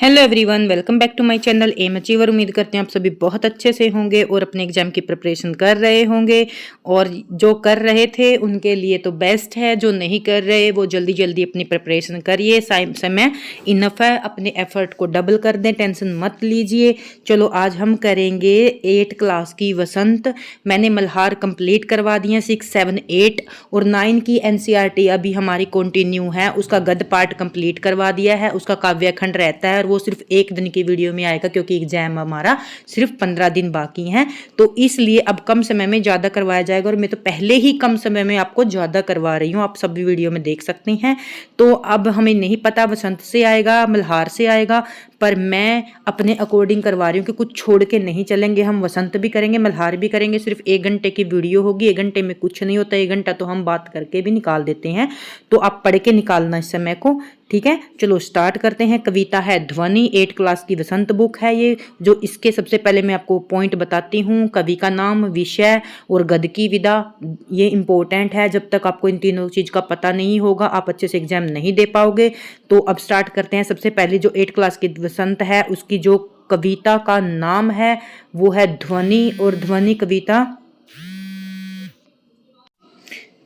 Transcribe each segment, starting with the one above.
Hello everyone, welcome back to my channel M Achiever. उम्मीद करते हैं आप सभी बहुत अच्छे से होंगे और अपने एग्जाम की प्रिपरेशन कर रहे होंगे। और जो कर रहे थे उनके लिए तो बेस्ट है, जो नहीं कर रहे वो जल्दी जल्दी अपनी प्रिपरेशन करिए। समय इनफ है, अपने एफर्ट को डबल कर दें, टेंशन मत लीजिए। चलो आज हम करेंगे 8 क्लास की वसंत। मैंने मल्हार कंप्लीट करवा दिए 6, 7, 8 और 9 की एनसीईआरटी अभी हमारी कंटिन्यू है। उसका गद्य पार्ट कंप्लीट करवा दिया है, उसका काव्यखंड रहता है और वो सिर्फ एक दिन की वीडियो में आएगा क्योंकि एग्जाम हमारा सिर्फ 15 दिन बाकी हैं। तो इसलिए अब कम समय में ज़्यादा करवाया जाएगा और मैं तो पहले ही कम समय में आपको ज़्यादा करवा रही हूँ, आप सभी वीडियो में देख सकते हैं। तो अब हमें नहीं पता वसंत से आएगा मल्हार से आएगा, पर मैं अपने अकॉर्डिंग करवा रही हूँ कि कुछ छोड़ के नहीं चलेंगे। हम वसंत भी करेंगे, मल्हार भी करेंगे। सिर्फ 1 घंटे की वीडियो होगी, 1 घंटे में कुछ नहीं होता, 1 घंटा तो हम बात करके भी निकाल देते हैं। तो आप पढ़ के निकालना इस समय को, ठीक है। चलो स्टार्ट करते हैं। कविता है ध्वनि, 8 क्लास की वसंत बुक है ये। जो इसके सबसे पहले मैं आपको पॉइंट बताती हूँ। कवि का नाम, विषय और गद्य की विधा, ये इंपॉर्टेंट है। जब तक आपको इन तीनों चीज का पता नहीं होगा आप अच्छे से एग्जाम नहीं दे पाओगे। तो अब स्टार्ट करते हैं। सबसे पहले जो 8 क्लास की वसंत है उसकी जो कविता का नाम है वो है ध्वनि। और ध्वनि कविता,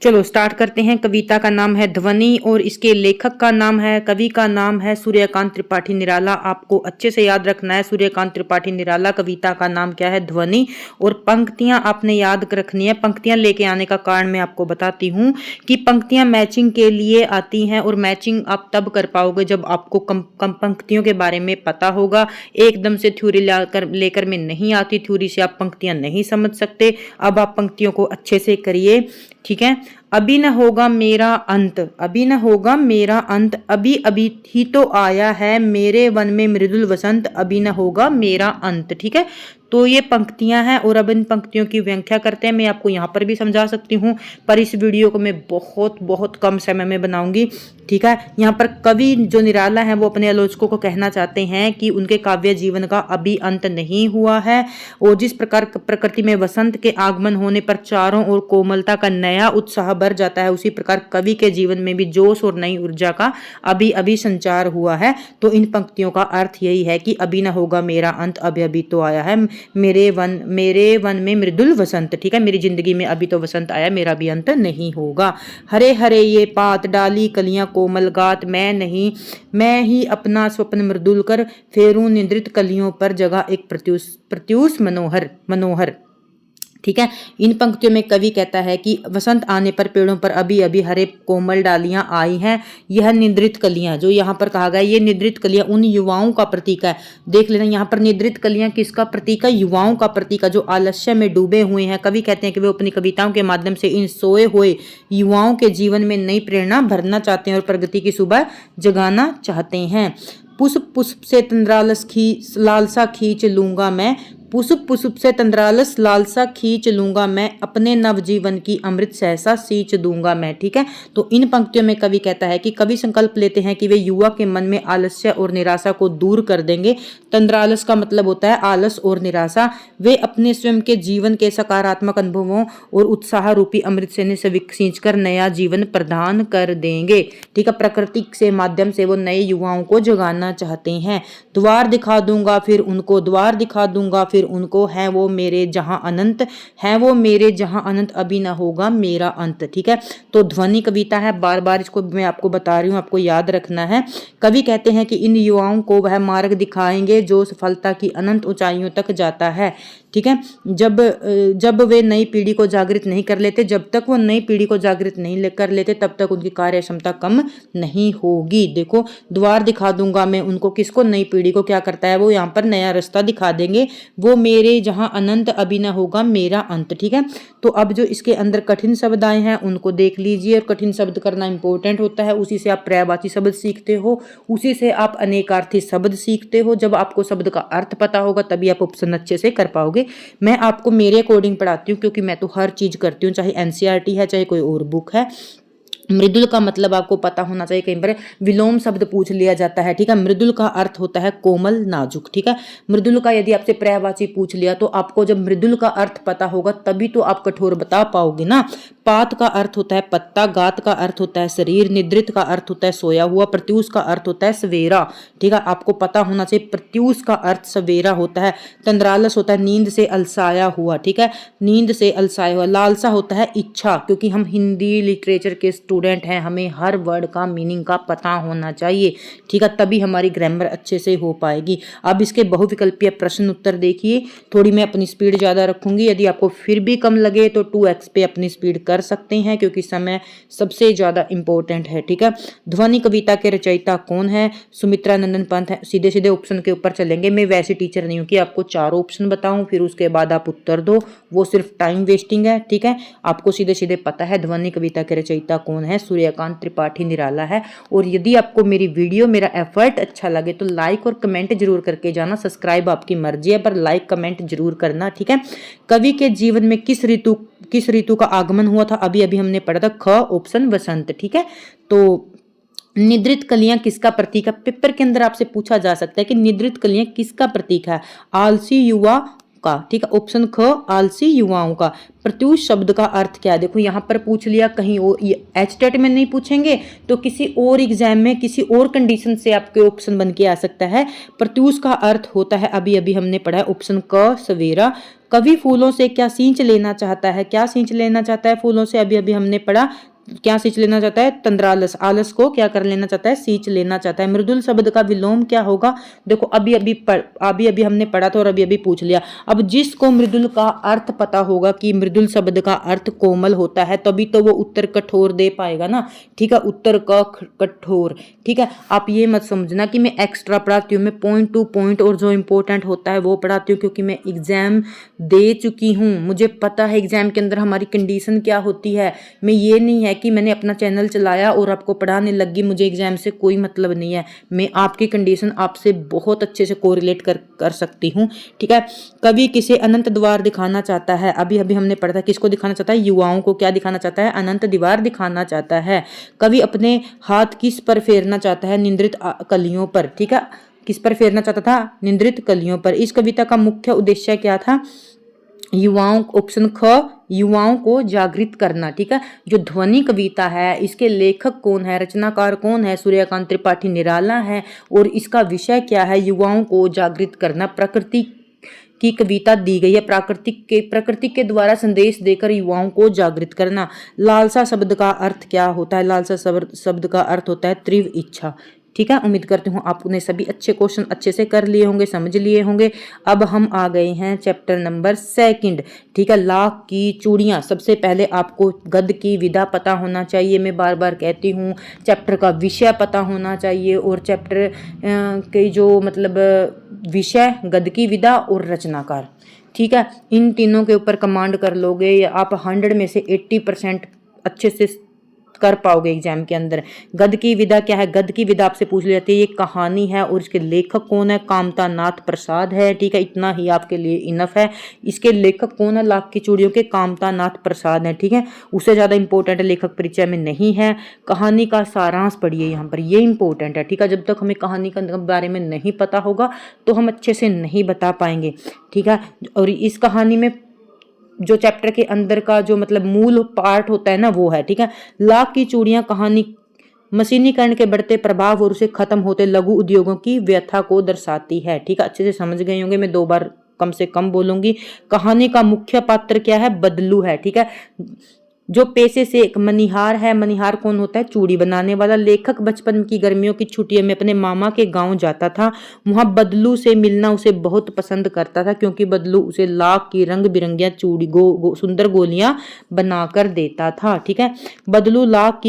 चलो स्टार्ट करते हैं। कविता का नाम है ध्वनि और इसके लेखक का नाम है, कवि का नाम है सूर्यकांत त्रिपाठी निराला। आपको अच्छे से याद रखना है, सूर्यकांत त्रिपाठी निराला। कविता का नाम क्या है? ध्वनि। और पंक्तियां आपने याद रखनी है। पंक्तियां लेके आने का कारण मैं आपको बताती हूँ कि पंक्तियां मैचिंग के लिए आती हैं और मैचिंग आप तब कर पाओगे जब आपको कम पंक्तियों के बारे में पता होगा। एकदम से थ्योरी लेकर में नहीं आती, थ्योरी से आप पंक्तियां नहीं समझ सकते। अब आप पंक्तियों को अच्छे से करिए, ठीक है। अभी न होगा मेरा अंत, अभी न होगा मेरा अंत, अभी अभी ही तो आया है मेरे वन में मृदुल वसंत, अभी न होगा मेरा अंत, ठीक है। तो ये पंक्तियां हैं और अब इन पंक्तियों की व्याख्या करते हैं। मैं आपको यहाँ पर भी समझा सकती हूँ, पर इस वीडियो को मैं बहुत बहुत कम समय में बनाऊंगी, ठीक है। यहाँ पर कवि जो निराला है वो अपने आलोचकों को कहना चाहते हैं कि उनके काव्य जीवन का अभी अंत नहीं हुआ है और जिस प्रकार प्रकृति में वसंत के आगमन होने पर चारों ओर कोमलता का नया उत्साह भर जाता है, उसी प्रकार कवि के जीवन में भी जोश और नई ऊर्जा का अभी अभी संचार हुआ है। तो इन पंक्तियों का अर्थ यही है कि अभी न होगा मेरा अंत, अभी अभी तो आया है मेरे वन में मृदुल वसंत, ठीक है। मेरी जिंदगी में अभी तो वसंत आया, मेरा भी अंत नहीं होगा। हरे हरे ये पात डाली कलियां कोमल गात, मैं नहीं मैं ही अपना स्वप्न मृदुल कर फेरूं निद्रित कलियों पर जगह एक प्रत्युष प्रत्युष मनोहर मनोहर, ठीक है। इन पंक्तियों में कवि कहता है कि वसंत आने पर पेड़ों पर अभी अभी हरे कोमल डालियां आई हैं। यह निद्रित कलियां, जो यहाँ पर कहा गया ये निद्रित कलियां उन युवाओं का प्रतीक है। देख लेना यहाँ पर निद्रित कलियां किसका प्रतीक है? युवाओं का प्रतीक है, जो आलस्य में डूबे हुए हैं। कवि कहते हैं कि वे अपनी कविताओं के माध्यम से इन सोए हुए युवाओं के जीवन में नई प्रेरणा भरना चाहते हैं और प्रगति की सुबह जगाना चाहते हैं। पुष्प पुष्प से तंद्रालस लालसा खींच लूंगा मैं, पुष्प पुष्प से तंद्रालस लालसा खींच लूंगा मैं, अपने नवजीवन की अमृत सहसा सींच दूंगा मैं, ठीक है। तो इन पंक्तियों में कवि कहता है कि कवि संकल्प लेते हैं कि वे युवा के मन में आलस्य और निराशा को दूर कर देंगे। तंद्रालस का मतलब होता है आलस और निराशा। वे अपने स्वयं के जीवन के सकारात्मक अनुभवों और उत्साह रूपी अमृत से सींच कर नया जीवन प्रदान कर देंगे, ठीक है। प्रकृति से माध्यम से वो नए युवाओं को जगाना चाहते हैं। द्वार दिखा दूंगा फिर उनको, द्वार दिखा दूंगा फिर उनको, है वो मेरे जहां अनंत, है वो मेरे जहां अनंत, अभी ना होगा मेरा अंत, ठीक है। तो ध्वनि कविता है, बार बार इसको मैं आपको बता रही हूँ, आपको याद रखना है। कवि कहते हैं कि इन युवाओं को वह मार्ग दिखाएंगे जो सफलता की अनंत ऊंचाइयों तक जाता है, ठीक है। जब वे नई पीढ़ी को जागृत नहीं कर लेते, जब तक वो नई पीढ़ी को जागृत नहीं कर लेते तब तक उनकी कार्य क्षमता कम नहीं होगी। देखो द्वार दिखा दूंगा मैं उनको, किसको? नई पीढ़ी को। क्या करता है वो? यहाँ पर नया रास्ता दिखा देंगे। वो मेरे जहां अनंत, अभी ना होगा मेरा अंत, ठीक है। तो अब जो इसके अंदर कठिन शब्द आए हैं उनको देख लीजिए। और कठिन शब्द करना इंपॉर्टेंट होता है, उसी से आप पर्यायवाची शब्द सीखते हो, उसी से आप अनेकार्थी शब्द सीखते हो। जब आपको शब्द का अर्थ पता होगा तभी आप ऑप्शन अच्छे से कर पाओगे। मैं आपको मेरे अकॉर्डिंग पढ़ाती हूँ क्योंकि मैं तो हर चीज करती हूँ, चाहे एनसीईआरटी है चाहे कोई और बुक है। मृदुल का मतलब आपको पता होना चाहिए, कहीं पर विलोम शब्द पूछ लिया जाता है, ठीक है। मृदुल का अर्थ होता है कोमल, नाजुक, ठीक है। मृदुल का यदि आपसे पर्यायवाची पूछ लिया तो आपको जब मृदुल का अर्थ पता होगा तभी तो आप कठोर बता पाओगे ना। पात का अर्थ होता है पत्ता, गात का अर्थ होता है शरीर, निद्रित का अर्थ होता है सोया हुआ, प्रत्यूष का अर्थ होता है सवेरा, ठीक है। आपको पता होना चाहिए प्रत्यूष का अर्थ सवेरा होता है। तंद्रालस होता है नींद से अलसाया हुआ, ठीक है, नींद से अलसाया हुआ। लालसा होता है इच्छा, क्योंकि हम हिंदी लिटरेचर के स्टूडेंट हैं, हमें हर वर्ड का मीनिंग का पता होना चाहिए, ठीक है, तभी हमारी ग्रामर अच्छे से हो पाएगी। अब इसके बहुविकल्पीय प्रश्न उत्तर देखिए। थोड़ी मैं अपनी स्पीड ज़्यादा रखूंगी, यदि आपको फिर भी कम लगे तो 2x पे अपनी स्पीड कर सकते हैं, क्योंकि समय सबसे ज़्यादा इंपॉर्टेंट है, ठीक है। ध्वनि कविता के रचयिता कौन है? सुमित्रा नंदन पंत है। सीधे सीधे ऑप्शन के ऊपर चलेंगे। मैं वैसे टीचर नहीं हूँ कि आपको चारों ऑप्शन बताऊं फिर उसके बाद आप उत्तर दो, वो सिर्फ टाइम वेस्टिंग है, ठीक है। आपको सीधे सीधे पता है ध्वनि कविता के रचयिता कौन है, सूर्यकांत त्रिपाठी निराला है। और यदि आपको मेरी वीडियो, मेरा एफर्ट अच्छा लगे तो लाइक और कमेंट जरूर करके जाना। सब्सक्राइब आपकी मर्जी है, पर लाइक कमेंट जरूर करना, ठीक है। कवि के जीवन में किस ऋतु का आगमन हुआ था? अभी अभी हमने पढ़ा था, ख ऑप्शन वसंत, ठीक है। तो निद्रित कलियां किसका प्रतीक है? पेपर के अंदर आपसे पूछा जा सकता है कि निद्रित कलियां किसका प्रतीक है? आलसी युवा का, ठीक है, ऑप्शन ख आलसी युवाओं का। प्रत्यूष शब्द का अर्थ क्या है? देखो यहाँ पर पूछ लिया, कहीं और एचटेट में नहीं पूछेंगे तो किसी और एग्जाम में किसी और कंडीशन से आपके ऑप्शन बन के आ सकता है। प्रत्यूष का अर्थ होता है, अभी अभी हमने पढ़ा है, ऑप्शन क सवेरा। कवि फूलों से क्या सींच लेना चाहता है? क्या सींच लेना चाहता है फूलों से? अभी अभी हमने पढ़ा, क्या सींच लेना चाहता है? तंद्रालस, आलस को क्या कर लेना चाहता है? सींच लेना चाहता है। मृदुल शब्द का विलोम क्या होगा? देखो अभी अभी हमने पढ़ा था और अभी अभी पूछ लिया। अब जिसको मृदुल का अर्थ पता होगा कि मृदुल शब्द का अर्थ कोमल होता है, तभी तो वो उत्तर कठोर दे पाएगा ना, ठीक है। उत्तर का कठोर, ठीक है। आप ये मत समझना कि मैं एक्स्ट्रा पढ़ाती हूँ, मैं पॉइंट टू पॉइंट और जो इंपॉर्टेंट होता है वो पढ़ाती हूँ, क्योंकि मैं एग्जाम दे चुकी हूँ, मुझे पता है एग्जाम के अंदर हमारी कंडीशन क्या होती है। मैं ये नहीं है कि मैंने अपना चैनल चलाया और आपको पढ़ाने लगी, मुझे एग्जाम से कोई मतलब नहीं है। मैं आपकी कंडीशन आपसे बहुत अच्छे से कोरिलेट कर सकती हूँ, ठीक है। कवि किसे अनंत द्वार दिखाना चाहता है? अभी अभी हमने पढ़ा था, किसको दिखाना चाहता है? युवाओं को क्या दिखाना चाहता है? अनंत द्वार दिखाना चाहता है। कवि अपने हाथ किस पर फेरना चाहता है? निंद्रित कलियों पर, ठीक है। किस पर फेरना चाहता था? निंद्रित कलियों पर। इस कविता का मुख्य उद्देश्य क्या था? युवाओं, ऑप्शन ख युवाओं को जागृत करना, ठीक है। जो ध्वनि कविता है इसके लेखक कौन है, रचनाकार कौन है? सूर्यकांत त्रिपाठी निराला है। और इसका विषय क्या है? युवाओं को जागृत करना। प्रकृति की कविता दी गई है, प्रकृति के द्वारा संदेश देकर युवाओं को जागृत करना। लालसा शब्द का अर्थ क्या होता है? लालसा शब्द का अर्थ होता है तीव्र इच्छा, ठीक है। उम्मीद करती हूँ आपने सभी अच्छे क्वेश्चन अच्छे से कर लिए होंगे, समझ लिए होंगे। अब हम आ गए हैं चैप्टर नंबर 2, ठीक है। लाख की चूड़ियाँ। सबसे पहले आपको गद्य की विधा पता होना चाहिए, मैं बार बार कहती हूँ। चैप्टर का विषय पता होना चाहिए, और चैप्टर के जो मतलब विषय, गद्य की विधा और रचनाकार, ठीक है। इन तीनों के ऊपर कमांड कर लोगे या आप 100 में से 80% अच्छे से कर पाओगे एग्जाम के अंदर। गद्य की विधा क्या है? गद्य की विधा आपसे पूछ ली जाती है, ये कहानी है और इसके लेखक कौन है? कामता नाथ प्रसाद है, ठीक है। इतना ही आपके लिए इनफ है। इसके लेखक कौन है? लाख की चूड़ियों के कामता नाथ प्रसाद है, ठीक है। उससे ज्यादा इंपॉर्टेंट लेखक परिचय में नहीं है। कहानी का सारांश पढ़िए, यहाँ पर ये इंपॉर्टेंट है, ठीक है। जब तक हमें कहानी के बारे में नहीं पता होगा तो हम अच्छे से नहीं बता पाएंगे, ठीक है। और इस कहानी में जो चैप्टर के अंदर का जो मतलब मूल पार्ट होता है ना, वो है, ठीक है। लाख की चूड़ियां कहानी मशीनीकरण के बढ़ते प्रभाव और उसे खत्म होते लघु उद्योगों की व्यथा को दर्शाती है, ठीक है। अच्छे से समझ गए होंगे, मैं 2 बार कम से कम बोलूंगी। कहानी का मुख्य पात्र क्या है? बदलू है, ठीक है। जो पेशे से एक मनिहार है। मनिहार कौन होता है? चूड़ी बनाने वाला। लेखक बचपन की गर्मियों की छुट्टियों में अपने मामा के गांव जाता था। वहां बदलू से मिलना उसे बहुत पसंद करता था, क्योंकि बदलू उसे लाख की रंग बिरंगिया चूड़ी सुंदर गोलियां बनाकर देता था, ठीक है। बदलू लाख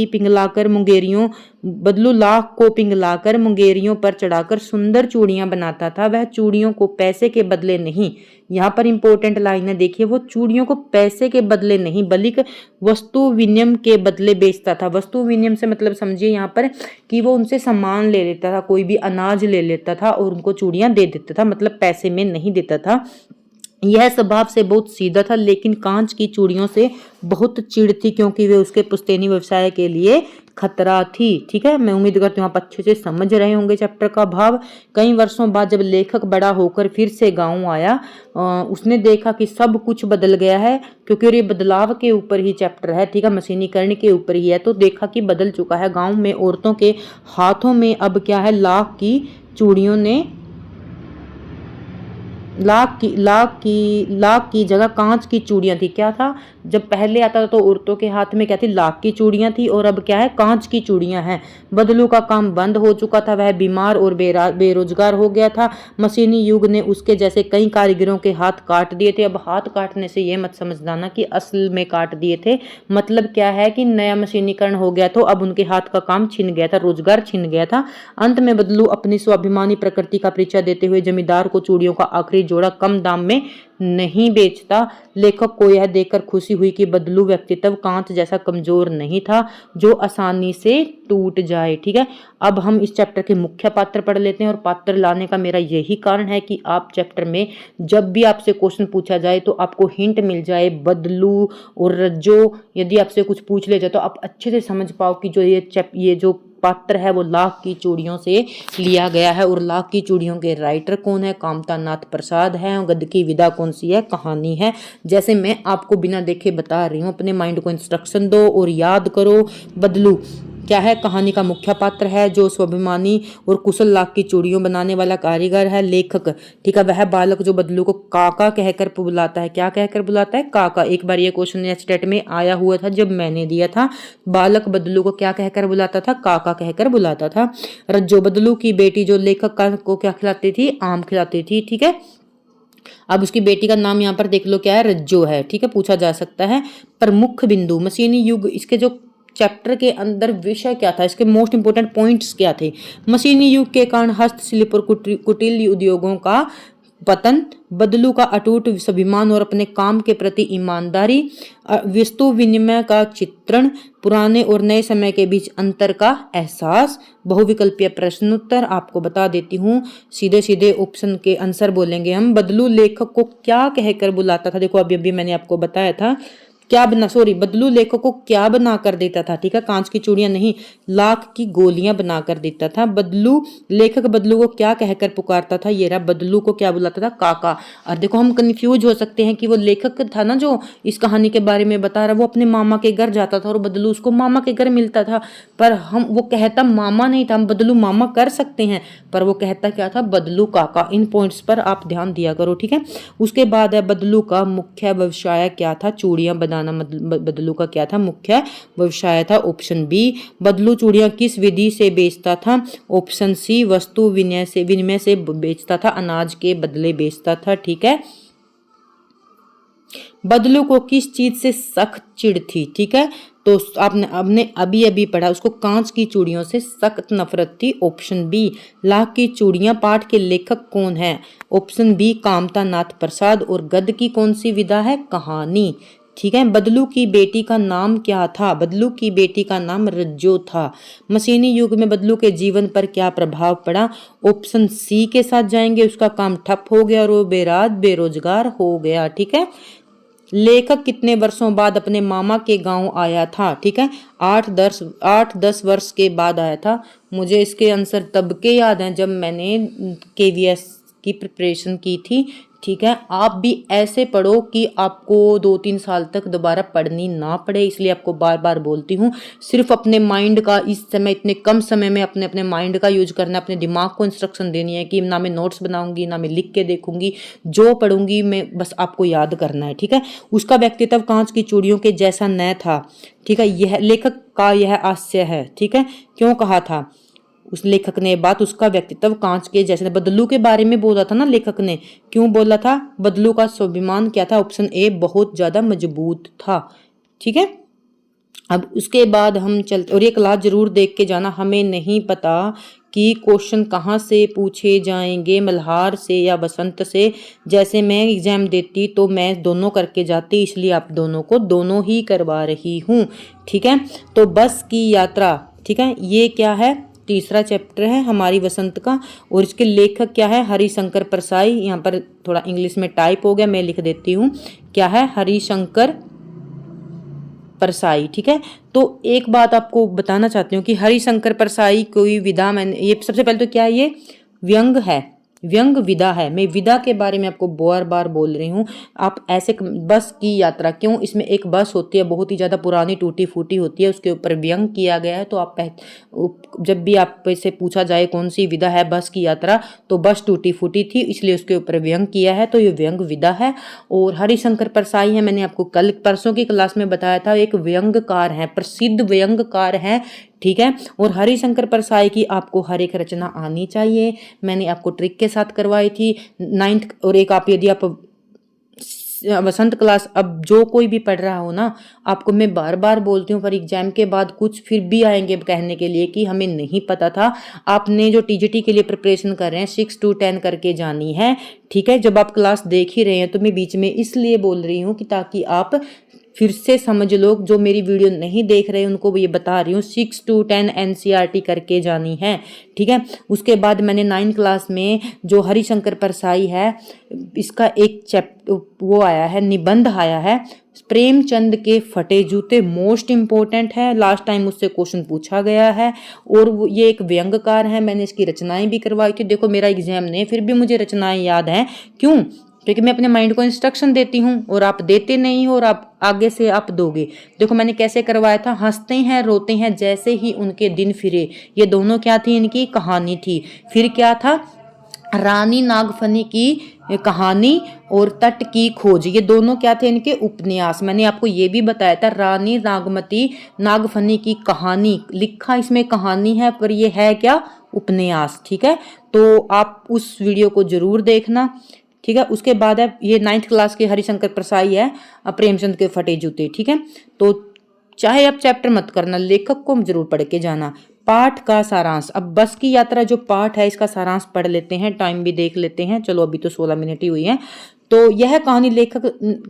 को पिंगलाकर मुंगेरियों पर चढ़ाकर सुंदर चूड़ियां बनाता था। वह चूड़ियों को पैसे के बदले नहीं, यहाँ पर इंपॉर्टेंट लाइन है, देखिए, वो चूड़ियों को पैसे के बदले नहीं बल्कि वस्तु विनिमय के बदले बेचता था। वस्तु विनिमय से मतलब समझिए यहाँ पर कि वो उनसे सामान ले लेता था, कोई भी अनाज ले लेता था और उनको चूड़ियां दे देता था, मतलब पैसे में नहीं देता था। यह स्वभाव से बहुत सीधा था, लेकिन कांच की चूड़ियों से बहुत चिढ़ थी, क्योंकि वे उसके पुश्तैनी व्यवसाय के लिए खतरा थी। ठीक है, मैं उम्मीद करती हूँ आप अच्छे से समझ रहे होंगे चैप्टर का भाव। कई वर्षों बाद जब लेखक बड़ा होकर फिर से गांव आया, उसने देखा कि सब कुछ बदल गया है, क्योंकि ये बदलाव के ऊपर ही चैप्टर है। ठीक है, मशीनीकरण के ऊपर ही है। तो देखा कि बदल चुका है, गाँव में औरतों के हाथों में अब क्या है, लाख की जगह कांच की चूड़ियां थी। क्या था, जब पहले आता था तो औरतों के हाथ में क्या थी, लाख की चूड़ियां थी, और अब क्या है, कांच की चूड़ियां हैं। बदलू का काम बंद हो चुका था, वह बीमार और बेरोजगार हो गया था। मशीनी युग ने उसके जैसे कई कारीगरों के हाथ काट दिए थे। अब हाथ काटने से ये मत समझना कि असल में काट दिए थे, मतलब क्या है कि नया मशीनीकरण हो गया तो अब उनके हाथ का काम छिन गया था, रोजगार छिन गया था। अंत में बदलू अपनी स्वाभिमानी प्रकृति का परिचय देते हुए जमींदार को चूड़ियों का आखिरी जोड़ा कम दाम में नहीं बेचता। लेखक को यह देखकर खुशी हुई कि बदलू व्यक्तित्व कांच जैसा कमजोर नहीं था जो आसानी से टूट जाए। ठीक है, अब हम इस चैप्टर के मुख्य पात्र पढ़ लेते हैं, और पात्र लाने का मेरा यही कारण है कि आप चैप्टर में जब भी आपसे क्वेश्चन पूछा जाए तो आपको हिंट मिल जाए। बदलू और रज्जो यदि आपसे कुछ पूछ ले जाए तो आप अच्छे से समझ पाओ कि जो ये जो पात्र है वो लाख की चूड़ियों से लिया गया है, और लाख की चूड़ियों के राइटर कौन है, कामता नाथ प्रसाद है, और गद्य की विधा कौन सी है, कहानी है। जैसे मैं आपको बिना देखे बता रही हूँ, अपने माइंड को इंस्ट्रक्शन दो और याद करो। बदलू क्या है, कहानी का मुख्य पात्र है जो स्वाभिमानी और कुशल लाख की चूड़ियों बनाने वाला कारीगर है। लेखक, ठीक है, वह बालक जो बदलू को काका कहकर बुलाता है। क्या कहकर बुलाता है, काका। एक बार ये क्वेश्चन स्टेट में आया हुआ था जब मैंने दिया था। बालक बदलू को क्या कहकर बुलाता था, काका कहकर बुलाता था। रज्जो बदलू की बेटी जो लेखक को क्या खिलाती थी, आम खिलाती थी। ठीक है, अब उसकी बेटी का नाम यहाँ पर देख लो क्या है, रज्जो है। ठीक है, पूछा जा सकता है। प्रमुख बिंदु, मशीनी युग, इसके जो चैप्टर के अंदर विषय क्या था, इसके मोस्ट इंपोर्टेंट पॉइंट्स क्या थे। मशीनी युग के कारण हस्तशिल्प और कुटीर उद्योगों का पतन, बदलू का अटूट स्वाभिमान और अपने काम के प्रति ईमानदारी, वस्तु विनिमय का चित्रण, पुराने और नए समय के बीच अंतर का एहसास, बहुविकल्पीय प्रश्नोत्तर। आपको बता देती हूँ, सीधे सीधे ऑप्शन के आंसर बोलेंगे हम। बदलू लेखक को क्या कहकर बुलाता था, देखो अभी अभी मैंने आपको बताया था, बदलू लेखक को क्या बना कर देता था। ठीक है, कांच की चूड़ियां नहीं, लाख की गोलियां बना कर देता था। लेखक बदलू को क्या कहकर पुकारता था, ये रहा, बदलू को क्या बुलाता था, काका। और देखो हम कंफ्यूज हो सकते हैं कि वो लेखक था ना जो इस कहानी के बारे में बता रहा, वो अपने मामा के घर जाता था और बदलू उसको मामा के घर मिलता था, पर वो कहता मामा नहीं था। हम बदलू मामा कर सकते हैं, पर वो कहता क्या था, बदलू काका। इन पॉइंट्स पर आप ध्यान दिया करो। ठीक है, उसके बाद है बदलू का मुख्य व्यवसाय क्या था, चूड़ियां बनाना। बदलू का क्या था, मुख्य व्यवसाय था। ऑप्शन बी, बदलू चूड़ियां किस विधि से बेचता था। ऑप्शन सी, वस्तु विनिमय से बेचता था, अनाज के बदले बेचता था। ठीक है, बदलू को किस चीज से सख्त चिढ़ थी। ठीक है, तो आपने अभी अभी पढ़ा, उसको कांच की चूड़ियों से सख्त नफरत थी। ऑप्शन बी, लाख की चूड़ियां पाठ के लेखक कौन है। ऑप्शन बी, कामता नाथ प्रसाद, और गद्य की कौन सी विधा है, कहानी। ठीक है, बदलू की बेटी का नाम क्या था। बदलू की बेटी का नाम रज्जो था। मशीनी युग में बदलू के जीवन पर क्या प्रभाव पड़ा। ऑप्शन सी के साथ जाएंगे, उसका काम ठप हो गया और वो बेरोजगार हो गया। ठीक है, लेखक कितने वर्षों बाद अपने मामा के गांव आया था। ठीक है, 8-10 वर्ष के बाद आया था। मुझे इसके आंसर तब के याद हैं जब मैंने केवीएस की प्रिपरेशन की थी। ठीक है, आप भी ऐसे पढ़ो कि आपको 2-3 साल तक दोबारा पढ़नी ना पड़े, इसलिए आपको बार बार बोलती हूँ। सिर्फ अपने माइंड का इस समय, इतने कम समय में अपने माइंड का यूज करना है, अपने दिमाग को इंस्ट्रक्शन देनी है कि ना मैं नोट्स बनाऊंगी, ना मैं लिख के देखूंगी, जो पढ़ूंगी मैं बस आपको याद करना है। ठीक है, उसका व्यक्तित्व कांच की चूड़ियों के जैसा न था। ठीक है, यह लेखक का यह हास्य है। ठीक है, क्यों कहा था उस लेखक ने बात, उसका व्यक्तित्व कांच के जैसे। बदलू के बारे में बोला था ना लेखक ने, क्यों बोला था, बदलू का स्वाभिमान क्या था, ऑप्शन ए, बहुत ज्यादा मजबूत था। ठीक है, अब उसके बाद हम चलते, और ये क्लास जरूर देख के जाना। हमें नहीं पता कि क्वेश्चन कहाँ से पूछे जाएंगे, मल्हार से या बसंत से। जैसे मैं एग्जाम देती तो मैं दोनों करके जाती, इसलिए आप दोनों को दोनों ही करवा रही हूँ। ठीक है, तो बस की यात्रा, ठीक है, ये क्या है, तीसरा चैप्टर है हमारी वसंत का, और इसके लेखक क्या है, हरिशंकर परसाई। यहाँ पर थोड़ा इंग्लिश में टाइप हो गया, मैं लिख देती हूँ, क्या है, हरिशंकर परसाई। ठीक है, तो एक बात आपको बताना चाहती हूँ कि हरिशंकर परसाई कोई विधा, मैंने ये सबसे पहले तो क्या है, ये व्यंग है, व्यंग विधा है। मैं विधा के बारे में आपको बार बार बोल रही हूँ। आप ऐसे बस की यात्रा, क्यों, इसमें एक बस होती है बहुत ही ज़्यादा पुरानी टूटी फूटी होती है, उसके ऊपर व्यंग किया गया है। तो आप जब भी आप से पूछा जाए कौन सी विधा है बस की यात्रा, तो बस टूटी फूटी थी इसलिए उसके ऊपर व्यंग किया है, तो ये व्यंग विधा है। और हरिशंकर परसाई है, मैंने आपको कल परसों की क्लास में बताया था, एक व्यंगकार है, प्रसिद्ध व्यंगकार है। ठीक है, और हरिशंकर परसाई की आपको हर एक रचना आनी चाहिए, मैंने आपको ट्रिक के साथ करवाई थी 9th। और एक आप यदि आप वसंत क्लास अब जो कोई भी पढ़ रहा हो ना, आपको मैं बार बार बोलती हूँ, पर एग्जाम के बाद कुछ फिर भी आएंगे कहने के लिए कि हमें नहीं पता था। आपने जो टीजीटी के लिए प्रिपरेशन कर रहे हैं 6 to 10 करके जानी है। ठीक है, जब आप क्लास देख ही रहे हैं तो मैं बीच में इसलिए बोल रही हूँ कि ताकि आप फिर से समझ लो, जो मेरी वीडियो नहीं देख रहे उनको ये बता रही हूँ, 6 to 10 एनसीईआरटी करके जानी है। ठीक है, उसके बाद मैंने 9th क्लास में जो हरिशंकर परसाई है, इसका एक चैप्टर वो आया है, निबंध आया है, प्रेमचंद के फटे जूते, मोस्ट इंपॉर्टेंट है, लास्ट टाइम उससे क्वेश्चन पूछा गया है। और ये एक व्यंगकार है, मैंने इसकी रचनाएं भी करवाई थी। देखो मेरा एग्जाम नहीं, फिर भी मुझे रचनाएं याद हैं, क्यों, क्योंकि मैं अपने माइंड को इंस्ट्रक्शन देती हूँ और आप देते नहीं हो, और आप आगे से आप दोगे। देखो मैंने कैसे करवाया था, हंसते हैं रोते हैं जैसे ही उनके दिन फिरे, ये दोनों क्या थी, इनकी कहानी थी। फिर क्या था, रानी नागफनी की कहानी और तट की खोज, ये दोनों क्या थे, इनके उपन्यास। मैंने आपको ये भी बताया था, रानी नागमती नागफनी की कहानी, लिखा इसमें कहानी है पर ये है क्या, उपन्यास। ठीक है, तो आप उस वीडियो को जरूर देखना। ठीक है, उसके बाद है ये 9th क्लास के हरिशंकर परसाई है, प्रेमचंद के फटे जूते। ठीक है, तो चाहे आप चैप्टर मत करना, लेखक को जरूर पढ़ के जाना। पाठ का सारांश, अब बस की यात्रा जो पाठ है इसका सारांश पढ़ लेते हैं, टाइम भी देख लेते हैं। चलो अभी तो 16 मिनट ही हुई है। तो यह कहानी लेखक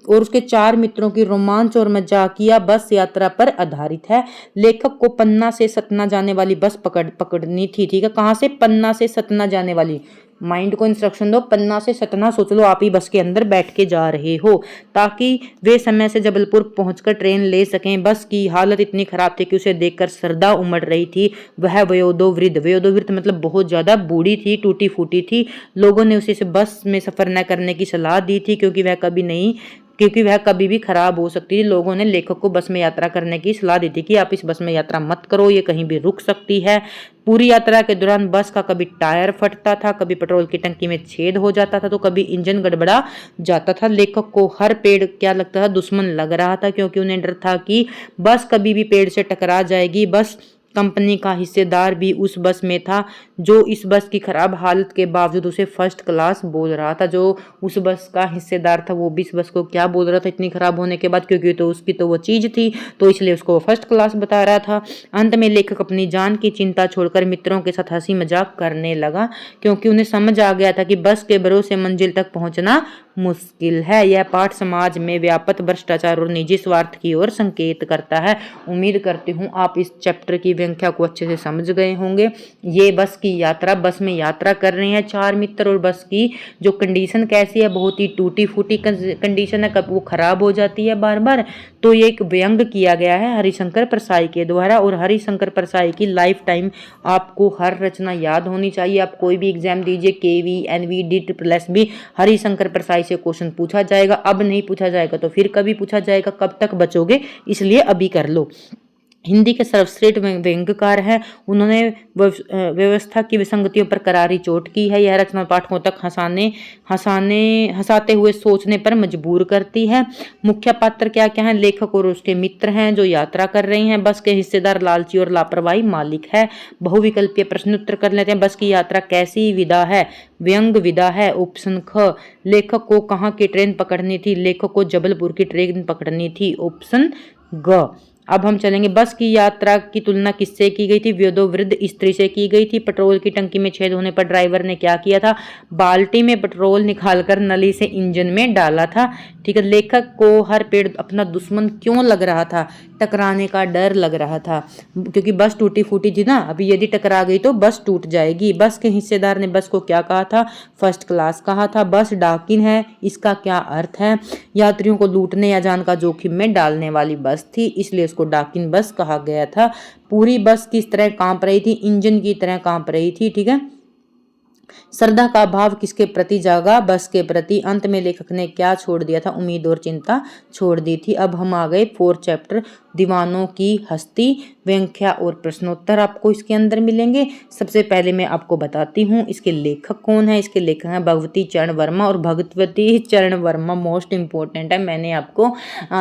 और उसके 4 मित्रों की रोमांच और मजाकिया बस यात्रा पर आधारित है। लेखक को पन्ना से सतना जाने वाली बस पकड़नी थी। ठीक है, कहाँ से, पन्ना से सतना जाने वाली, माइंड को इंस्ट्रक्शन दो, पन्ना से सतना सोच लो आप ही बस के अंदर बैठ के जा रहे हो, ताकि वे समय से जबलपुर पहुंचकर ट्रेन ले सकें। बस की हालत इतनी खराब थी कि उसे देखकर श्रद्धा उमड़ रही थी। वह वयोवृद्ध मतलब बहुत ज्यादा बूढ़ी थी, टूटी फूटी थी। लोगों ने उसे बस में सफर न करने की सलाह दी थी क्योंकि वह कभी भी खराब हो सकती थी। लोगों ने लेखक को बस में यात्रा करने की सलाह दी थी कि आप इस बस में यात्रा मत करो, ये कहीं भी रुक सकती है। पूरी यात्रा के दौरान बस का कभी टायर फटता था, कभी पेट्रोल की टंकी में छेद हो जाता था, तो कभी इंजन गड़बड़ा जाता था। लेखक को हर पेड़ क्या लगता था, दुश्मन लग रहा था, क्योंकि उन्हें डर था कि बस कभी भी पेड़ से टकरा जाएगी। बस कंपनी का हिस्सेदार भी उस बस में था, जो इस बस की खराब हालत के बावजूद उसे फर्स्ट क्लास बोल रहा था। जो उस बस का हिस्सेदार था वो भी इस बस को क्या बोल रहा था इतनी खराब होने के बाद, क्योंकि तो उसकी तो वो चीज थी, तो इसलिए उसको वो फर्स्ट क्लास बता रहा था। अंत में लेखक अपनी जान की चिंता छोड़कर मित्रों के साथ हंसी मजाक करने लगा, क्योंकि उन्हें समझ आ गया था कि बस के भरोसे मंजिल तक पहुंचना मुश्किल है। यह पाठ समाज में व्यापक भ्रष्टाचार और निजी स्वार्थ की ओर संकेत करता है। उम्मीद करती हूँ आप इस चैप्टर की व्याख्या को अच्छे से समझ गए होंगे। ये बस की यात्रा, बस में यात्रा कर रहे हैं 4 मित्र, और बस की जो कंडीशन कैसी है, बहुत ही टूटी फूटी कंडीशन है, कब वो खराब हो जाती है बार बार। तो ये एक व्यंग किया गया है हरिशंकर परसाई के द्वारा, और हरिशंकर परसाई की लाइफ टाइम आपको हर रचना याद होनी चाहिए। आप कोई भी एग्जाम दीजिए, केवी, एनवी, DSSB, हरिशंकर परसाई से क्वेश्चन पूछा जाएगा। अब नहीं पूछा जाएगा तो फिर कभी पूछा जाएगा, कब तक बचोगे, इसलिए अभी कर लो। हिंदी के सर्वश्रेष्ठ व्यंग्यकार हैं, उन्होंने व्यवस्था की विसंगतियों पर करारी चोट की है। यह रचना पाठकों तक हंसाते हुए सोचने पर मजबूर करती है। मुख्य पात्र क्या क्या हैं, लेखक और उसके मित्र हैं जो यात्रा कर रहे हैं। बस के हिस्सेदार लालची और लापरवाही मालिक है। बहुविकल्पीय प्रश्न उत्तर कर लेते हैं। बस की यात्रा कैसी विधा है, व्यंग विधा है। ऑप्शन ख, लेखक को कहाँ की ट्रेन पकड़नी थी, लेखक को जबलपुर की ट्रेन पकड़नी थी। ऑप्शन ग, अब हम चलेंगे। बस की यात्रा की तुलना किससे की गई थी? वयोवृद्ध स्त्री से की गई थी। पेट्रोल की टंकी में छेद होने पर ड्राइवर ने क्या किया था? बाल्टी में पेट्रोल निकालकर नली से इंजन में डाला था। ठीक है। लेखक को हर पेड़ अपना दुश्मन क्यों लग रहा था? टकराने का डर लग रहा था, क्योंकि बस टूटी फूटी थी ना, अभी यदि टकरा गई तो बस टूट जाएगी। बस के हिस्सेदार ने बस को क्या कहा था? फर्स्ट क्लास कहा था। बस डाकिन है, इसका क्या अर्थ है? यात्रियों को लूटने या जान का जोखिम में डालने वाली बस थी, इसलिए उसको डाकिन बस कहा गया था। पूरी बस किस तरह कांप रही थी? इंजन की तरह कांप रही थी। ठीक है। श्रद्धा का भाव किसके प्रति जागा? बस के प्रति। अंत में लेखक ने क्या छोड़ दिया था? उम्मीद और चिंता छोड़ दी थी। अब हम आ गए 4th चैप्टर, दीवानों की हस्ती, व्याख्या और प्रश्नोत्तर आपको इसके अंदर मिलेंगे। सबसे पहले मैं आपको बताती हूँ इसके लेखक कौन है। इसके लेखक हैं भगवती चरण वर्मा, और भगवती चरण वर्मा मोस्ट इंपॉर्टेंट है। मैंने आपको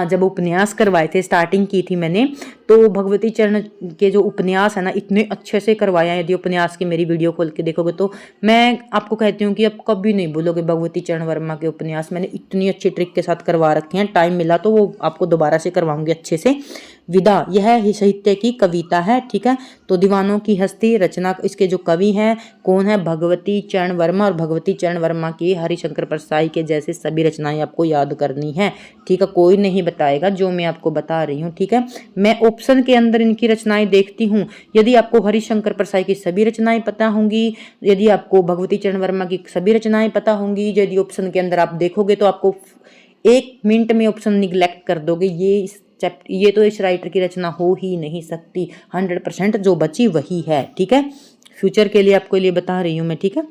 जब उपन्यास करवाए थे, स्टार्टिंग की थी मैंने, तो भगवती चरण के जो उपन्यास है ना, इतने अच्छे से करवाया है। यदि उपन्यास की मेरी वीडियो खोल के देखोगे तो मैं आपको कहती हूँ कि आप कभी नहीं भूलोगे भगवती चरण वर्मा के उपन्यास। मैंने इतनी अच्छी ट्रिक के साथ करवा रखे हैं, टाइम मिला तो वो आपको दोबारा से करवाऊंगी अच्छे से। विदा, यह ही साहित्य की कविता है। ठीक है। तो दीवानों की हस्ती रचना, इसके जो कवि हैं कौन है? भगवती चरण वर्मा। और भगवती चरण वर्मा की हरिशंकर परसाई के जैसे सभी रचनाएं आपको याद करनी है। ठीक है। कोई नहीं बताएगा जो मैं आपको बता रही हूँ। ठीक है। मैं ऑप्शन के अंदर इनकी रचनाएं देखती हूँ। यदि आपको हरिशंकर परसाई की सभी रचनाएं पता होंगी, यदि आपको भगवती चरण वर्मा की सभी रचनाएं पता होंगी, यदि ऑप्शन के अंदर आप देखोगे तो आपको 1 मिनट में ऑप्शन निगलेक्ट कर दोगे। ये तो इस राइटर की रचना हो ही नहीं सकती। 100% जो बची वही है। ठीक है। फ्यूचर के लिए आपको लिए बता रही हूँ मैं। ठीक है।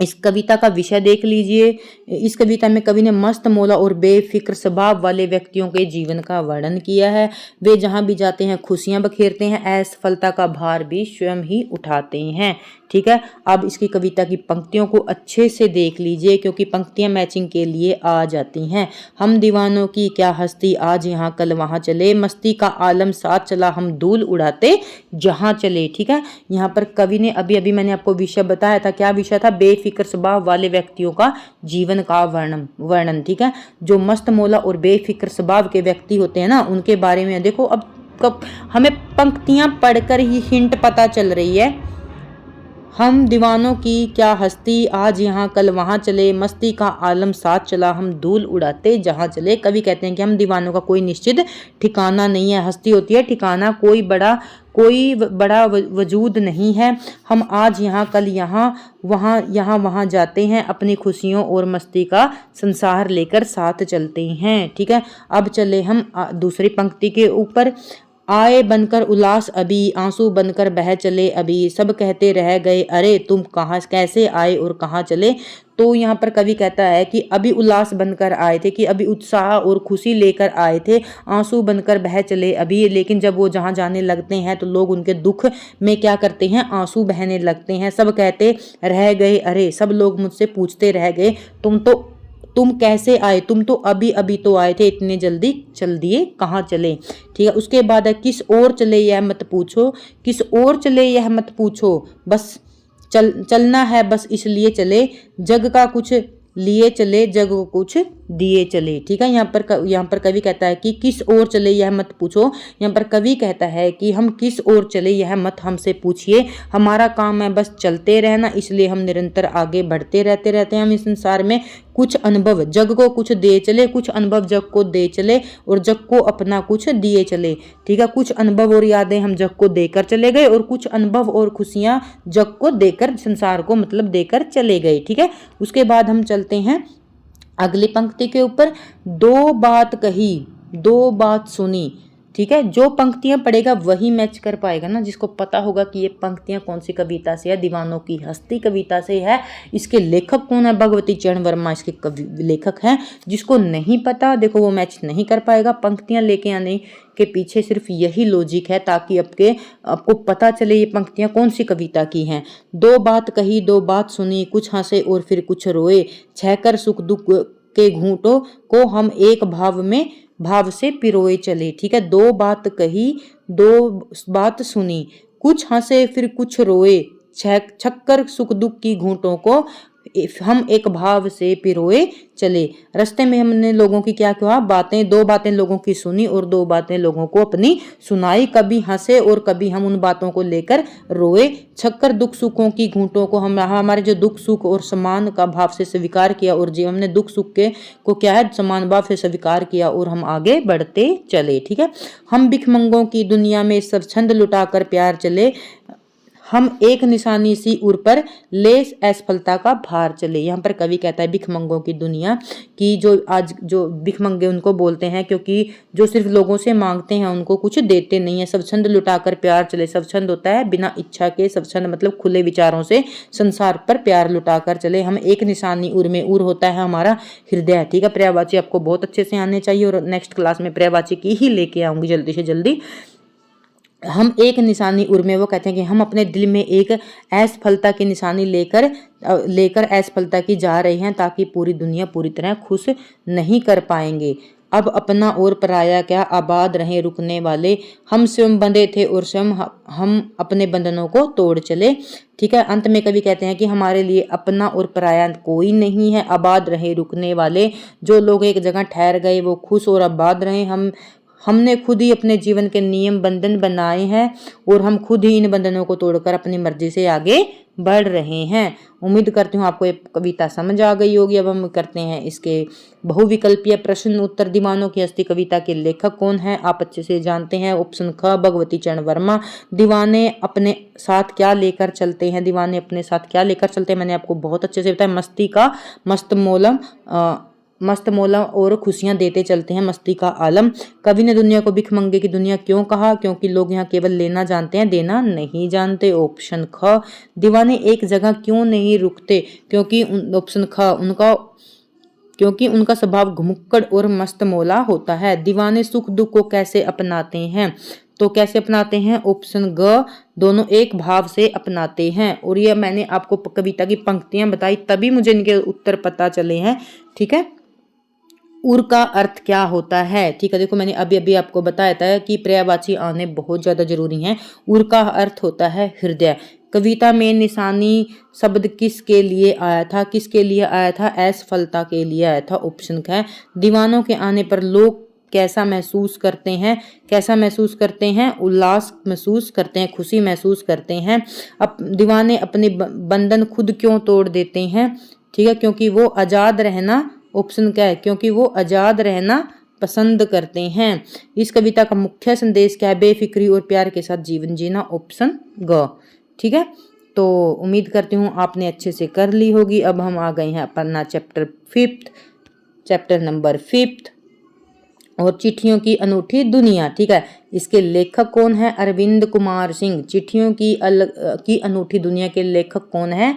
इस कविता का विषय देख लीजिए। इस कविता में कवि ने मस्त मौला और बेफिक्र स्वभाव वाले व्यक्तियों के जीवन का वर्णन किया है। वे जहां भी जाते हैं खुशियां बखेरते हैं, असफलता का भार भी स्वयं ही उठाते हैं। ठीक है। अब इसकी कविता की पंक्तियों को अच्छे से देख लीजिए, क्योंकि पंक्तियां मैचिंग के लिए आ जाती हैं। हम दीवानों की क्या हस्ती, आज यहाँ कल वहाँ चले, मस्ती का आलम साथ चला, हम धूल उड़ाते जहाँ चले। ठीक है। यहाँ पर कवि ने अभी मैंने आपको विषय बताया था। क्या विषय था? बेफिक्र स्वभाव वाले व्यक्तियों का जीवन का वर्णन। ठीक है। जो मस्त मौला और बेफिक्र स्वभाव के व्यक्ति होते हैं ना, उनके बारे में देखो। अब हमें पंक्तियां पढ़कर ही हिंट पता चल रही है। हम दीवानों की क्या हस्ती, आज यहाँ कल वहाँ चले, मस्ती का आलम साथ चला, हम धूल उड़ाते जहाँ चले। कवि कहते हैं कि हम दीवानों का कोई निश्चित ठिकाना नहीं है। हस्ती होती है ठिकाना, कोई बड़ा वजूद नहीं है। हम आज यहाँ कल यहाँ वहाँ जाते हैं, अपनी खुशियों और मस्ती का संसार लेकर साथ चलते हैं। ठीक है। अब चले हम दूसरी पंक्ति के ऊपर। आए बनकर उल्लास अभी, आंसू बनकर बह चले अभी, सब कहते रह गए अरे तुम कहाँ कैसे आए और कहाँ चले। तो यहाँ पर कवि कहता है कि अभी उल्लास बनकर आए थे, कि अभी उत्साह और खुशी लेकर आए थे, आंसू बनकर बह चले अभी, लेकिन जब वो जहाँ जाने लगते हैं तो लोग उनके दुख में क्या करते हैं? आंसू बहने लगते हैं। सब कहते रह गए अरे, सब लोग मुझसे पूछते रह गए तुम कैसे आए, तुम तो अभी तो आए थे, इतने जल्दी चल दिए कहाँ चले। ठीक है। उसके बाद है किस ओर चले यह मत पूछो, किस ओर चले यह मत पूछो, बस चलना है बस इसलिए चले, जग का कुछ लिए चले, जग को कुछ दिए चले। ठीक है। यहाँ पर कवि कहता है कि किस ओर चले यह मत पूछो। यहाँ पर कवि कहता है कि हम किस ओर चले यह मत हमसे पूछिए, हमारा काम है बस चलते रहना, इसलिए हम निरंतर आगे बढ़ते रहते हैं। हम इस संसार में कुछ अनुभव जग को कुछ दे चले, कुछ अनुभव जग को दे चले, और जग को अपना कुछ दिए चले। ठीक है। कुछ अनुभव और यादें हम जग को देकर चले गए, और कुछ अनुभव और खुशियां जग को देकर, संसार को मतलब देकर चले गए। ठीक है। उसके बाद हम चलते हैं अगली पंक्ति के ऊपर। दो बात कही, दो बात सुनी। ठीक है। जो पंक्तियां पढ़ेगा वही मैच कर पाएगा ना, जिसको पता होगा कि ये पंक्तियां कौन सी कविता से है। दीवानों की हस्ती कविता से है। इसके लेखक कौन है? भगवती चरण वर्मा इसके लेखक हैं। जिसको नहीं पता देखो वो मैच नहीं कर पाएगा। पंक्तियां लेके आने के पीछे सिर्फ यही लॉजिक है, ताकि आपको पता चले ये पंक्तियां कौन सी कविता की हैं। दो बात कही, दो बात सुनी, कुछ हंसे और फिर कुछ रोए, छहकर सुख दुख के घूंटों को हम एक भाव से पिरोए चले। ठीक है। दो बात कही, दो बात सुनी, कुछ हंसे फिर कुछ रोए, छक्कर सुख दुख की घूंटों को हम एक भाव से पिरोए चले। रास्ते में हमने लोगों की क्या कहा, बातें, दो बातें लोगों की सुनी और दो बातें लोगों को अपनी सुनाई। कभी हंसे और कभी हम उन बातों को लेकर रोए। छक्कर दुख सुखों की घूंटों को हम हमारे जो दुख सुख और समान का भाव से स्वीकार किया, और जी हमने दुख सुख के को क्या है, समान भाव से स्वीकार किया और हम आगे बढ़ते चले। ठीक है, हम भिखमंगों की दुनिया में सब छंद लुटाकर प्यार चले। हम एक निशानी सी उर पर ले असफलता का भार चले। यहाँ पर कवि कहता है भिखमंगों की दुनिया की, जो आज जो भिखमंगे उनको बोलते हैं, क्योंकि जो सिर्फ लोगों से मांगते हैं उनको कुछ देते नहीं है। सब छंद लुटाकर प्यार चले। सब छंद होता है बिना इच्छा के, सब छंद मतलब खुले विचारों से संसार पर प्यार लुटाकर चले। हम एक निशानी उर में, उर होता है हमारा हृदय। ठीक है, पर्यायवाची आपको बहुत अच्छे से आने चाहिए और नेक्स्ट क्लास में पर्यायवाची की ही लेके आऊंगी जल्दी से जल्दी। हम एक निशानी उर में, वो कहते हैं कि हम अपने दिल में एक असफलता की निशानी लेकर असफलता की जा रहे हैं, ताकि पूरी दुनिया पूरी तरह खुश नहीं कर पाएंगे। अब अपना और पराया क्या, आबाद रहे रुकने वाले। हम स्वयं बंधे थे और स्वयं हम अपने बंधनों को तोड़ चले। ठीक है, अंत में कवि कहते हैं कि हमारे लिए अपना और पराया कोई नहीं है, आबाद रहे रुकने वाले। जो लोग एक जगह ठहर गए वो खुश और आबाद रहे। हमने खुद ही अपने जीवन के नियम बंधन बनाए हैं और हम खुद ही इन बंधनों को तोड़कर अपनी मर्जी से आगे बढ़ रहे हैं। उम्मीद करती हूँ आपको ये कविता समझ आ गई होगी। अब हम करते हैं इसके बहुविकल्पीय प्रश्न उत्तर। दीवानों की हस्ती कविता के लेखक कौन है, आप अच्छे से जानते हैं। ऑप्शन ख, भगवती चरण वर्मा। दीवाने अपने साथ क्या लेकर चलते हैं, दीवाने अपने साथ क्या लेकर चलते हैं, मैंने आपको बहुत अच्छे से बताया। मस्ती का मस्त मौलम और खुशियां देते चलते हैं, मस्ती का आलम। कवि ने दुनिया को भिखमंगे की दुनिया क्यों कहा, क्योंकि लोग यहाँ केवल लेना जानते हैं, देना नहीं जानते। ऑप्शन ख, दीवाने एक जगह क्यों नहीं रुकते, क्योंकि ऑप्शन ख, उनका स्वभाव घुमुक्कड़ और मस्त मौला होता है। दीवाने सुख दुख को कैसे अपनाते हैं, तो कैसे अपनाते हैं, ऑप्शन ग, दोनों एक भाव से अपनाते हैं। और ये मैंने आपको कविता की पंक्तियां बताई, तभी मुझे इनके उत्तर पता चले हैं। ठीक है, उर का अर्थ क्या होता है। ठीक है, देखो मैंने अभी अभी आपको बताया था कि पर्यायवाची आने बहुत ज्यादा जरूरी हैं। उर का अर्थ होता है हृदय। कविता में निशानी शब्द किसके लिए आया था, किसके लिए आया था, असफलता के लिए आया था। ऑप्शन है, दीवानों के आने पर लोग कैसा महसूस करते हैं, कैसा महसूस करते हैं, उल्लास महसूस करते हैं, खुशी महसूस करते हैं। अब दीवाने अपने बंधन खुद क्यों तोड़ देते हैं, ठीक है, क्योंकि वो आजाद रहना, ऑप्शन क्या है, क्योंकि वो आजाद रहना पसंद करते हैं। इस कविता का मुख्य संदेश क्या है, बेफिक्री और प्यार के साथ जीवन जीना। ऑप्शन ग। ठीक है, तो उम्मीद करती हूँ आपने अच्छे से कर ली होगी। अब हम आ गए हैं अपना चैप्टर नंबर 5 और चिट्ठियों की अनूठी दुनिया। ठीक है, इसके लेखक कौन है, अरविंद कुमार सिंह। चिट्ठियों की अनूठी दुनिया के लेखक कौन है,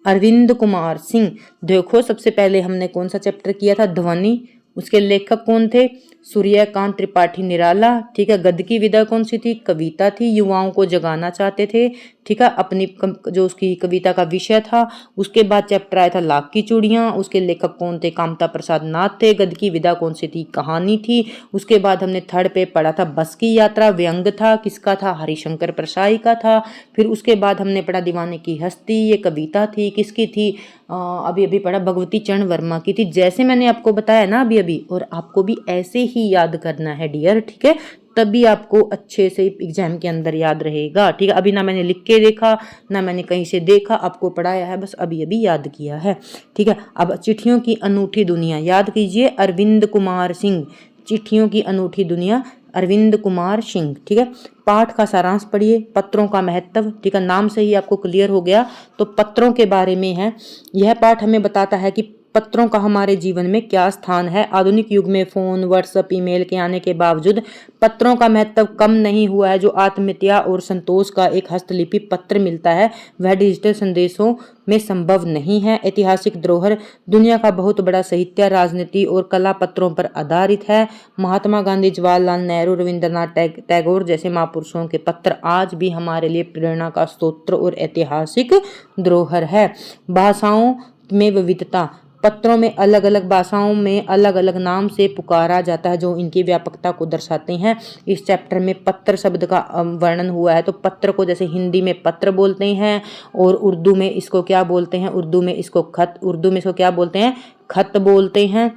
अरविंद कुमार सिंह। देखो सबसे पहले हमने कौन सा चैप्टर किया था, ध्वनि, उसके लेखक कौन थे, सूर्यकांत त्रिपाठी निराला। ठीक है, गद्य की विधा कौन सी थी, कविता थी, युवाओं को जगाना चाहते थे। ठीक है, अपनी जो उसकी कविता का विषय था। उसके बाद चैप्टर आया था लाख की चूड़ियां, उसके लेखक कौन थे, कामता प्रसाद नाथ थे। गद्य की विधा कौन सी थी, कहानी थी। उसके बाद हमने थर्ड पे पढ़ा था बस की यात्रा, व्यंग था, किसका था, हरिशंकर प्रसाई का था। फिर उसके बाद हमने पढ़ा दीवाने की हस्ती, ये कविता थी, किसकी थी, अभी अभी पढ़ा भगवती चरण वर्मा की थी। जैसे मैंने आपको बताया ना अभी अभी, और आपको भी ऐसे ही याद करना है डियर। ठीक है, तभी आपको अच्छे से एग्जाम के अंदर याद रहेगा। ठीक है, अभी ना मैंने लिख के देखा ना मैंने कहीं से देखा, आपको पढ़ाया है, बस अभी अभी याद किया है। ठीक है, अब चिट्ठियों की अनूठी दुनिया याद कीजिए, अरविंद कुमार सिंह। चिट्ठियों की अनूठी दुनिया, अरविंद कुमार सिंह। ठीक है, पाठ का सारांश पढ़िए, पत्रों का महत्व। ठीक है, नाम से ही आपको क्लियर हो गया, तो पत्रों के बारे में है। यह पाठ हमें बताता है कि पत्रों का हमारे जीवन में क्या स्थान है। आधुनिक युग में फोन, व्हाट्सएप, ईमेल के आने के बावजूद पत्रों का महत्व कम नहीं हुआ है। जो आत्मीयता और संतोष का एक हस्तलिपि पत्र मिलता है, वह डिजिटल संदेशों में संभव नहीं है। ऐतिहासिक धरोहर, दुनिया का बहुत बड़ा साहित्य, राजनीति और कला पत्रों पर आधारित है। महात्मा गांधी, जवाहरलाल नेहरू, रविंद्रनाथ टैगोर जैसे महापुरुषों के पत्र आज भी हमारे लिए प्रेरणा का स्रोत और ऐतिहासिक धरोहर है। भाषाओं में विविधता, पत्रों में अलग अलग भाषाओं में अलग अलग नाम से पुकारा जाता है जो इनकी व्यापकता को दर्शाते हैं। इस चैप्टर में पत्र शब्द का वर्णन हुआ है। तो पत्र को जैसे हिंदी में पत्र बोलते हैं और उर्दू में इसको क्या बोलते हैं, उर्दू में इसको क्या बोलते हैं, खत बोलते हैं,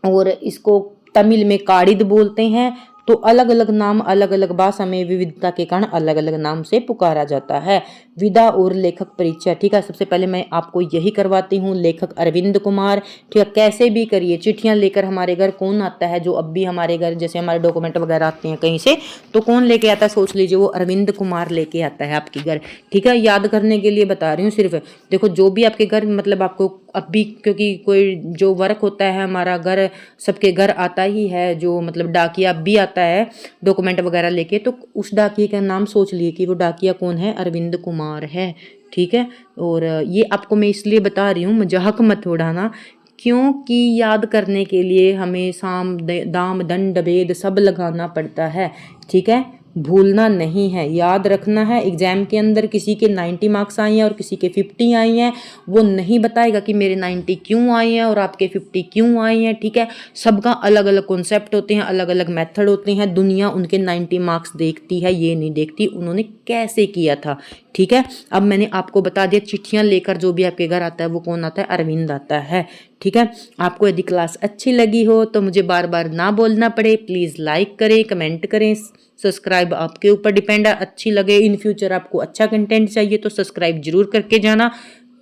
और इसको तमिल में काड़िद बोलते हैं। तो अलग अलग नाम अलग अलग भाषा में विविधता के कारण अलग अलग नाम से पुकारा जाता है। विदा और लेखक परिचय, ठीक है। सबसे पहले मैं आपको यही करवाती हूँ, लेखक अरविंद कुमार, ठीक है। कैसे भी करिए, चिट्ठियां लेकर हमारे घर कौन आता है, जो अब भी हमारे घर जैसे हमारे डॉक्यूमेंट वगैरह आते हैं कहीं से, तो कौन लेके आता है, सोच लीजिए, वो अरविंद कुमार लेके आता है आपके घर, ठीक है। याद करने के लिए बता रही हूँ सिर्फ। देखो जो भी आपके घर मतलब आपको अब भी, क्योंकि कोई जो वर्क होता है हमारा घर सबके घर आता ही है, जो मतलब डाकिया भी आता है डॉक्यूमेंट वगैरह लेके, तो उस डाकिये का नाम सोच लिए कि वो डाकिया कौन है, अरविंद कुमार है, ठीक है। और ये आपको मैं इसलिए बता रही हूँ, मजाक मत उड़ाना, क्योंकि याद करने के लिए हमें साम दाम दंड भेद सब लगाना पड़ता है, ठीक है। भूलना नहीं है, याद रखना है। एग्जाम के अंदर किसी के 90 मार्क्स आए हैं और किसी के 50 आए हैं, वो नहीं बताएगा कि मेरे 90 क्यों आए हैं और आपके 50 क्यों आए हैं, ठीक है। सबका अलग अलग कॉन्सेप्ट होते हैं, अलग अलग मेथड होते हैं। दुनिया उनके 90 मार्क्स देखती है, ये नहीं देखती उन्होंने कैसे किया था, ठीक है। अब मैंने आपको बता दिया, चिट्ठियां लेकर जो भी आपके घर आता है वो कौन आता है, अरविंद आता है, ठीक है। आपको यदि क्लास अच्छी लगी हो तो मुझे बार बार ना बोलना पड़े, प्लीज़ लाइक करें, कमेंट करें, सब्सक्राइब आपके ऊपर डिपेंड है। अच्छी लगे, इन फ्यूचर आपको अच्छा कंटेंट चाहिए तो सब्सक्राइब जरूर करके जाना,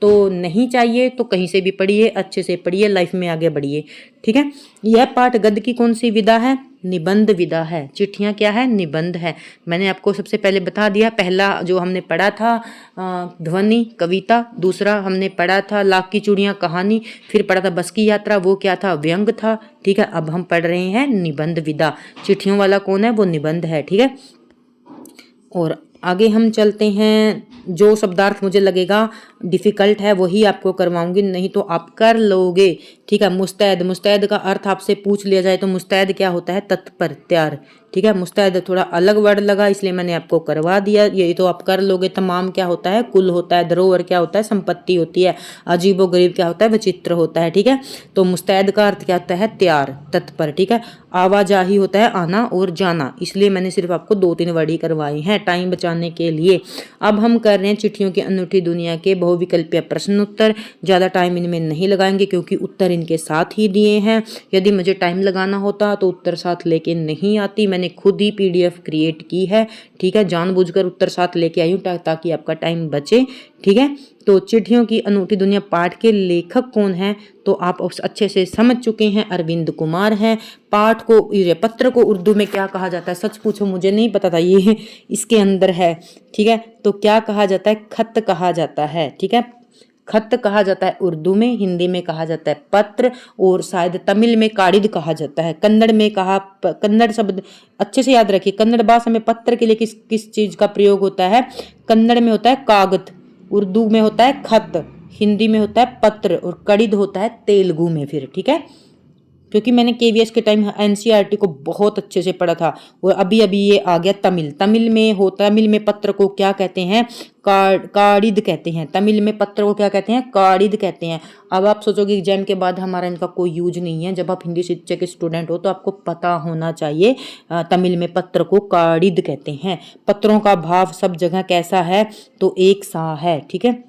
तो नहीं चाहिए तो कहीं से भी पढ़िए, अच्छे से पढ़िए, लाइफ में आगे बढ़िए, ठीक है। यह पाठ गद्य की कौन सी विधा है, निबंध विधा है। चिट्ठियां क्या है, निबंध है। मैंने आपको सबसे पहले बता दिया, पहला जो हमने पढ़ा था ध्वनि कविता, दूसरा हमने पढ़ा था लाख की चूड़ियां कहानी, फिर पढ़ा था बस की यात्रा, वो क्या था, व्यंग था, ठीक है। अब हम पढ़ रहे हैं निबंध विधा। चिट्ठियों वाला कौन है, वो निबंध है, ठीक है। और आगे हम चलते हैं, जो शब्दार्थ मुझे लगेगा डिफिकल्ट है वही आपको करवाऊंगी, नहीं तो आप कर लोगे, ठीक है। मुस्तैद, मुस्तैद का अर्थ आपसे पूछ लिया जाए तो मुस्तैद क्या होता है, तत्पर, तैयार, ठीक है। मुस्तैद थोड़ा अलग वर्ड लगा इसलिए मैंने आपको करवा दिया, ये तो आप कर लोगे। तमाम क्या होता है, कुल होता है। धरोहर क्या होता है, संपत्ति होती है। अजीबो गरीब क्या होता है, विचित्र होता है, ठीक है। तो मुस्तैद का अर्थ क्या होता है, तैयार, तत्पर, ठीक है। आवाजाही होता है आना और जाना, इसलिए मैंने सिर्फ आपको 2-3 वर्ड ही करवाए हैं टाइम बचाने के लिए। अब हम कर रहे हैं चिट्ठियों की अनूठी दुनिया के बहुविकल्पीय प्रश्न उत्तर। ज़्यादा टाइम इनमें नहीं लगाएंगे क्योंकि उत्तर इनके साथ ही दिए हैं। यदि मुझे टाइम लगाना होता तो उत्तर साथ लेके नहीं आती, मैंने खुद ही PDF क्रिएट की है, ठीक है। जानबूझकर उत्तर साथ लेके आई हूँ ताकि आपका टाइम बचे, ठीक है। तो चिट्ठियों की अनूठी दुनिया पाठ के लेखक कौन है, तो आप अच्छे से समझ चुके हैं, अरविंद कुमार हैं। पाठ को, पत्र को उर्दू में क्या कहा जाता है, सच पूछो मुझे नहीं पता था, ये इसके अंदर है, ठीक है। तो क्या कहा जाता है, खत कहा जाता है, ठीक है। खत कहा जाता है उर्दू में, हिंदी में कहा जाता है पत्र, और शायद तमिल में काड़िद कहा जाता है। कन्नड़ में कन्नड़ शब्द अच्छे से याद रखिए, कन्नड़ भाषा में पत्र के लिए किस किस चीज का प्रयोग होता है, कन्नड़ में होता है कागज, उर्दू में होता है खत, हिंदी में होता है पत्र, और कड़िद होता है तेलुगु में, फिर ठीक है। क्योंकि मैंने KVS के टाइम NCERT को बहुत अच्छे से पढ़ा था, और अभी अभी ये आ गया तमिल में पत्र को क्या कहते हैं, काड़िद कहते हैं। तमिल में पत्र को क्या कहते हैं, काड़िद कहते हैं। अब आप सोचोगे एग्जाम के बाद हमारा इनका कोई यूज नहीं है, जब आप हिंदी शिक्षक के स्टूडेंट हो तो आपको पता होना चाहिए, तमिल में पत्र को काड़िद कहते हैं। पत्रों का भाव सब जगह कैसा है, तो एक सा है, ठीक है।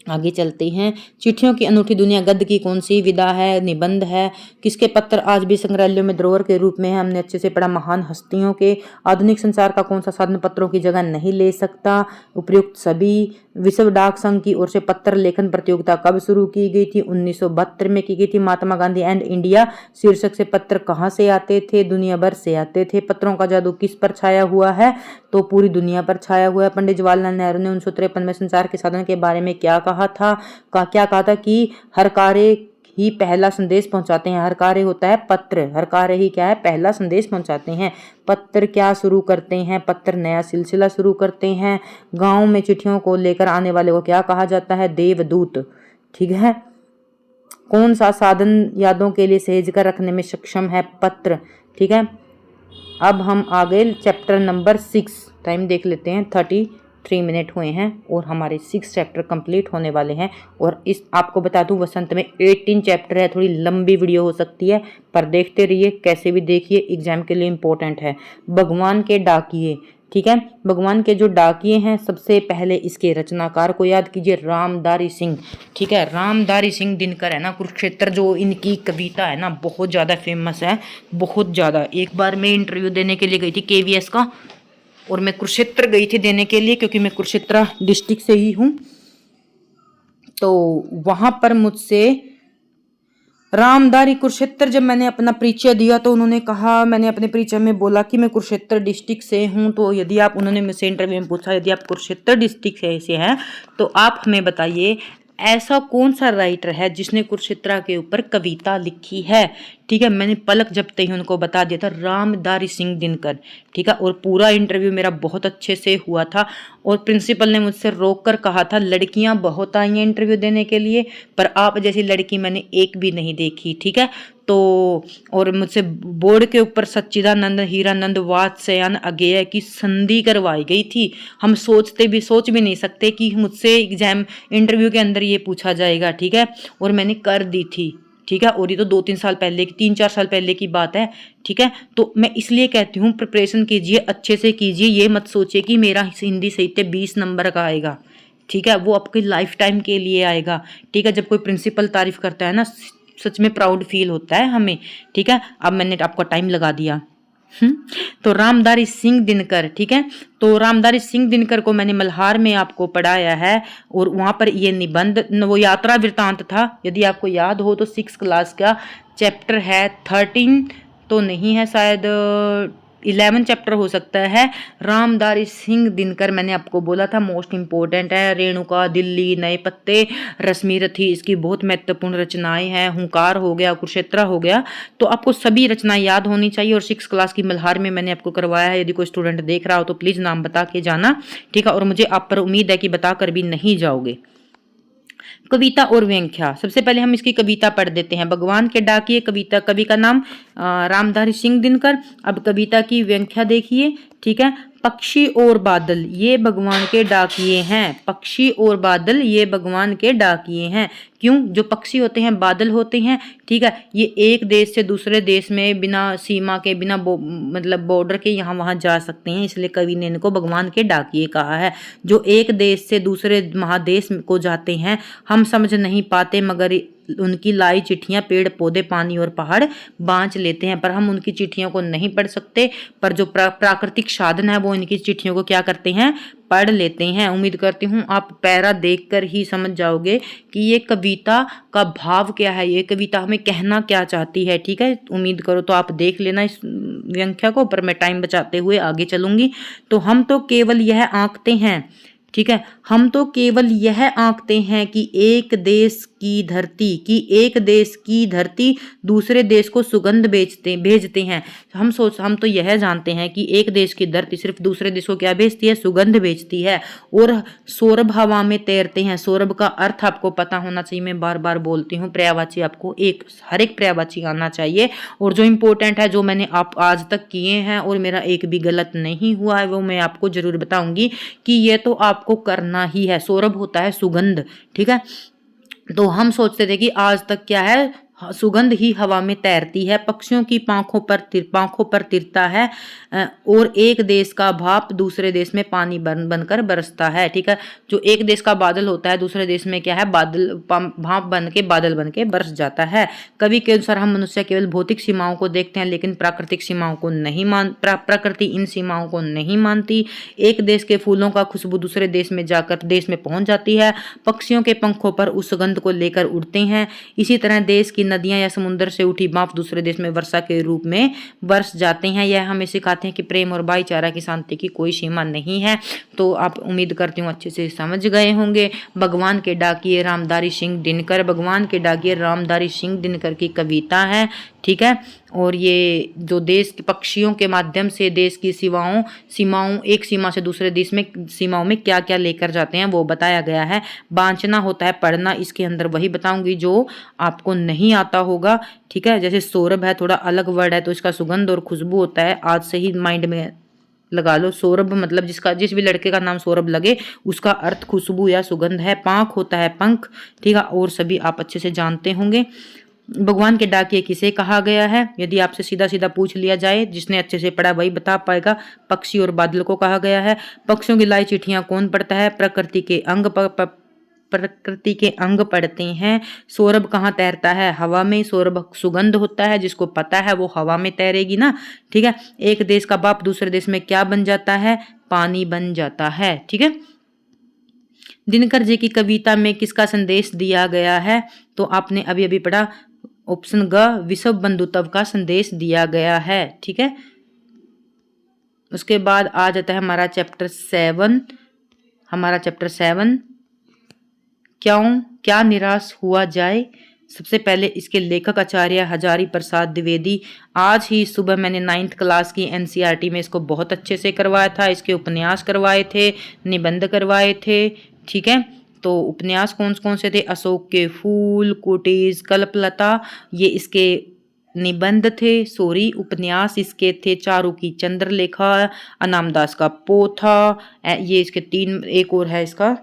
आगे चलते हैं, चिट्ठियों की अनूठी दुनिया गद्य की कौन सी विधा है, निबंध है। किसके पत्र आज भी संग्रहालयों में धरोहर के रूप में है, हमने अच्छे से पढ़ा, महान हस्तियों के। आधुनिक संसार का कौन सा साधन पत्रों की जगह नहीं ले सकता, उपयुक्त सभी। विश्व डाक संघ की ओर से पत्र लेखन प्रतियोगिता कब शुरू की गई थी, 1972 में की गई थी। महात्मा गांधी एंड इंडिया शीर्षक से पत्र कहाँ से आते थे, दुनिया भर से आते थे। पत्रों का जादू किस पर छाया हुआ है, तो पूरी दुनिया पर छाया हुआ है। पंडित जवाहरलाल नेहरू ने 1953 में संचार के साधन के बारे में क्या कहा था, क्या कहा था कि हर कार्य ही पहला संदेश पहुंचाते हैं। हर कार्य होता है पत्र, हर कार्य ही क्या है, पहला संदेश पहुंचाते हैं। पत्र क्या शुरू करते हैं, पत्र नया सिलसिला शुरू करते हैं। गांव में चिट्ठियों को लेकर आने वाले को क्या कहा जाता है, देवदूत, ठीक है। कौन सा साधन यादों के लिए सहेज कर रखने में सक्षम है, पत्र, ठीक है। अब हम आगे चैप्टर नंबर 6 टाइम देख लेते हैं 33 3 मिनट हुए हैं और हमारे 6 चैप्टर कंप्लीट होने वाले हैं। और इस आपको बता दूं वसंत में 18 चैप्टर है, थोड़ी लंबी वीडियो हो सकती है पर देखते रहिए, कैसे भी देखिए, एग्जाम के लिए इम्पोर्टेंट है। भगवान के डाकिए, ठीक है, भगवान के जो डाकिए हैं, सबसे पहले इसके रचनाकार को याद कीजिए, रामधारी सिंह। ठीक है, रामधारी सिंह दिनकर है ना, कुरुक्षेत्र जो इनकी कविता है ना बहुत ज़्यादा फेमस है, बहुत ज़्यादा। एक बार मैं इंटरव्यू देने के लिए गई थी KVS का, और मैं कुरुक्षेत्र गई थी देने के लिए क्योंकि मैं कुरुक्षेत्र डिस्ट्रिक्ट से ही हूँ। तो वहां पर मुझसे रामधारी कुरुक्षेत्र, जब मैंने अपना परिचय दिया तो उन्होंने कहा, मैंने अपने परिचय में बोला कि मैं कुरुक्षेत्र डिस्ट्रिक्ट से हूं। तो यदि आप, उन्होंने मुझसे इंटरव्यू में पूछा, यदि आप कुरुक्षेत्र डिस्ट्रिक्ट से हैं तो आप हमें बताइए ऐसा कौन सा राइटर है जिसने कुरुक्षेत्र के ऊपर कविता लिखी है। ठीक है, मैंने पलक झपकते ही उनको बता दिया था, रामधारी सिंह दिनकर। ठीक है, और पूरा इंटरव्यू मेरा बहुत अच्छे से हुआ था। और प्रिंसिपल ने मुझसे रोक कर कहा था, लड़कियां बहुत आई हैं इंटरव्यू देने के लिए पर आप जैसी लड़की मैंने एक भी नहीं देखी। ठीक है, तो और मुझसे बोर्ड के ऊपर सच्चिदानंद हीरानंद वात्स्यायन अगेय की संधि करवाई गई थी। हम सोच भी नहीं सकते कि मुझसे एग्जाम इंटरव्यू के अंदर ये पूछा जाएगा। ठीक है, और मैंने कर दी थी। ठीक है, और ये तो 2-3 साल पहले की, 3-4 साल पहले की बात है। ठीक है, तो मैं इसलिए कहती हूँ प्रिपरेशन कीजिए, अच्छे से कीजिए, ये मत सोचिए कि मेरा हिंदी साहित्य 20 नंबर का आएगा। ठीक है, वो आपकी लाइफ टाइम के लिए आएगा। ठीक है, जब कोई प्रिंसिपल तारीफ करता है ना, सच में प्राउड फील होता है हमें। ठीक है, अब मैंने आपका टाइम लगा दिया। तो रामधारी सिंह दिनकर, ठीक है, तो रामधारी सिंह दिनकर को मैंने मल्हार में आपको पढ़ाया है, और वहां पर ये निबंध, वो यात्रा वृतांत था, यदि आपको याद हो तो 6 क्लास का चैप्टर है, 13 तो नहीं है, शायद 11 चैप्टर हो सकता है। रामधारी सिंह दिनकर मैंने आपको बोला था मोस्ट इंपॉर्टेंट है। रेणुका, दिल्ली, नए पत्ते, रश्मि रथी, इसकी बहुत महत्वपूर्ण रचनाएं हैं। हुंकार हो गया, कुरुक्षेत्र हो गया, तो आपको सभी रचनाएं याद होनी चाहिए। और 6 क्लास की मल्हार में मैंने आपको करवाया है, यदि कोई स्टूडेंट देख रहा हो तो प्लीज नाम बता के जाना। ठीक है, और मुझे आप पर उम्मीद है कि बताकर भी नहीं जाओगे। कविता और व्याख्या, सबसे पहले हम इसकी कविता पढ़ देते हैं। भगवान के डाकिए कविता, कवि का नाम रामधारी सिंह दिनकर। अब कविता की व्याख्या देखिए। ठीक है, पक्षी और बादल ये भगवान के डाकिए हैं। पक्षी और बादल ये भगवान के डाकिए हैं। क्यों? जो पक्षी होते हैं, बादल होते हैं। ठीक है, ये एक देश से दूसरे देश में बिना सीमा के, बिना मतलब बॉर्डर के यहाँ वहाँ जा सकते हैं, इसलिए कवि ने इनको भगवान के डाकिए कहा है। जो एक देश से दूसरे महादेश को जाते हैं, हम समझ नहीं पाते मगर उनकी लाई चिट्ठियां पेड़ पौधे पानी और पहाड़ बांच लेते हैं, पर हम उनकी चिट्ठियों को नहीं पढ़ सकते। पर जो प्राकृतिक साधन है वो इनकी चिट्ठियों को क्या करते हैं, पढ़ लेते हैं। उम्मीद करती हूँ आप पैरा देखकर ही समझ जाओगे कि ये कविता का भाव क्या है, ये कविता हमें कहना क्या चाहती है। ठीक है, उम्मीद करो तो आप देख लेना इस व्याख्या को, पर मैं टाइम बचाते हुए आगे चलूंगी। तो हम तो केवल यह आंकते हैं, ठीक है, हम तो केवल यह आंकते हैं कि एक देश की धरती दूसरे देश को सुगंध भेजते हैं। हम तो यह जानते हैं कि एक देश की धरती सिर्फ दूसरे देश को क्या भेजती है, सुगंध भेजती है। और सौरभ हवा में तैरते हैं। सौरभ का अर्थ आपको पता होना चाहिए, मैं बार बार बोलती हूँ, पर्यायवाची आपको हर एक पर्यायवाची आना चाहिए। और जो इंपॉर्टेंट है, जो मैंने आप आज तक किए हैं और मेरा एक भी गलत नहीं हुआ है, वो मैं आपको जरूर बताऊंगी कि ये तो आपको करना ही है। सौरभ होता है सुगंध। ठीक है, तो हम सोचते थे कि आज तक क्या है, सुगंध ही हवा में तैरती है, पक्षियों की पांखों पर तिरता है, और एक देश का भाप दूसरे देश में पानी बनकर बरसता है। ठीक है, जो एक देश का बादल होता है दूसरे देश में क्या है, बादल भाप बन के बादल बन के बरस जाता है। कवि के अनुसार हम मनुष्य केवल भौतिक सीमाओं को देखते हैं, लेकिन प्राकृतिक सीमाओं को नहीं प्रकृति इन सीमाओं को नहीं मानती। एक देश के फूलों का खुशबू दूसरे देश में जाकर देश में पहुंच जाती है। पक्षियों के पंखों पर उस सुगंध को लेकर उड़ते हैं। इसी तरह देश की नदियां या समुद्र से उठी भाप दूसरे देश में वर्षा के रूप में बरस जाते हैं। यह हमें सिखाते हैं कि प्रेम और भाईचारा की शांति की कोई सीमा नहीं है। तो आप, उम्मीद करती हूँ अच्छे से समझ गए होंगे। भगवान के डाकिए रामधारी सिंह दिनकर, भगवान के डाकिए रामधारी सिंह दिनकर की कविता है। ठीक है, और ये जो देश के पक्षियों के माध्यम से देश की सीमाओं एक सीमा से दूसरे देश में सीमाओं में क्या क्या लेकर जाते हैं वो बताया गया है। बांचना होता है पढ़ना, इसके अंदर वही बताऊंगी जो आपको नहीं आता होगा। ठीक है, जैसे सौरभ है, थोड़ा अलग वर्ड है, तो इसका सुगंध और खुशबू होता है। आज से ही माइंड में लगा लो। सौरभ मतलब जिस भी लड़के का नाम सौरभ लगे उसका अर्थ खुशबू या सुगंध है। पांख होता है पंख, ठीक है, और सभी आप अच्छे से जानते होंगे। भगवान के डाकिये किसे कहा गया है? यदि आपसे सीधा सीधा पूछ लिया जाए, जिसने अच्छे से पढ़ा वही बता पाएगा। पक्षी और बादल को कहा गया है। पक्षियों की लाई चिट्ठियां कौन पढ़ता है? प्रकृति के अंग पढ़ते हैं। सौरभ कहाँ तैरता है? हवा में। सौरभ सुगंध होता है, जिसको पता है वो हवा में तैरेगी ना, ठीक है। एक देश का बाप दूसरे देश में क्या बन जाता है? पानी बन जाता है, ठीक है। दिनकर जी की कविता में किसका संदेश दिया गया है? तो आपने अभी अभी पढ़ा, ऑप्शन ग, विश्व बंधुत्व का संदेश दिया गया है, ठीक है। उसके बाद आ जाता है हमारा चैप्टर 7। क्यों क्या निराश हुआ जाए। सबसे पहले इसके लेखक आचार्य हजारी प्रसाद द्विवेदी। आज ही सुबह मैंने 9th क्लास की एनसीईआरटी में इसको बहुत अच्छे से करवाया था। इसके उपन्यास करवाए थे, निबंध करवाए थे, ठीक है। तो उपन्यास कौन कौन से थे? अशोक के फूल, कुटीज, कल्पलता, ये इसके निबंध थे। सॉरी, उपन्यास इसके थे। चारू की चंद्रलेखा, अनामदास का पोथा, ये इसके 3, एक और है इसका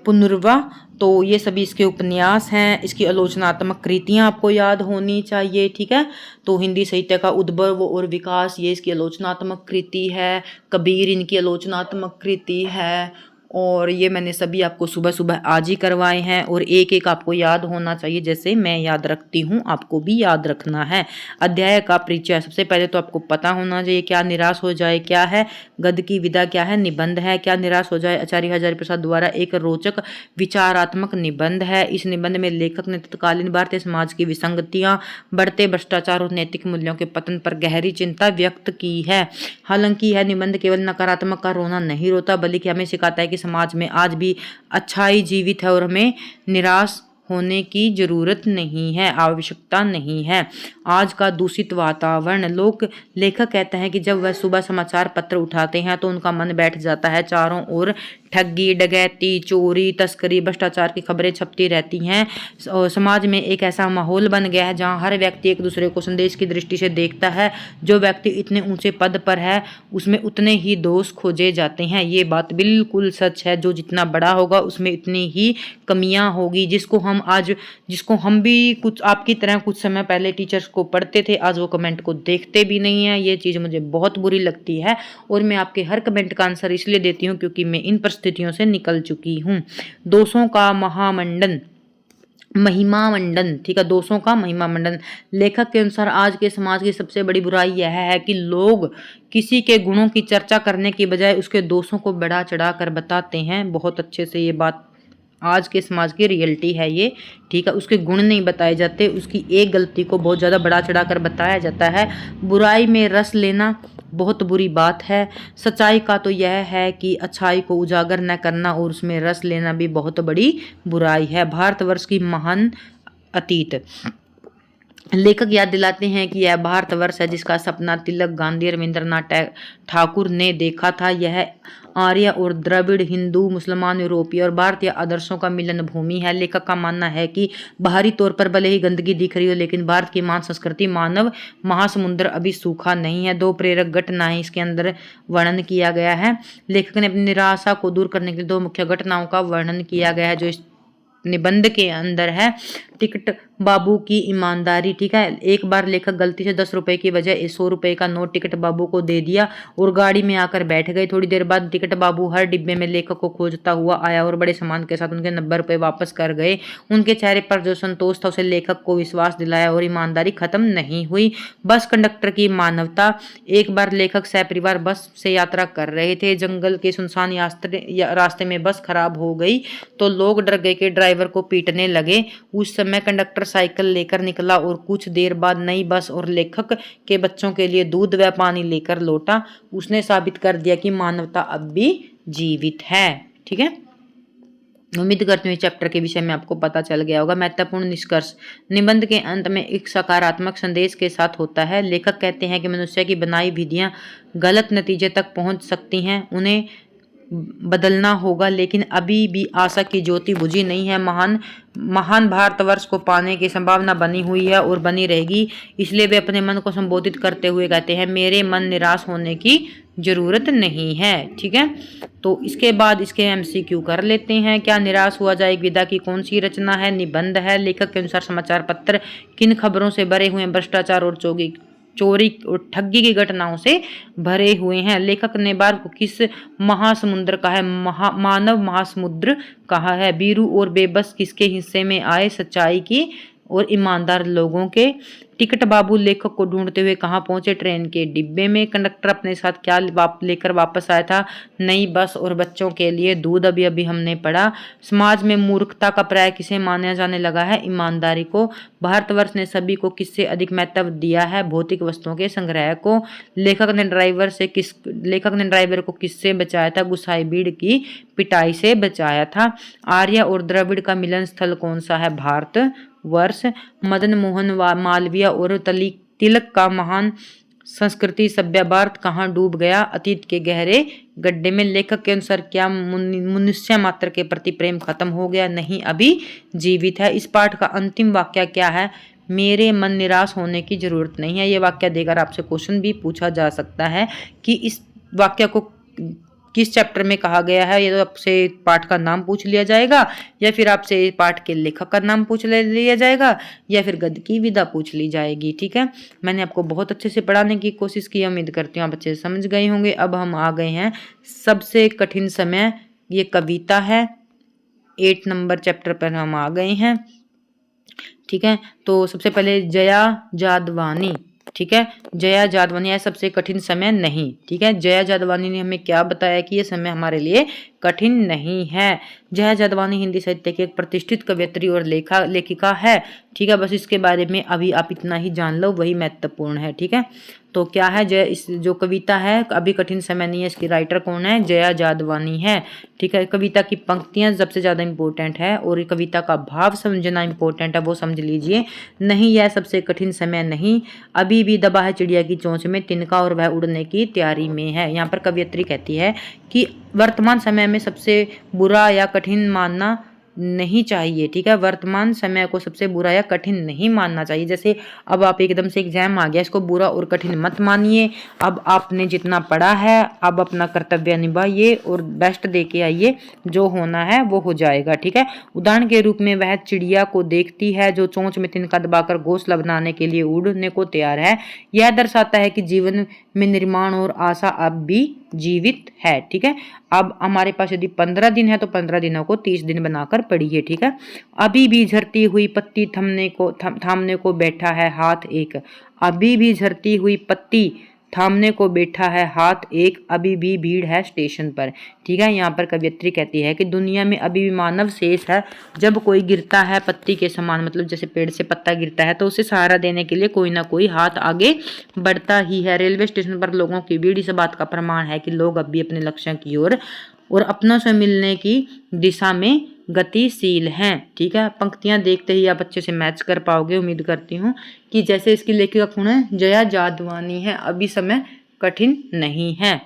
पुनर्वा। तो ये सभी इसके उपन्यास हैं। इसकी आलोचनात्मक कृतियां आपको याद होनी चाहिए, ठीक है। तो हिंदी साहित्य का उद्भव और विकास, ये इसकी आलोचनात्मक कृति है। कबीर इनकी आलोचनात्मक कृति है। और ये मैंने सभी आपको सुबह सुबह आज ही करवाए हैं, और एक एक आपको याद होना चाहिए, जैसे मैं याद रखती हूँ आपको भी याद रखना है। अध्याय का परिचय, सबसे पहले तो आपको पता होना चाहिए क्या निराश हो जाए क्या है, गद्य की विधा क्या है, निबंध है। क्या निराश हो जाए आचार्य हजारी प्रसाद द्वारा एक रोचक विचारात्मक निबंध है। इस निबंध में लेखक ने तत्कालीन भारतीय समाज की विसंगतियां, बढ़ते भ्रष्टाचार और नैतिक मूल्यों के पतन पर गहरी चिंता व्यक्त की है। हालांकि यह निबंध केवल नकारात्मक का रोना नहीं रोता, बल्कि हमें सिखाता है कि समाज में आज भी अच्छाई जीवित है और हमें निराश होने की जरूरत नहीं है, आवश्यकता नहीं है। आज का दूषित वातावरण, लेखक कहते हैं कि जब वह सुबह समाचार पत्र उठाते हैं तो उनका मन बैठ जाता है। चारों ओर ठगी, डकैती, चोरी, तस्करी, भ्रष्टाचार की खबरें छपती रहती हैं। और समाज में एक ऐसा माहौल बन गया है जहां हर व्यक्ति एक दूसरे को संदेश की दृष्टि से देखता है। जो व्यक्ति इतने ऊंचे पद पर है उसमें उतने ही दोष खोजे जाते हैं। ये बात बिल्कुल सच है। जो जितना बड़ा होगा उसमें इतनी ही कमियां होगी। जिसको हम भी कुछ आपकी तरह कुछ समय पहले टीचर्स को पढ़ते थे, आज वो कमेंट को देखते भी नहीं है। ये चीज़ मुझे बहुत बुरी लगती है, और मैं आपके हर कमेंट का आंसर इसलिए देती हूँ क्योंकि मैं इन परिस्थितियों से निकल चुकी हूँ। दोषों का महिमा मंडन, ठीक है, दोषों का महिमा मंडन। लेखक के अनुसार आज के समाज की सबसे बड़ी बुराई यह है कि लोग किसी के गुणों की चर्चा करने की बजाय उसके दोषों को बढ़ा चढ़ा कर बताते हैं। बहुत अच्छे से ये बात आज के समाज की रियलिटी है ये, ठीक है। उसके गुण नहीं बताए जाते, उसकी एक गलती को बहुत ज़्यादा बढ़ा चढ़ा कर बताया जाता है। बुराई में रस लेना बहुत बुरी बात है। सच्चाई का तो यह है कि अच्छाई को उजागर न करना और उसमें रस लेना भी बहुत बड़ी बुराई है। भारतवर्ष की महान अतीत, लेखक याद दिलाते हैं कि यह भारतवर्ष है जिसका सपना तिलक, गांधी, रविंद्रनाथ ठाकुर ने देखा था। यह आर्य और द्रविड़, हिंदू, मुसलमान, यूरोपीय और भारतीय आदर्शों का मिलन भूमि है। लेखक का मानना है कि बाहरी तौर पर भले ही गंदगी दिख रही हो, लेकिन भारत की महान संस्कृति, मानव महासमुद्र अभी सूखा नहीं है। 2 प्रेरक घटनाएं इसके अंदर वर्णन किया गया है। लेखक ने अपनी निराशा को दूर करने के लिए 2 मुख्य घटनाओं का वर्णन किया गया है जो इस निबंध के अंदर है। टिकट बाबू की ईमानदारी, ठीक है। एक बार लेखक गलती से 10 रुपए की बजाय 100 रुपए का नोट टिकट बाबू को दे दिया और गाड़ी में आकर बैठ गए। थोड़ी देर बाद टिकट बाबू हर डिब्बे में लेखक को खोजता हुआ आया और बड़े सम्मान के साथ उनके 90 रुपए वापस कर गए। उनके चेहरे पर जो संतोष था उसे लेखक को विश्वास दिलाया और ईमानदारी खत्म नहीं हुई। बस कंडक्टर की मानवता, एक बार लेखक सपरिवार बस से यात्रा कर रहे थे। जंगल के सुनसान रास्ते में बस खराब हो गई तो लोग डर गए कि ड्राइवर को पीटने लगे। उस समय कंडक्टर साइकिल लेकर निकला और कुछ देर बाद नई बस और लेखक के बच्चों के लिए दूध व पानी लेकर लौटा। उसने साबित कर दिया कि मानवता अब भी जीवित है, ठीक है। उम्मीद करती हूँ चैप्टर के विषय में आपको पता चल गया होगा। महत्वपूर्ण निष्कर्ष, निबंध के अंत में एक सकारात्मक संदेश के साथ होता है। लेखक कहते हैं कि मनुष्य की बनाई विधियां गलत नतीजे तक पहुंच सकती हैं, उन्हें बदलना होगा, लेकिन अभी भी आशा की ज्योति बुझी नहीं है। महान भारतवर्ष को पाने की संभावना बनी हुई है और बनी रहेगी। इसलिए वे अपने मन को संबोधित करते हुए कहते हैं, मेरे मन निराश होने की जरूरत नहीं है। ठीक है, तो इसके बाद इसके एमसीक्यू कर लेते हैं। क्या निराश हुआ जाए विदा की कौन सी रचना है? निबंध है। लेखक के अनुसार समाचार पत्र किन खबरों से भरे हुए हैं? भ्रष्टाचार और चोरी और ठगी की घटनाओं से भरे हुए हैं। लेखक ने भारत को किस महासमुद्र कहा है? मानव महासमुद्र कहा है। बीरू और बेबस किसके हिस्से में आए? सच्चाई की और ईमानदार लोगों के। टिकट बाबू लेखक को ढूंढते हुए कहाँ पहुंचे? ट्रेन के डिब्बे में। कंडक्टर अपने साथ क्या लेकर वापस आया था? नई बस और बच्चों के लिए दूध। अभी अभी हमने पढ़ा। समाज में मूर्खता का पर्याय किसे माना जाने लगा है? ईमानदारी को। भारतवर्ष ने सभी को किससे अधिक महत्व दिया है? भौतिक वस्तुओं के संग्रह को। लेखक ने ड्राइवर को किससे बचाया था? गुसाई भीड़ की पिटाई से बचाया था। आर्य और द्रविड़ का मिलन स्थल कौन सा है? भारत वर्ष। मदन मोहन मालवीय और तिलक का महान संस्कृति सभ्य भारत कहाँ डूब गया? अतीत के गहरे गड्ढे में। लेखक के अनुसार क्या मनुष्य मात्र के प्रति प्रेम खत्म हो गया? नहीं, अभी जीवित है। इस पाठ का अंतिम वाक्य क्या है? मेरे मन निराश होने की जरूरत नहीं है। ये वाक्य देकर आपसे क्वेश्चन भी पूछा जा सकता है कि इस वाक्य को किस चैप्टर में कहा गया है। ये तो आपसे पाठ का नाम पूछ लिया जाएगा, या फिर आपसे पाठ के लेखक का नाम पूछ लिया जाएगा, या फिर गद्य की विधा पूछ ली जाएगी। ठीक है, मैंने आपको बहुत अच्छे से पढ़ाने की कोशिश की, उम्मीद करती हूँ आप अच्छे से समझ गए होंगे। अब हम आ गए हैं सबसे कठिन समय। ये कविता है, 8 नंबर चैप्टर पर हम आ गए हैं। ठीक है, तो सबसे पहले जया जादवानी। ठीक है, जया जादवानी है सबसे कठिन समय नहीं। ठीक है, जया जादवानी ने हमें क्या बताया कि ये समय हमारे लिए कठिन नहीं है। जया जादवानी हिंदी साहित्य की एक प्रतिष्ठित कवयित्री और लेखिका है। ठीक है, बस इसके बारे में अभी आप इतना ही जान लो, वही महत्वपूर्ण है। ठीक है, तो क्या है इस जो कविता है अभी कठिन समय नहीं है, इसकी राइटर कौन है? जया जादवानी है। ठीक है, कविता की पंक्तियां सबसे ज्यादा इंपॉर्टेंट है और कविता का भाव समझना इंपॉर्टेंट है, वो समझ लीजिए। नहीं, यह सबसे कठिन समय नहीं, अभी भी दबा है चिड़िया की चोंच में तिनका और वह उड़ने की तैयारी में है। यहाँ पर कवयित्री कहती है कि वर्तमान समय में सबसे बुरा या कठिन मानना नहीं चाहिए। ठीक है, वर्तमान समय को सबसे बुरा या कठिन नहीं मानना चाहिए। जैसे अब आप एकदम से एग्जाम आ गया, इसको बुरा और कठिन मत मानिए। अब आपने जितना पढ़ा है अब अपना कर्तव्य निभाइए और बेस्ट दे के आइए, जो होना है वो हो जाएगा। ठीक है, उदाहरण के रूप में वह चिड़िया को देखती है जो चोंच में तिनका दबाकर घोंसला बनाने के लिए उड़ने को तैयार है। यह दर्शाता है कि जीवन में निर्माण और आशा अब भी जीवित है। ठीक है, अब हमारे पास यदि 15 दिन है तो 15 दिनों को 30 दिन बनाकर पढ़िए। ठीक है, अभी भी झरती हुई पत्ती थामने को बैठा है हाथ एक। अभी भी झरती हुई पत्ती थामने को बैठा है हाथ एक, अभी भी भीड़ है स्टेशन पर। ठीक है, यहाँ पर कवयित्री कहती है कि दुनिया में अभी भी मानव शेष है। जब कोई गिरता है पत्ती के समान, मतलब जैसे पेड़ से पत्ता गिरता है तो उसे सहारा देने के लिए कोई ना कोई हाथ आगे बढ़ता ही है। रेलवे स्टेशन पर लोगों की भीड़ इस बात का प्रमाण है कि लोग अभी अपने लक्ष्य की ओर और अपनों से मिलने की दिशा में गतिशील हैं। ठीक है, पंक्तियां देखते ही आप अच्छे से मैच कर पाओगे। उम्मीद करती हूँ कि जैसे इसकी लेखिका कौन है? जया जादवानी है। अभी समय कठिन नहीं है।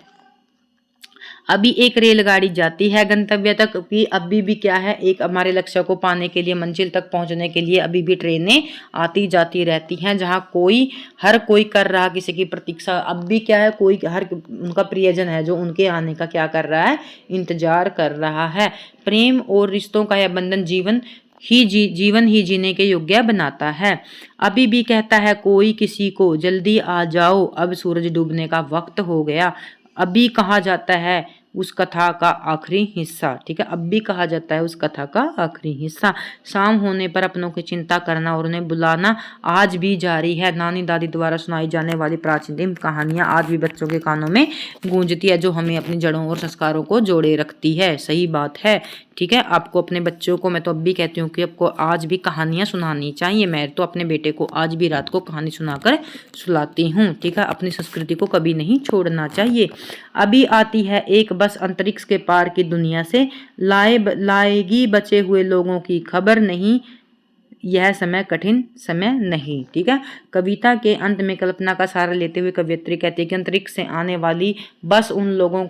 अभी एक रेलगाड़ी जाती है गंतव्य तक भी, अभी भी क्या है, एक हमारे लक्ष्य को पाने के लिए, मंजिल तक पहुंचने के लिए अभी भी ट्रेनें आती जाती रहती हैं, जहां हर कोई कर रहा किसी की प्रतीक्षा। अब भी क्या है, कोई हर उनका प्रियजन है जो उनके आने का क्या कर रहा है? इंतजार कर रहा है। प्रेम और रिश्तों का यह बंधन जीवन ही जीने के योग्य बनाता है। अभी भी कहता है कोई किसी को, जल्दी आ जाओ अब सूरज डूबने का वक्त हो गया। अभी कहा जाता है उस कथा का आखिरी हिस्सा। ठीक है, अब भी कहा जाता है उस कथा का आखिरी हिस्सा। शाम होने पर अपनों की चिंता करना और उन्हें बुलाना आज भी जारी है। नानी दादी द्वारा सुनाई जाने वाली प्राचीन कहानियां आज भी बच्चों के कानों में गूंजती है, जो हमें अपनी जड़ों और संस्कारों को जोड़े रखती है। सही बात है। ठीक है, आपको अपने बच्चों को, मैं तो अब भी कहती हूँ कि आपको आज भी कहानियां सुनानी चाहिए। मैं तो अपने बेटे को आज भी रात को कहानी सुनाकर सुलाती हूँ। ठीक है, अपनी संस्कृति को कभी नहीं छोड़ना चाहिए। अभी आती है एक बस अंतरिक्ष के पार की दुनिया से, लाएगी बचे हुए लोगों की खबर नहीं यह समय कठिन समय नहीं। ठीक है। कविता के अंत में कल्पना का सहारा लेते हुए कवयित्री कहती है कि अंतरिक्ष से आने वाली बस उन लोगों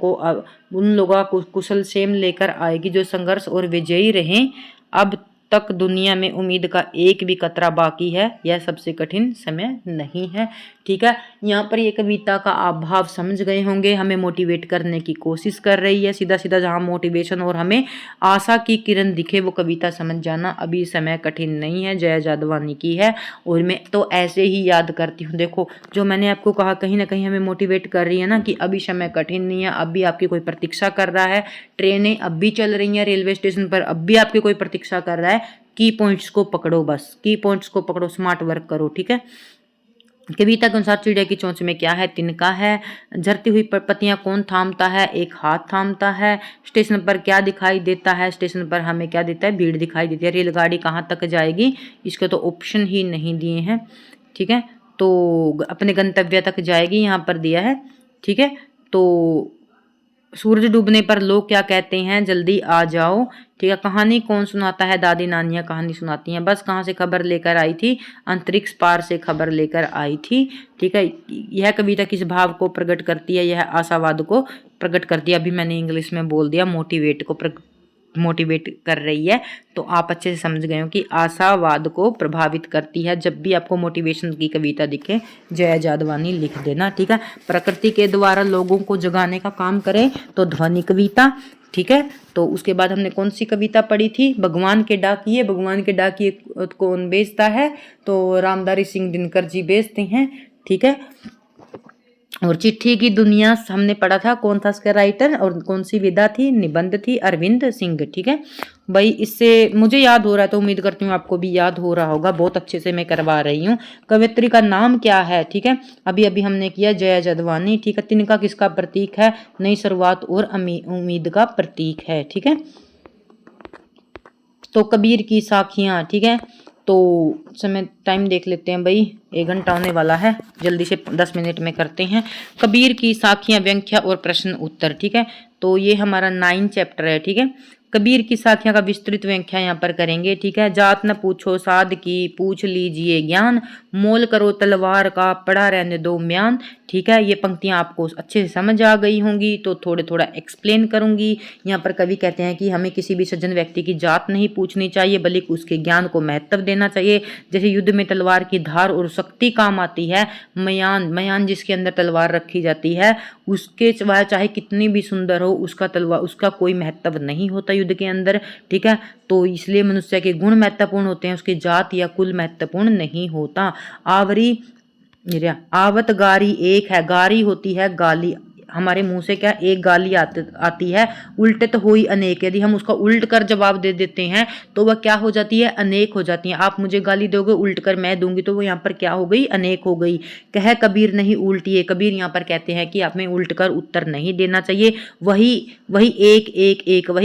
का कुशल क्षेम लेकर आएगी जो संघर्ष और विजयी रहे। अब तक दुनिया में उम्मीद का एक भी कतरा बाकी है, यह सबसे कठिन समय नहीं है। ठीक है। यहाँ पर ये कविता का आप भाव समझ गए होंगे। हमें मोटिवेट करने की कोशिश कर रही है, सीधा सीधा जहाँ मोटिवेशन और हमें आशा की किरण दिखे वो कविता समझ जाना। अभी समय कठिन नहीं है, जया जादवानी की है। और मैं तो ऐसे ही याद करती हूँ। देखो जो मैंने आपको कहा कहीं ना कहीं हमें मोटिवेट कर रही है ना कि अभी समय कठिन नहीं है, अभी आपकी कोई प्रतीक्षा कर रहा है। ट्रेनें अब भी चल रही हैं रेलवे स्टेशन पर, अब भी आपकी कोई प्रतीक्षा कर रहा है। की पॉइंट्स को पकड़ो, बस की पॉइंट्स को पकड़ो, स्मार्ट वर्क करो। ठीक है। कविता के अनुसार चिड़िया की चोंच में क्या है? तिनका है। झरती हुई पत्तियां कौन थामता है? एक हाथ थामता है। स्टेशन पर क्या दिखाई देता है? स्टेशन पर हमें क्या देता है? भीड़ दिखाई देती है। रेलगाड़ी कहाँ तक जाएगी? इसके तो ऑप्शन ही नहीं दिए हैं। ठीक है। तो अपने गंतव्य तक जाएगी, यहाँ पर दिया है। ठीक है। तो सूरज डूबने पर लोग क्या कहते हैं? जल्दी आ जाओ। ठीक है। कहानी कौन सुनाता है? दादी नानियाँ कहानी सुनाती हैं। बस कहाँ से खबर लेकर आई थी? अंतरिक्ष पार से खबर लेकर आई थी। ठीक है। यह कविता किस भाव को प्रकट करती है? यह आशावाद को प्रकट करती है। अभी मैंने इंग्लिश में बोल दिया, मोटिवेट को मोटिवेट कर रही है। तो आप अच्छे से समझ गए हो कि आशावाद को प्रभावित करती है। जब भी आपको मोटिवेशन की कविता दिखे जया जादवानी लिख देना। ठीक है। प्रकृति के द्वारा लोगों को जगाने का काम करे तो ध्वनि कविता। ठीक है। तो उसके बाद हमने कौन सी कविता पढ़ी थी? भगवान के डाकिए। भगवान के डाकिए कौन बेचता है? तो रामधारी सिंह दिनकर जी बेचते हैं। ठीक है। और चिट्ठी की दुनिया हमने पढ़ा था, कौन था उसका राइटर और कौन सी विधा थी? निबंध थी अरविंद सिंह। ठीक है भाई, इससे मुझे याद हो रहा है तो उम्मीद करती हूँ आपको भी याद हो रहा होगा। बहुत अच्छे से मैं करवा रही हूँ। कवयित्री का नाम क्या है? ठीक है, अभी अभी हमने किया जया जादवानी। ठीक है। तिनका किसका प्रतीक है? नई शुरुआत और उम्मीद का प्रतीक है। ठीक है। तो कबीर की साखियां। ठीक है। तो समय टाइम देख लेते हैं भाई, 1 घंटा होने वाला है, जल्दी से 10 मिनट में करते हैं। कबीर की साखियां, व्याख्या और प्रश्न उत्तर। ठीक है। तो ये हमारा 9 चैप्टर है। ठीक है। कबीर की साखियां का विस्तृत व्याख्या यहाँ पर करेंगे। ठीक है। जात न पूछो साध की, पूछ लीजिए ज्ञान, मोल करो तलवार का, पड़ा रहने दो म्यान। ठीक है। ये पंक्तियां आपको अच्छे से समझ आ गई होंगी, तो थोड़े थोड़ा एक्सप्लेन करूंगी। यहाँ पर कवि कहते हैं कि हमें किसी भी सज्जन व्यक्ति की जात नहीं पूछनी चाहिए, बल्कि उसके ज्ञान को महत्व देना चाहिए। जैसे युद्ध में तलवार की धार और शक्ति काम आती है, मयान जिसके अंदर तलवार रखी जाती है, उसके चाहे कितनी भी सुंदर हो, उसका कोई महत्व नहीं होता युद्ध के अंदर। ठीक है। तो इसलिए मनुष्य के गुण महत्वपूर्ण होते हैं, उसकी जात या कुल महत्वपूर्ण नहीं होता। आवत गारी एक है, गारी होती है गाली। हमारे मुंह से क्या एक गाली आती है, उल्टे तो हुई अनेक। यदि हम उसका उल्ट कर जवाब दे देते हैं तो वह क्या हो जाती है? अनेक हो जाती है। आप मुझे गाली दोगे, उल्ट कर मैं दूंगी, तो वो यहाँ पर क्या हो गई? अनेक हो गई। कह कबीर नहीं उल्टिए। कबीर यहाँ पर कहते हैं कि आपने उल्ट कर उत्तर नहीं देना चाहिए। वही वही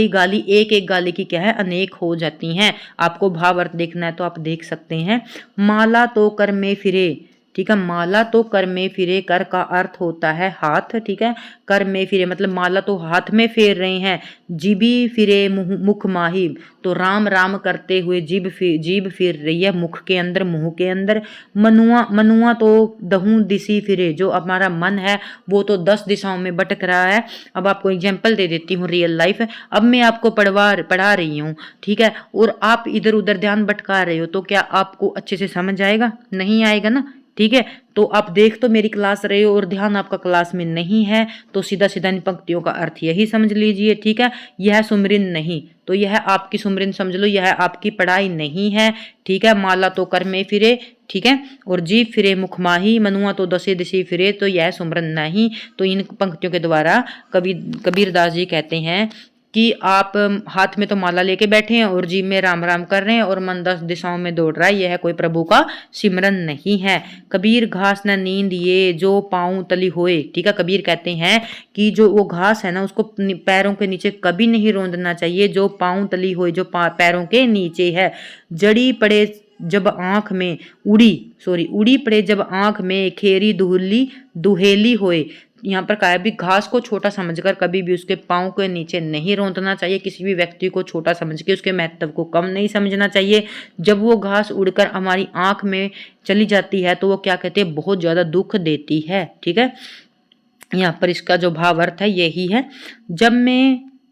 गाली एक एक गाली की क्या है? अनेक हो जाती हैं। आपको भाव अर्थ देखना है तो आप देख सकते हैं। माला तो कर में फिरे। ठीक है। माला तो कर में फिरे, कर का अर्थ होता है हाथ। ठीक है। कर में फिरे मतलब माला तो हाथ में फेर रहे हैं। जीभी फिरे मुख माही, तो राम राम करते हुए जीभ फिर रही है मुख के अंदर, मुंह के अंदर। मनुआ तो दहू दिशी फिरे, जो हमारा मन है वो तो 10 दिशाओं में भटक रहा है। अब आपको एग्जाम्पल दे देती हूँ रियल लाइफ। अब मैं आपको पढ़ा रही हूँ। ठीक है। और आप इधर उधर ध्यान भटका रहे हो, तो क्या आपको अच्छे से समझ आएगा? नहीं आएगा ना। ठीक है। तो आप देख तो मेरी क्लास रहे हो और ध्यान आपका क्लास में नहीं है, तो सीधा सीधा इन पंक्तियों का अर्थ यही समझ लीजिए। ठीक है। यह सुमरिन नहीं, तो यह आपकी सुमरिन समझ लो, यह आपकी पढ़ाई नहीं है। ठीक है। माला तो कर में फिरे। ठीक है। और जीभ फिरे मुख माही, मनुआ तो दसे दिशी फिरे, तो यह सुमरन नहीं। तो इन पंक्तियों के द्वारा कबीरदास जी कहते हैं कि आप हाथ में तो माला लेके बैठे हैं और जीभ में राम राम कर रहे हैं और मन 10 दिशाओं में दौड़ रहा है, यह कोई प्रभु का सिमरन नहीं है। कबीर घास न नींद ये, जो पाँव तली होए। ठीक है। कबीर कहते हैं कि जो वो घास है ना, उसको पैरों के नीचे कभी नहीं रौंदना चाहिए, जो पाँव तली होए, जो पैरों के नीचे है। जड़ी पड़े जब आंख में उड़ी पड़े जब आंख में, खेरी दुहेली होए। यहाँ पर कहा है भी घास को छोटा समझकर कभी भी उसके पाँव के नीचे नहीं रौंदना चाहिए। किसी भी व्यक्ति को छोटा समझ के उसके महत्व को कम नहीं समझना चाहिए। जब वो घास उड़कर हमारी आंख में चली जाती है तो वो क्या कहते हैं, बहुत ज्यादा दुख देती है। ठीक है, यहाँ पर इसका जो भाव अर्थ है यही है।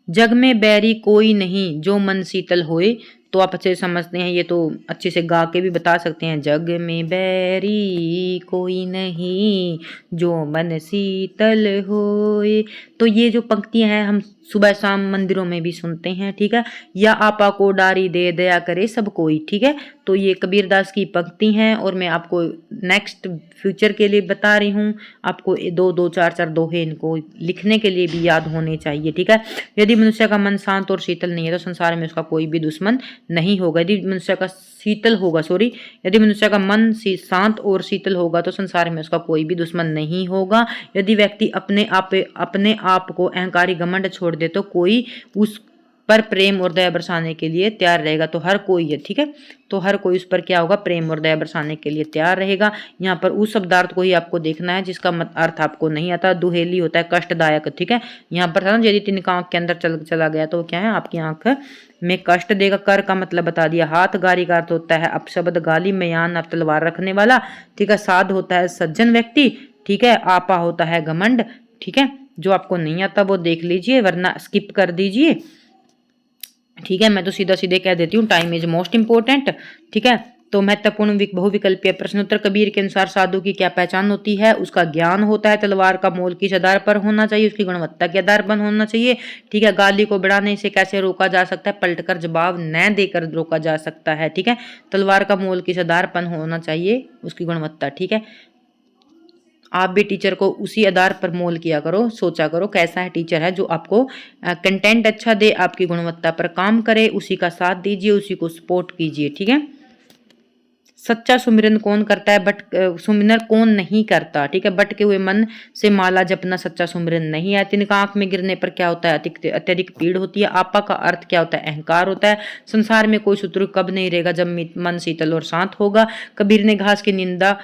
जग में बैरी कोई नहीं जो मन शीतल होए, तो आप अच्छे से समझते हैं, ये तो अच्छे से गा के भी बता सकते हैं। जग में बैरी कोई नहीं जो मन शीतल होए। तो ये जो पंक्तियां हैं हम सुबह शाम मंदिरों में भी सुनते हैं। ठीक है, या आपा को डारी दे दया करे सब कोई। ठीक है, तो ये कबीरदास की पंक्ति हैं और मैं आपको नेक्स्ट फ्यूचर के लिए बता रही हूँ। आपको दो दो चार चार दोहे इनको लिखने के लिए भी याद होने चाहिए। ठीक है, यदि मनुष्य का मन शांत और शीतल नहीं है तो संसार में उसका कोई भी दुश्मन नहीं होगा। यदि मनुष्य का यदि मनुष्य का मन शांत और शीतल होगा तो संसार में उसका कोई भी दुश्मन नहीं होगा। यदि व्यक्ति अपने आप को अहंकारी घमंड छोड़ दे तो कोई उस पर प्रेम और दया बरसाने के लिए तैयार रहेगा। तो हर कोई है, ठीक है, तो हर कोई उस पर क्या होगा, प्रेम और दया बरसाने के लिए तैयार रहेगा। यहाँ पर उस शब्दार्थ को ही आपको देखना है जिसका अर्थ आपको नहीं आता। दुहेली होता है कष्टदायक। ठीक है, यहाँ पर था ना, यदि तिनका आंख के अंदर चला गया तो क्या है, आपकी आंख में कष्ट देगा। कर का मतलब बता दिया। हाथ गारी का अर्थ होता है अपशब्द, गाली में यान तलवार रखने वाला। ठीक है, साध होता है सज्जन व्यक्ति। ठीक है, आपा होता है घमंड। ठीक है, जो आपको नहीं आता वो देख लीजिए वरना स्किप कर दीजिए। ठीक है, मैं तो सीधा सीधे कह देती हूँ, टाइम इज मोस्ट इंपोर्टेंट। ठीक है, तो महत्वपूर्ण बहुविकल्पीय प्रश्नोत्तर। कबीर के अनुसार साधु की क्या पहचान होती है, उसका ज्ञान होता है। तलवार का मोल किस आधार पर होना चाहिए, उसकी गुणवत्ता के आधार पर होना चाहिए। ठीक है, गाली को बढ़ाने से कैसे रोका जा सकता है, पलटकर जवाब न देकर रोका जा सकता है। ठीक है, तलवार का मोल किस आधार पर होना चाहिए, उसकी गुणवत्ता। ठीक है, आप भी टीचर को उसी आधार पर मोल किया करो, सोचा करो कैसा है टीचर है जो आपको कंटेंट अच्छा दे, आपकी गुणवत्ता पर काम करे, उसी का साथ दीजिए, उसी को सपोर्ट कीजिए। ठीक है, सच्चा सुमिरन कौन करता है, बट सुमिरन कौन नहीं करता। ठीक है, भटके हुए मन से माला जपना सच्चा सुमिरन नहीं है। तिनका आंख में गिरने पर क्या होता है, अत्यधिक पीड़ होती है। आपा का अर्थ क्या होता है, अहंकार होता है। संसार में कोई शत्रु कब नहीं रहेगा, जब मन शीतल और शांत होगा। कबीर ने घास की निंदा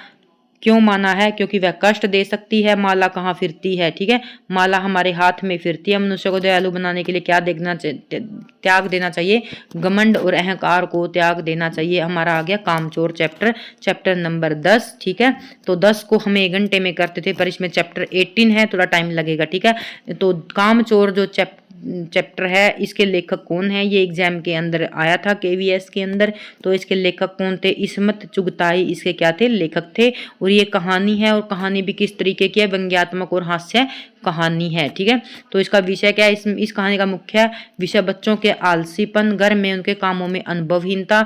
क्यों माना है, क्योंकि वह कष्ट दे सकती है। माला कहाँ फिरती है, ठीक है, माला हमारे हाथ में फिरती है। मनुष्य को दयालु बनाने के लिए क्या त्याग देना चाहिए, घमंड और अहंकार को त्याग देना चाहिए। हमारा आ गया कामचोर चैप्टर नंबर 10। ठीक है, तो 10 को हमें 1 घंटे में करते थे, पर इसमें चैप्टर 18 है, थोड़ा टाइम लगेगा। ठीक है, तो कामचोर जो चैप्टर है, इसके लेखक कौन है, ये एग्जाम के अंदर आया था, केवीएस के अंदर। तो इसके लेखक कौन थे, इस्मत चुगताई इसके क्या थे, लेखक थे। और ये कहानी है, और कहानी भी किस तरीके की है, व्यंग्यात्मक और हास्य कहानी है। ठीक है, तो इसका विषय क्या है, इस कहानी का मुख्य विषय बच्चों के आलसीपन, घर में उनके कामों में अनुभवहीनता।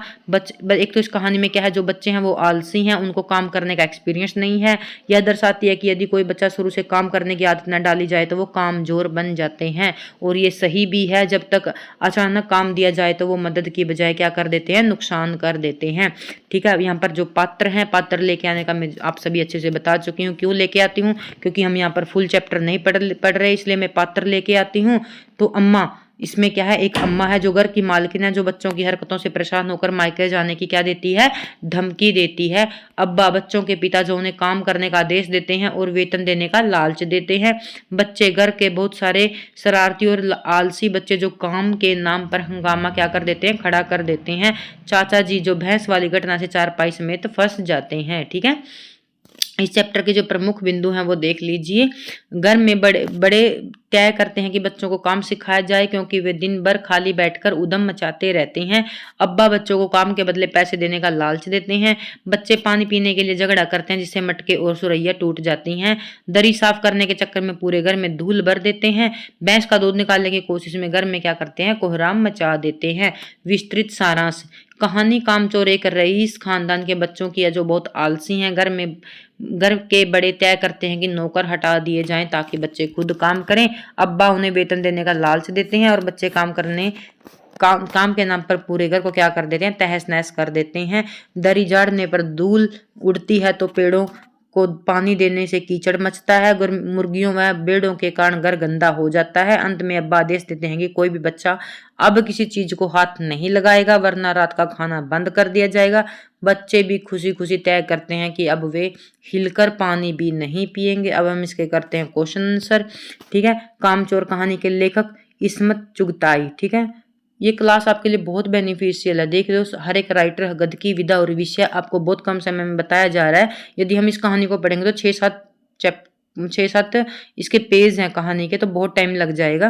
एक तो इस कहानी में क्या है, जो बच्चे हैं वो आलसी हैं, उनको काम करने का एक्सपीरियंस नहीं है। यह दर्शाती है कि यदि कोई बच्चा शुरू से काम करने की आदत न डाली जाए तो वो कामजोर बन जाते हैं। और ये सही भी है, जब तक अचानक काम दिया जाए तो वो मदद की बजाय क्या कर देते हैं, नुकसान कर देते हैं। ठीक है, यहाँ पर जो पात्र हैं, पात्र लेके आने का मैं आप सभी अच्छे से बता चुकी हूँ। क्यों लेके आती हूँ, क्योंकि हम यहाँ पर फुल चैप्टर नहीं पढ़ रहे, इसलिए मैं पात्र लेके आती हूँ। तो अम्मा, इसमें क्या है, एक अम्मा है जो घर की मालकिन है, जो बच्चों की हरकतों से परेशान होकर मायके जाने की क्या देती है, धमकी देती है। अब्बा, बच्चों के पिता जो उन्हें काम करने का आदेश देते हैं और वेतन देने का लालच देते हैं। बच्चे, घर के बहुत सारे शरारती और आलसी बच्चे जो काम के नाम पर हंगामा क्या कर देते हैं, खड़ा कर देते हैं। चाचा जी जो भैंस वाली घटना से चारपाई समेत फंस जाते हैं। ठीक है, इस चैप्टर के जो प्रमुख बिंदु हैं वो देख लीजिए। घर में बड़े तय करते हैं कि बच्चों को काम सिखाया जाए, क्योंकि वे दिन भर खाली बैठकर उधम मचाते रहते हैं। अब्बा बच्चों को काम के बदले पैसे देने का लालच देते हैं। बच्चे पानी पीने के लिए झगड़ा करते हैं, जिससे मटके और सुरैया टूट जाती हैं। दरी साफ करने के चक्कर में पूरे घर में धूल भर देते हैं। भैंस का दूध निकालने की कोशिश में घर में क्या करते हैं, कोहराम मचा देते हैं। विस्तृत सारांश कहानी, कामचोर एक रईस खानदान के बच्चों की है जो बहुत आलसी हैं। घर के बड़े तय करते हैं कि नौकर हटा दिए जाएं ताकि बच्चे खुद काम करें। अब्बा उन्हें वेतन देने का लालच देते हैं और बच्चे काम के नाम पर पूरे घर को क्या कर देते हैं, तहस नहस कर देते हैं। दरी झाड़ने पर धूल उड़ती है तो पेड़ों को पानी देने से कीचड़ मचता है, मुर्गियों व भेड़ों के कारण घर गंदा हो जाता है। अंत में अब्बा आदेश देते हैं कि कोई भी बच्चा अब किसी चीज को हाथ नहीं लगाएगा वरना रात का खाना बंद कर दिया जाएगा। बच्चे भी खुशी खुशी तय करते हैं कि अब वे हिलकर पानी भी नहीं पिएंगे। अब हम इसके करते हैं क्वेश्चन आंसर। ठीक है, कामचोर कहानी के लेखक इस्मत चुगताई। ठीक है, ये क्लास आपके लिए बहुत बेनिफिशियल है। देख लो, हर एक राइटर, गद्य की विधा और विषय आपको बहुत कम समय में बताया जा रहा है। यदि हम इस कहानी को पढ़ेंगे तो 6-7 इसके पेज हैं कहानी के, तो बहुत टाइम लग जाएगा।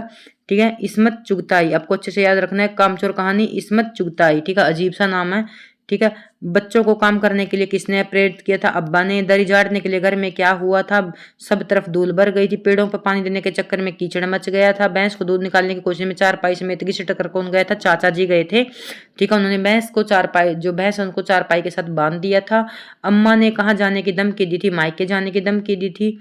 ठीक है, इस्मत चुगताई आपको अच्छे से याद रखना है। कामचोर कहानी इस्मत चुगताई। ठीक है, अजीब सा नाम है। ठीक है, बच्चों को काम करने के लिए किसने प्रेरित किया था? अब्बा ने। दरी झाड़ने के लिए घर में क्या हुआ था? सब तरफ धूल भर गई थी। पेड़ों पर पानी देने के चक्कर में कीचड़ मच गया था। भैंस को दूध निकालने की कोशिश में चारपाई समेत घिस टक्कर कौन गया था? चाचा जी गए थे। ठीक है, उन्होंने भैंस को चारपाई के साथ बांध दिया था। अम्मा ने कहाँ जाने की धमकी दी थी? मायके जाने की धमकी दी थी।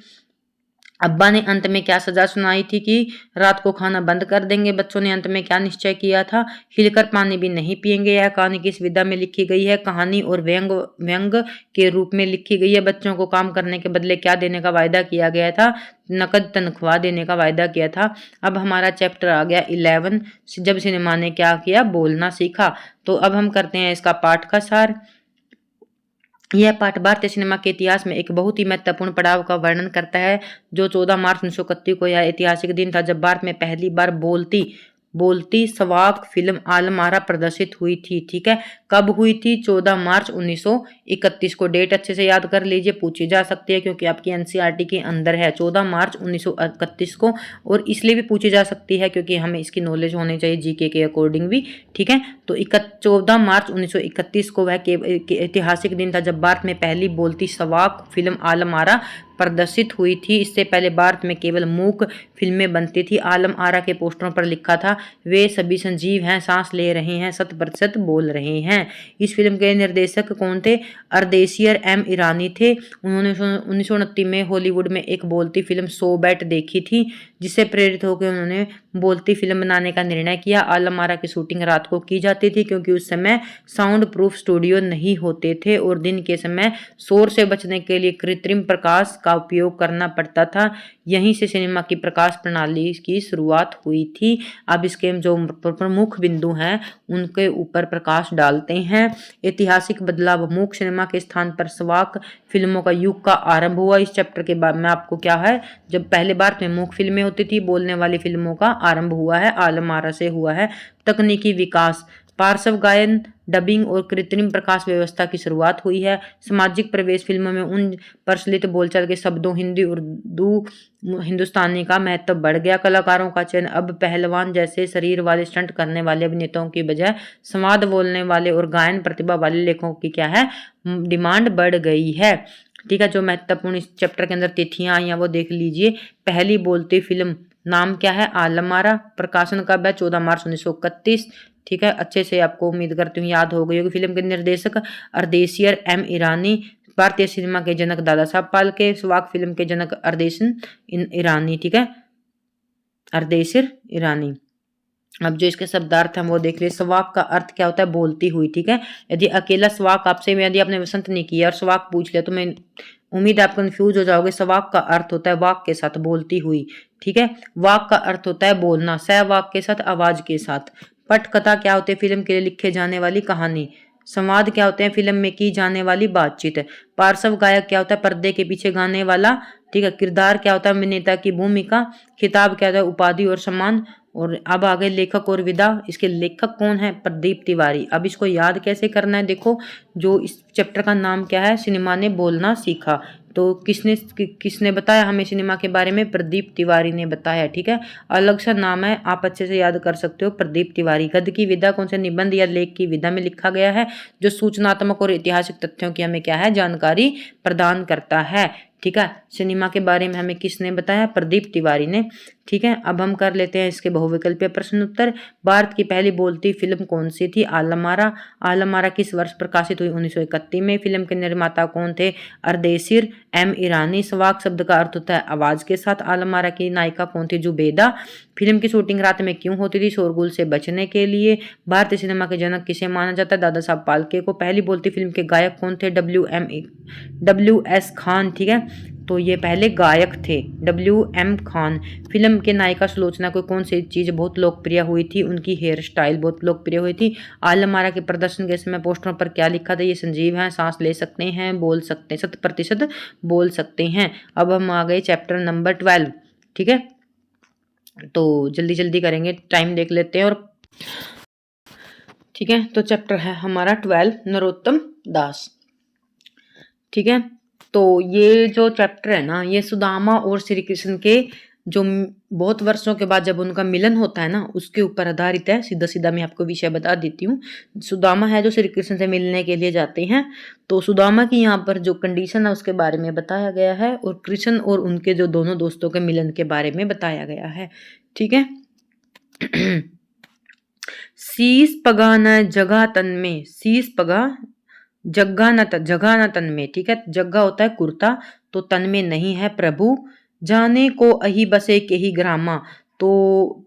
अब्बा ने अंत में क्या सजा सुनाई थी कि रात को खाना बंद कर देंगे। बच्चों ने अंत में क्या निश्चय किया था? हिलकर पानी भी नहीं पिएंगे। यह कहानी किस विधा में लिखी गई है? कहानी और व्यंग के रूप में लिखी गई है। बच्चों को काम करने के बदले क्या देने का वायदा किया गया था? नकद तनख्वाह देने का वायदा किया था। अब हमारा चैप्टर आ गया 11, जब सिनेमा ने क्या किया? बोलना सीखा। तो अब हम करते हैं इसका पाठ का सार। यह पाठ भारतीय सिनेमा के इतिहास में एक बहुत ही महत्वपूर्ण पड़ाव का वर्णन करता है, जो 14 मार्च 1931 को यह ऐतिहासिक दिन था जब भारत में पहली बार बोलती सवाक फिल्म आलम आरा प्रदर्शित हुई थी। ठीक है, कब हुई थी? 14 मार्च 1931 को। डेट अच्छे से याद कर लीजिए, पूछी जा सकती है क्योंकि आपकी एनसीईआरटी के अंदर है 14 मार्च 1931 को। और इसलिए भी पूछी जा सकती है क्योंकि हमें इसकी नॉलेज होनी चाहिए जीके के अकॉर्डिंग भी। ठीक है, तो 14 मार्च 1931 को वह ऐतिहासिक दिन था जब भारत में पहली बोलती सवाक फिल्म आलम आरा प्रदर्शित हुई थी। इससे पहले भारत में केवल मूक फिल्में बनती थी। आलम आरा के पोस्टरों पर लिखा था, वे सभी संजीव हैं, सांस ले रहे हैं, 100% बोल रहे हैं। इस फिल्म के निर्देशक कौन थे? अर्देशियर एम ईरानी थे। उन्होंने 1929 में हॉलीवुड में एक बोलती फिल्म सो बैट देखी थी, जिससे प्रेरित होकर उन्होंने बोलती फिल्म बनाने का निर्णय किया। आलम आरा की शूटिंग रात को की जाती थी क्योंकि उस समय साउंड प्रूफ स्टूडियो नहीं होते थे और दिन के समय शोर से बचने के लिए कृत्रिम प्रकाश का उपयोग करना पड़ता था। यहीं से सिनेमा की प्रकाश प्रणाली की शुरुआत हुई थी। अब इसके जो प्रमुख बिंदु हैं उनके ऊपर प्रकाश डालते हैं। ऐतिहासिक बदलाव, मूक सिनेमा के स्थान पर सवाक फिल्मों का युग का आरंभ हुआ। इस चैप्टर के बाद में आपको क्या है, जब पहले भारत में मूक फिल्में होती थी, बोलने वाली फिल्मों का आरंभ हुआ है, आलम आरा से हुआ है। तकनीकी विकास, पार्श्व गायन, डबिंग और कृत्रिम प्रकाश व्यवस्था की शुरुआत हुई है। सामाजिक प्रवेश, फिल्मों में उन प्रचलित बोलचाल के शब्दों हिंदी, उर्दू, हिंदुस्तानी का महत्व बढ़ गया। कलाकारों का चयन अब पहलवान जैसे शरीर वाले स्टंट करने वाले अभिनेताओं की बजाय संवाद बोलने वाले और गायन प्रतिभा वाले लेखकों की क्या है, डिमांड बढ़ गई है। ठीक है, जो महत्वपूर्ण इस चैप्टर के अंदर तिथियां आई हैं वो देख लीजिए। पहली बोलती फिल्म नाम क्या है? आलम आरा। प्रकाशन कब है? 14 मार्च 1931। ठीक है, अच्छे से आपको उम्मीद करती हूँ याद हो गई होगी। फिल्म के निर्देशक अर्देशियर एम ईरानी। भारतीय सिनेमा के जनक दादा साहब फाल्के। स्वाक फिल्म के जनक अर्देशिर ईरानी। ठीक है, अर्देशिर ईरानी। अब जो इसके शब्दार्थ हैं वो देख लीजिए। स्वाक का अर्थ क्या होता है? बोलती हुई। ठीक है, यदि अकेला स्वाक आपसे, यदि आपने वसंत नहीं किया और स्वाक पूछ लिया तो मैं उम्मीद आप कंफ्यूज हो जाओगे। स्वाक का अर्थ होता है वाक के साथ, बोलती हुई। ठीक है, वाक का अर्थ होता है बोलना, सहवाक के साथ, आवाज के साथ। पटकथा क्या होती है? फिल्म के लिए लिखे जाने वाली कहानी। संवाद क्या होते हैं? फिल्म में की जाने वाली बातचीत। पार्श्व गायक क्या होता है? पर्दे के पीछे गाने वाला। ठीक है, किरदार क्या होता है? अभिनेता की भूमिका। खिताब क्या होता है? उपाधि और सम्मान। और अब आगे लेखक और विधा। इसके लेखक कौन है? प्रदीप तिवारी। अब इसको याद कैसे करना है? देखो, जो इस चैप्टर का नाम क्या है? सिनेमा ने बोलना सीखा। तो किसने बताया हमें सिनेमा के बारे में? प्रदीप तिवारी ने बताया। ठीक है, अलग सा नाम है, आप अच्छे से याद कर सकते हो, प्रदीप तिवारी। गद्य की विधा कौन से निबंध या लेख की विधा में लिखा गया है, जो सूचनात्मक और ऐतिहासिक तथ्यों की हमें क्या है? जानकारी प्रदान करता है। ठीक है। सिनेमा के बारे में हमें किसने बताया? प्रदीप तिवारी ने। ठीक है, अब हम कर लेते हैं इसके बहुविकल्पीय प्रश्न उत्तर। भारत की पहली बोलती फिल्म कौन सी थी? आलम आरा। आलम आरा किस वर्ष प्रकाशित हुई? 1931 में। फिल्म के निर्माता कौन थे? अर्देशीर एम ईरानी। सवाक शब्द का अर्थ होता है आवाज के साथ। आलम आरा की नायिका कौन थी? जुबेदा। फिल्म की शूटिंग रात में क्यों होती थी? शोरगुल से बचने के लिए। भारतीय सिनेमा के जनक किसे माना जाता है? दादा साहब फाल्के को। पहली बोलती फिल्म के गायक कौन थे? WS खान। ठीक है, तो ये पहले गायक थे WM खान। फिल्म के नायिका सुलोचना को कौन सी चीज बहुत लोकप्रिय हुई थी? उनकी हेयर स्टाइल बहुत लोकप्रिय हुई थी। आलम आरा के प्रदर्शन के समय पोस्टरों पर क्या लिखा था? ये संजीव हैं, सांस ले सकते हैं, बोल सकते हैं, 100% बोल सकते हैं। अब हम आ गए चैप्टर नंबर 12। ठीक है, तो जल्दी जल्दी करेंगे, टाइम देख लेते हैं। और ठीक है, तो चैप्टर है हमारा 12 नरोत्तम दास। ठीक है, तो ये जो चैप्टर है ना, ये सुदामा और श्री कृष्ण के जो बहुत वर्षों के बाद जब उनका मिलन होता है ना, उसके ऊपर आधारित है। सीधा सीधा मैं आपको विषय बता देती हूँ। सुदामा है जो श्री कृष्ण से मिलने के लिए जाते हैं, तो सुदामा की यहाँ पर जो कंडीशन है उसके बारे में बताया गया है, और कृष्ण और उनके जो दोनों दोस्तों के मिलन के बारे में बताया गया है। ठीक है। शीस पगा न जगह तन में, शीस पगा जग्गा न तन में। ठीक है, जग्गा होता है कुर्ता, तो तन में नहीं है प्रभु। जाने को अही बसे के ही ग्रामा, तो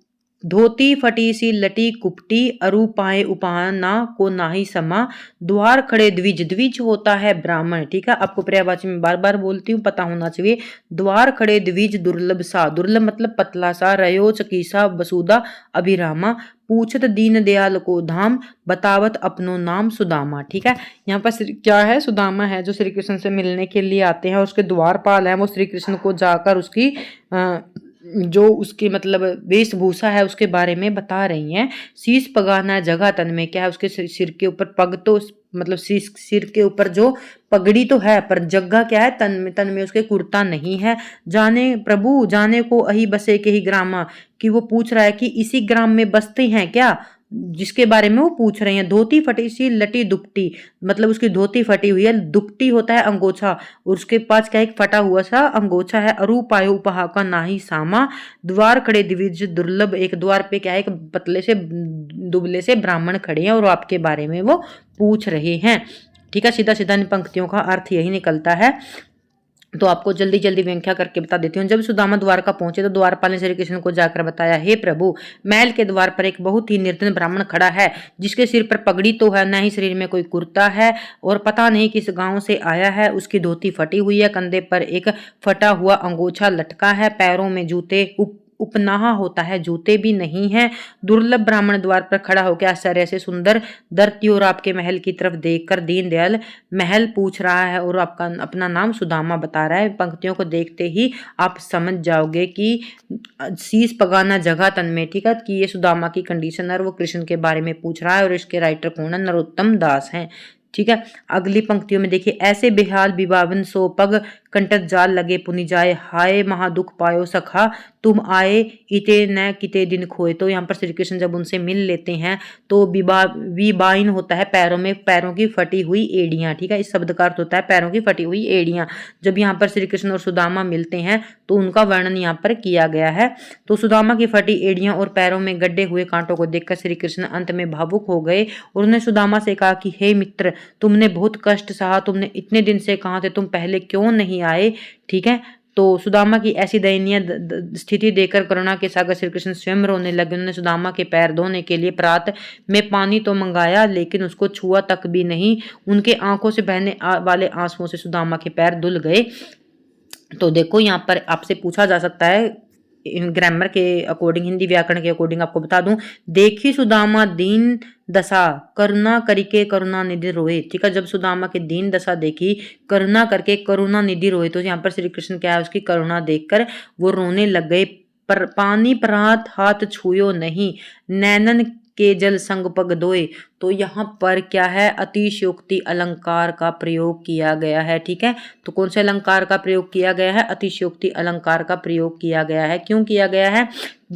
धोती फटी सी लटी कुपटी, अरु पाए उपाना को नाही समा। द्वार खड़े द्विज, द्विज होता है ब्राह्मण। ठीक है, आपको पर्यायवाची में बार बार बोलती हूँ, पता होना चाहिए। द्वार खड़े द्विज दुर्लभ सा, दुर्लभ मतलब पतला सा। रयो चकीसा वसुदा अभिरामा, पूछत दीन दयाल को धाम, बतावत अपनो नाम सुदामा। ठीक है, यहाँ पर क्या है? सुदामा है जो श्री कृष्ण से मिलने के लिए आते हैं, और उसके द्वारपाल है वो श्री कृष्ण को जाकर उसकी जो उसकी मतलब वेशभूषा है उसके बारे में बता रही हैं। शीश पगाना जगह तन में, क्या है? उसके सिर के ऊपर पग, तो मतलब सिर के ऊपर जो पगड़ी तो है, पर जग्गा क्या है? तन में उसके कुर्ता नहीं है। जाने प्रभु, जाने को अही बसे के ही ग्रामा, कि वो पूछ रहा है कि इसी ग्राम में बसते हैं क्या, जिसके बारे में वो पूछ रहे हैं। धोती फटी सी लटी दुपटी, मतलब उसकी धोती फटी हुई है। दुपटी होता है अंगोछा, और उसके पास क्या एक फटा हुआ सा अंगोछा है। अरूपायो उपहा का नाही सामा, द्वार खड़े द्विज दुर्लभ, एक द्वार पे क्या है? एक पतले से दुबले से ब्राह्मण खड़े हैं और आपके बारे में वो पूछ रहे हैं। ठीक है, सीधा सीधा इन पंक्तियों का अर्थ यही निकलता है। तो आपको जल्दी जल्दी व्याख्या करके बता देती हूँ। जब सुदामा द्वारका पहुंचे तो द्वारपाल ने श्री कृष्ण को जाकर बताया, हे प्रभु, महल के द्वार पर एक बहुत ही निर्धन ब्राह्मण खड़ा है, जिसके सिर पर पगड़ी तो है, न ही शरीर में कोई कुर्ता है, और पता नहीं किस गांव से आया है। उसकी धोती फटी हुई है, कंधे पर एक फटा हुआ अंगोछा लटका है, पैरों में जूते उपनाहा होता है, जूते भी नहीं है। दुर्लभ ब्राह्मण द्वार पर खड़ा होकर आश्चर्य से सुंदर धरती और आपके महल की तरफ देखकर दीनदयाल महल पूछ रहा है, और आपका अपना नाम सुदामा बता रहा है। पंक्तियों को देखते ही आप समझ जाओगे कि शीश पगाना जगह तन में। ठीक है, कि ये सुदामा की कंडीशन है, वो कृष्ण के बारे में पूछ रहा है, और इसके राइटर कौन है? नरोत्तम दास हैं। ठीक है, अगली पंक्तियों में देखिए, ऐसे बेहाल विभावन सो पग, कंटक जाल लगे पुनि जाए, हाय महादुख पायो सखा, तुम आए इते न किते दिन खोए। तो यहाँ पर श्री कृष्ण जब उनसे मिल लेते हैं तो विबाइन होता है पैरों में, पैरों की फटी हुई एड़ियां। ठीक है, इस शब्द का अर्थ होता है पैरों की फटी हुई एड़ियां। जब यहाँ पर श्री कृष्ण और सुदामा मिलते हैं तो उनका वर्णन यहाँ पर किया गया है। तो सुदामा की फटी एड़ियां और पैरों में गड्ढे हुए कांटों को देखकर श्री कृष्ण अंत में भावुक हो गए, और उन्होंने सुदामा से कहा कि हे मित्र, तुमने बहुत कष्ट सहा, तुमने इतने दिन से कहा थे, तुम पहले क्यों नहीं आए। ठीक है, तो सुदामा की ऐसी दयनीय स्थिति देखकर करुणा के सागर श्री कृष्ण स्वयं रोने लगे। उन्होंने सुदामा के पैर धोने के लिए प्रात में पानी तो मंगाया, लेकिन उसको छुआ तक भी नहीं। उनके आंखों से बहने वाले आंसुओं से सुदामा के पैर धुल गए। तो देखो, यहाँ पर आपसे पूछा जा सकता है ग्रामर के अकॉर्डिंग, हिंदी व्याकरण के अकॉर्डिंग आपको बता दूं, देखी सुदामा दीन दशा, करुणा करके करुणा निधि रोए। ठीक है, जब सुदामा की दीन दशा देखी, करुणा करके करुणा निधि रोए, तो यहाँ पर श्री कृष्ण क्या है? उसकी करुणा देखकर वो रोने लग गए। पर पानी प्रात हाथ छुयो नहीं, नैनन के जल संग पग दोए, तो यहाँ पर क्या है, अतिशयोक्ति अलंकार का प्रयोग किया गया है। ठीक है, तो कौन से अलंकार का प्रयोग किया गया है, अतिशयोक्ति अलंकार का प्रयोग किया गया है। क्यों किया गया है,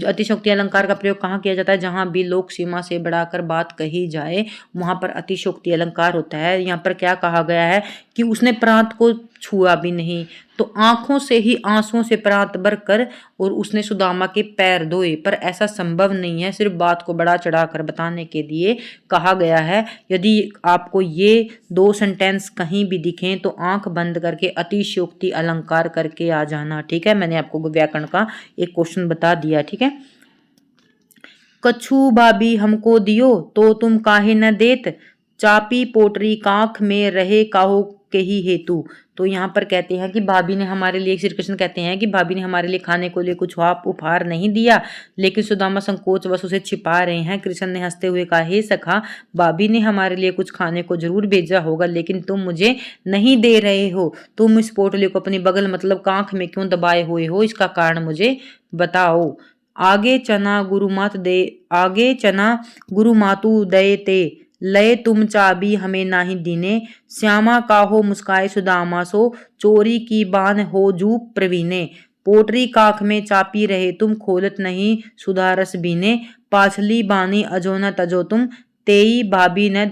अतिशयोक्ति अलंकार का प्रयोग कहाँ किया जाता है, जहां भी लोक सीमा से बढ़ाकर बात कही जाए वहां पर अतिशयोक्ति अलंकार होता है। यहाँ पर क्या कहा गया है कि उसने प्रांत को छुआ भी नहीं, तो आंखों से ही आंसुओं से प्रांत भर कर और उसने सुदामा के पैर धोए, पर ऐसा संभव नहीं है, सिर्फ बात को बढ़ा चढ़ाकर बताने के लिए कहा गया है। यदि आपको ये दो सेंटेंस कहीं भी दिखें तो आंख बंद करके अतिशयोक्ति अलंकार करके आ जाना। ठीक है, मैंने आपको व्याकरण का एक क्वेश्चन बता दिया। ठीक है, कछु भाभी हमको दियो तो तुम काहे न देत, चापी पोटरी कांख में रहे काहो के ही हेतु। तो यहाँ पर कहते हैं कि भाभी ने हमारे लिए, श्री कृष्ण कहते हैं कि भाभी ने हमारे लिए खाने को लिए कुछ उपहार नहीं दिया, लेकिन सुदामा संकोच वश उसे छिपा रहे हैं। कृष्ण ने हंसते हुए कहा, हे सखा, भाभी ने हमारे लिए कुछ खाने को जरूर भेजा होगा, लेकिन तुम मुझे नहीं दे रहे हो। तुम इस पोटली को अपनी बगल मतलब कांख में क्यों दबाए हुए हो, इसका कारण मुझे बताओ। आगे चना गुरु मातु दये ते, लय तुम चाबी हमें नाही दीने, श्यामा काहो मुस्काए सुदामा सो, चोरी की बान हो जू प्रवीणे। पोटरी काख में चापी रहे तुम, खोलत नहीं सुधा रस बीने, पाछली बानी अजो न तजो तुम, तेई भाभी ने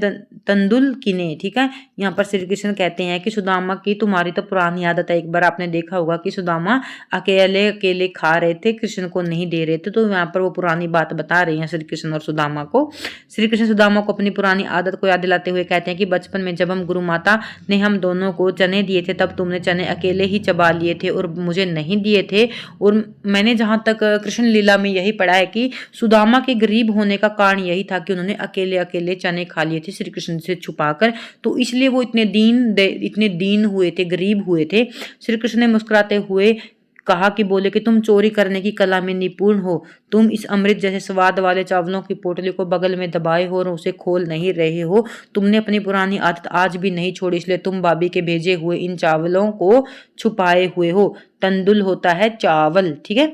तंदुल किने। ठीक है, यहाँ पर श्री कृष्ण कहते हैं कि सुदामा की तुम्हारी तो पुरानी आदत है। एक बार आपने देखा होगा कि सुदामा अकेले अकेले खा रहे थे, कृष्ण को नहीं दे रहे थे, तो यहाँ पर वो पुरानी बात बता रही हैं श्री कृष्ण और सुदामा को। श्री कृष्ण सुदामा को अपनी पुरानी आदत को याद दिलाते हुए कहते हैं कि बचपन में जब हम गुरु माता ने हम दोनों को चने दिए थे, तब तुमने चने अकेले ही चबा लिए थे और मुझे नहीं दिए थे। और मैंने जहाँ तक कृष्ण लीला में यही पढ़ा है कि सुदामा के गरीब होने का कारण यही था कि उन्होंने अकेले अकेले चने खा लिए थे श्री कृष्ण से छुपाकर, तो इसलिए वो इतने दीन हुए थे, गरीब हुए थे। श्री कृष्ण ने मुस्कुराते हुए कहा कि बोले कि तुम चोरी करने की कला में निपुण हो, तुम इस अमृत जैसे स्वाद वाले चावलों की पोटली को बगल में दबाए हो और उसे खोल नहीं रहे हो। तुमने अपनी पुरानी आदत आज भी नहीं छोड़ी, इसलिए तुम भाभी के भेजे हुए इन चावलों को छुपाए हुए हो। तंदुल होता है चावल। ठीक है,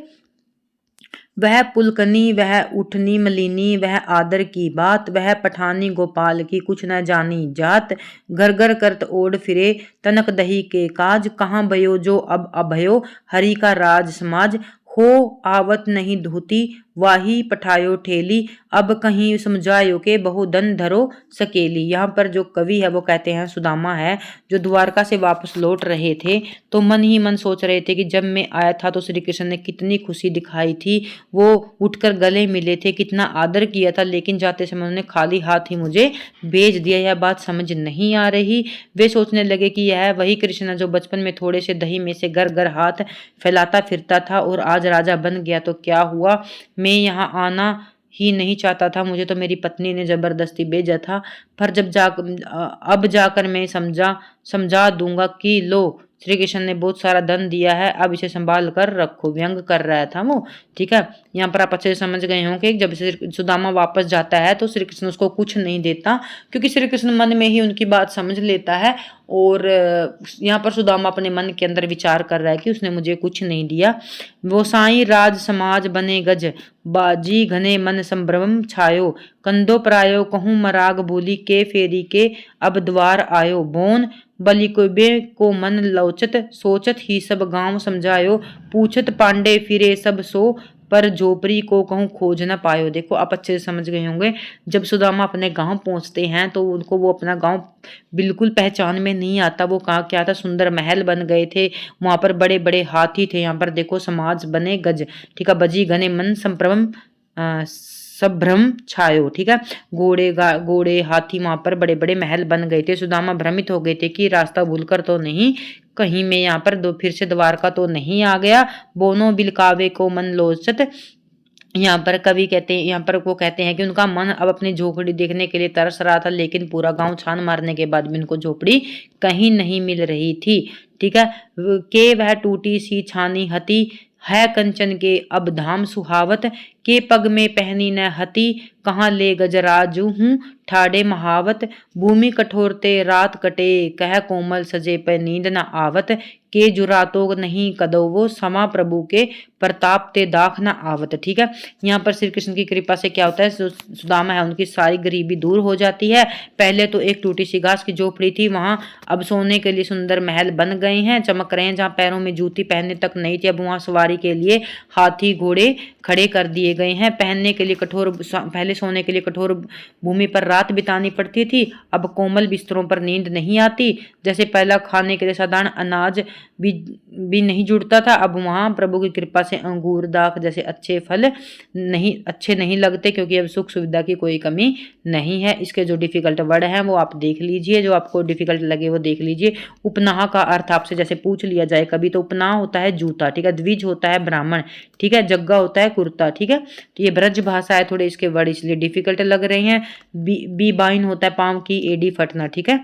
वह पुलकनी, वह उठनी मलिनी, वह आदर की बात, वह पठानी गोपाल की कुछ न जानी जात, घर घर करत ओढ़ फिरे तनक दही के काज, कहाँ भयो जो अब अभयो हरि का राज समाज, हो आवत नहीं धोती वाही पठायो ठेली, अब कहीं समझायो के बहुधन धरो सकेली। यहाँ पर जो कवि है वो कहते हैं सुदामा है, जो द्वारका से वापस लौट रहे थे तो मन ही मन सोच रहे थे कि जब मैं आया था तो श्री कृष्ण ने कितनी खुशी दिखाई थी, वो उठकर गले मिले थे, कितना आदर किया था, लेकिन जाते समय उन्होंने खाली हाथ ही मुझे भेज दिया। यह बात समझ नहीं आ रही। वे सोचने लगे कि यह वही कृष्ण है जो बचपन में थोड़े से दही में से घर घर हाथ फैलाता फिरता था और आज राजा बन गया। तो क्या हुआ, मैं यहाँ आना ही नहीं चाहता था, मुझे तो मेरी पत्नी ने जबरदस्ती भेजा था, पर अब जाकर मैं समझा दूंगा कि लो, श्री कृष्ण ने बहुत सारा धन दिया है, अब इसे संभाल कर रखो। व्यंग कर रहा था वो। ठीक है, यहाँ पर आप अच्छे से समझ गए होंगे कि जब सुदामा वापस जाता है तो श्री कृष्ण उसको कुछ नहीं देता, क्योंकि श्री कृष्ण मन में ही उनकी बात समझ लेता है। और यहाँ पर सुदामा अपने मन के अंदर विचार कर रहा है कि उसने मुझे कुछ नहीं दिया। वो साईं राज समाज बने गज, बाजी घने मन संभ्रम छायो, कंदो प्रायो कहूँ मराग बोली के फेरी के अब द्वार आयो, बोन बलि को मन लौचत सोचत ही सब गांव समझायो, पूछत पांडे फिरे सब सो, पर जोपरी को कहूँ खोज न पायो। देखो आप अच्छे से समझ गए होंगे, जब सुदामा अपने गांव पहुंचते हैं तो उनको वो अपना गांव बिल्कुल पहचान में नहीं आता। वो कहा क्या था, सुंदर महल बन गए थे, वहां पर बड़े बड़े हाथी थे। यहाँ पर देखो समाज बने गज, ठीक है, बजी घने मन संप्रभम संभ्रम छायो। ठीक है, घोड़े हाथी, वहां पर बड़े बड़े महल बन गए थे। सुदामा भ्रमित हो गए थे कि रास्ता भूलकर तो नहीं, कहीं मैं यहाँ पर फिर से द्वारका तो नहीं आ गया। बोनो बिलकावे को मन लोचत, यहाँ पर कवि कहते हैं, यहाँ पर वो कहते हैं कि उनका मन अब अपनी झोपड़ी देखने के लिए तरस रहा था, लेकिन पूरा गांव छान मारने के बाद भी उनको झोपड़ी कहीं नहीं मिल रही थी। ठीक है, के वह टूटी सी छानी हती, है कंचन के अब धाम सुहावत, के पग में पहनी न हती, कहाँ ले गजराजू हूँ ठाड़े महावत, भूमि कठोरते रात कटे, कह कोमल सजे पे नींद न आवत, के जुरातो नहीं कदवो, समा प्रभु के प्रताप ते दाख न आवत। ठीक है, यहाँ पर श्री कृष्ण की कृपा से क्या होता है, सुदामा है उनकी सारी गरीबी दूर हो जाती है। पहले तो एक टूटी सी घास की झोपड़ी थी, वहां अब सोने के लिए सुंदर महल बन गए हैं, चमक रहे हैं। जहाँ पैरों में जूती पहनने तक नहीं थी, अब वहां सवारी के लिए हाथी घोड़े खड़े कर दिए गए हैं। पहनने के लिए पहले सोने के लिए कठोर भूमि पर रात बितानी पड़ती थी, अब कोमल बिस्तरों पर नींद नहीं आती। जैसे पहला खाने के लिए साधारण अनाज भी नहीं जुड़ता था, अब वहां प्रभु की कृपा से अंगूर दाख जैसे अच्छे फल अच्छे नहीं लगते, क्योंकि अब सुख सुविधा की कोई कमी नहीं है। इसके जो डिफिकल्ट वर्ड हैं वो आप देख लीजिए, जो आपको डिफिकल्ट लगे वो देख लीजिए। उपनाह का अर्थ आपसे जैसे पूछ लिया जाए कभी, तो उपनाह होता है जूता, ठीक है, द्विज होता है ब्राह्मण, ठीक है, जग्गा होता है कुर्ता। ठीक है, तो ये ब्रज भाषा है, थोड़े इसके वर्ड इसलिए डिफिकल्ट लग रहे हैं। बी बाइन होता है पांव की एडी फटना। ठीक है,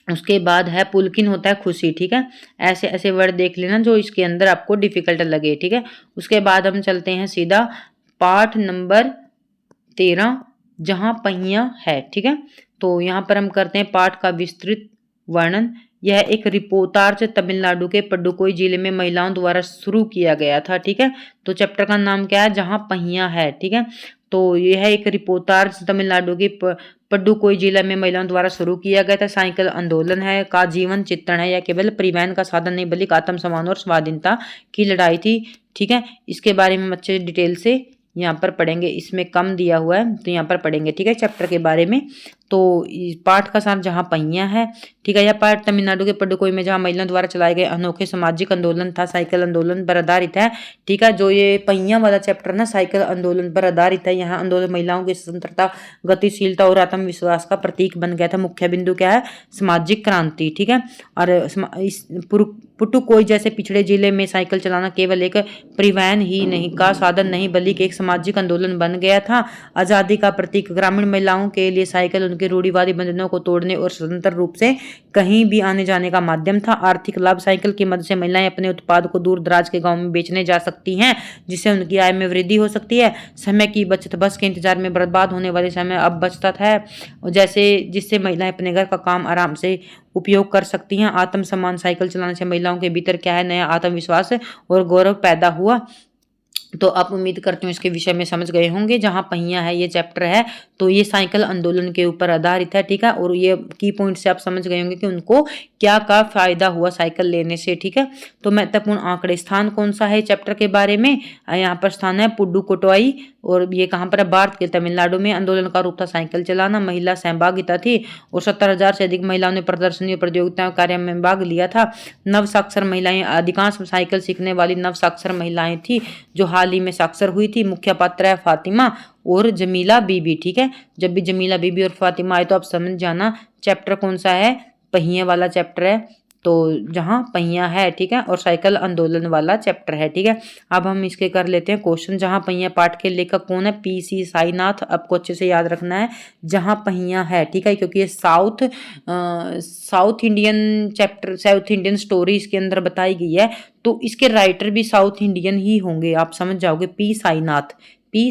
उसके बाद है पुलकिन होता है खुशी। ठीक है, ऐसे ऐसे वर्ड देख लेना जो इसके अंदर आपको डिफिकल्ट लगे। ठीक है, उसके बाद हम चलते हैं सीधा पाठ नंबर 13 जहां पहिया है। ठीक है, तो यहाँ पर हम करते हैं पाठ का विस्तृत वर्णन। यह एक रिपोर्टार्च तमिलनाडु के पडुकोई जिले में महिलाओं द्वारा शुरू किया गया था। ठीक है, तो चैप्टर का नाम क्या है, जहां पहिया है। ठीक है, तो यह एक रिपोर्टार्च तमिलनाडु के पडुकोई जिला में महिलाओं द्वारा शुरू किया गया था। साइकिल आंदोलन है का जीवन चित्रण है, या केवल परिवहन का साधन नहीं बल्कि आत्म सम्मान और स्वाधीनता की लड़ाई थी। ठीक है, इसके बारे में अच्छे डिटेल से यहाँ पर पढ़ेंगे, इसमें कम दिया हुआ है तो यहाँ पर पढ़ेंगे। ठीक है, चैप्टर के बारे में। तो पाठ का सार जहाँ पहिया है। ठीक है, यह पाठ तमिलनाडु के पडुकोई में जहाँ महिलाओं द्वारा चलाए गए अनोखे सामाजिक आंदोलन था, साइकिल आंदोलन पर आधारित है। ठीक है, जो ये पहिया वाला चैप्टर ना साइकिल आंदोलन पर आधारित है। यहाँ आंदोलन महिलाओं की स्वतंत्रता, गतिशीलता और आत्मविश्वास का प्रतीक बन गया था। मुख्य बिंदु क्या है, सामाजिक क्रांति। ठीक है, और इस पुडुकोई जैसे पिछड़े जिले में साइकिल चलाना केवल एक परिवहन ही नहीं का साधन नहीं बल्कि एक सामाजिक आंदोलन बन गया था। आजादी का प्रतीक ग्रामीण महिलाओं के लिए साइकिल उनके रूढ़िवादी बंधनों को तोड़ने और स्वतंत्र रूप से कहीं भी आने जाने का माध्यम था। आर्थिक लाभ, साइकिल की मदद से महिलाएं अपने उत्पाद को दूर दराज के गांव में बेचने जा सकती हैं, जिससे उनकी आय में वृद्धि हो सकती है। समय की बचत, बस के इंतजार में बर्बाद होने वाले समय अब बचता है, जैसे जिससे महिलाएं अपने घर का काम आराम से उपयोग कर सकती हैं। आत्मसम्मान, साइकिल चलाने से महिलाओं के भीतर क्या है, नया आत्मविश्वास और गौरव पैदा हुआ। तो आप उम्मीद करती हूँ इसके विषय में समझ गए होंगे। जहाँ पहिया है ये चैप्टर है, तो ये साइकिल आंदोलन के ऊपर आधारित है। ठीक है, और ये की पॉइंट से आप समझ गए होंगे कि उनको क्या का फायदा हुआ साइकिल लेने से। ठीक है, तो महत्वपूर्ण आंकड़े, स्थान कौन सा है चैप्टर के बारे में, यहाँ पर स्थान है पुडुकोट्टई, और ये कहाँ पर है, भारत के तमिलनाडु में। आंदोलन का रूप था साइकिल चलाना, महिला सहभागिता थी और 70,000 से अधिक महिलाओं ने प्रदर्शनी और प्रतियोगिताओं कार्य में भाग लिया था। नव साक्षर महिलाएं, अधिकांश साइकिल सीखने वाली नव साक्षर महिलाएं थी जो हाल ही में साक्षर हुई थी। मुख्य पात्र है फातिमा और जमीला बीबी। ठीक है, जब भी जमीला बीबी और फातिमा आए तो आप समझ जाना चैप्टर कौन सा है, पहिए वाला चैप्टर है, तो जहां पहिया है। ठीक है, और साइकिल आंदोलन वाला चैप्टर है। ठीक है, अब हम इसके कर लेते हैं क्वेश्चन। जहां पहिया पाठ के लेखक कौन है, PC साईनाथ, आपको अच्छे से याद रखना है जहां पहिया है। ठीक है, क्योंकि ये south Indian chapter, south Indian story इसके अंदर बताई गई है, तो इसके राइटर भी साउथ इंडियन ही होंगे, आप समझ जाओगे। P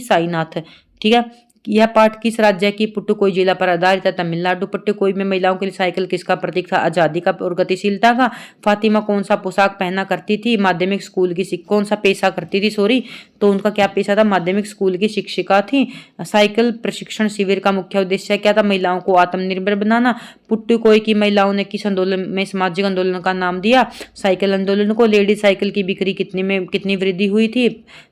साईनाथ। ठीक है, यह पाठ किस राज्य की पुडुकोई जिला पर आधारित है, तमिलनाडु। पुडुकोई में महिलाओं के लिए साइकिल किसका प्रतीक था, आजादी का और गतिशीलता का। फातिमा कौन सा पोशाक पहना करती थी, माध्यमिक स्कूल की कौन सा पेशा करती थी, सॉरी, तो उनका क्या पेशा था, माध्यमिक स्कूल की शिक्षिका थी। साइकिल प्रशिक्षण शिविर का मुख्य उद्देश्य क्या था, महिलाओं को आत्मनिर्भर बनाना। पुडुकोई की महिलाओं ने किस आंदोलन में सामाजिक आंदोलन का नाम दिया, साइकिल आंदोलन को। लेडीज साइकिल की बिक्री कितनी वृद्धि हुई थी,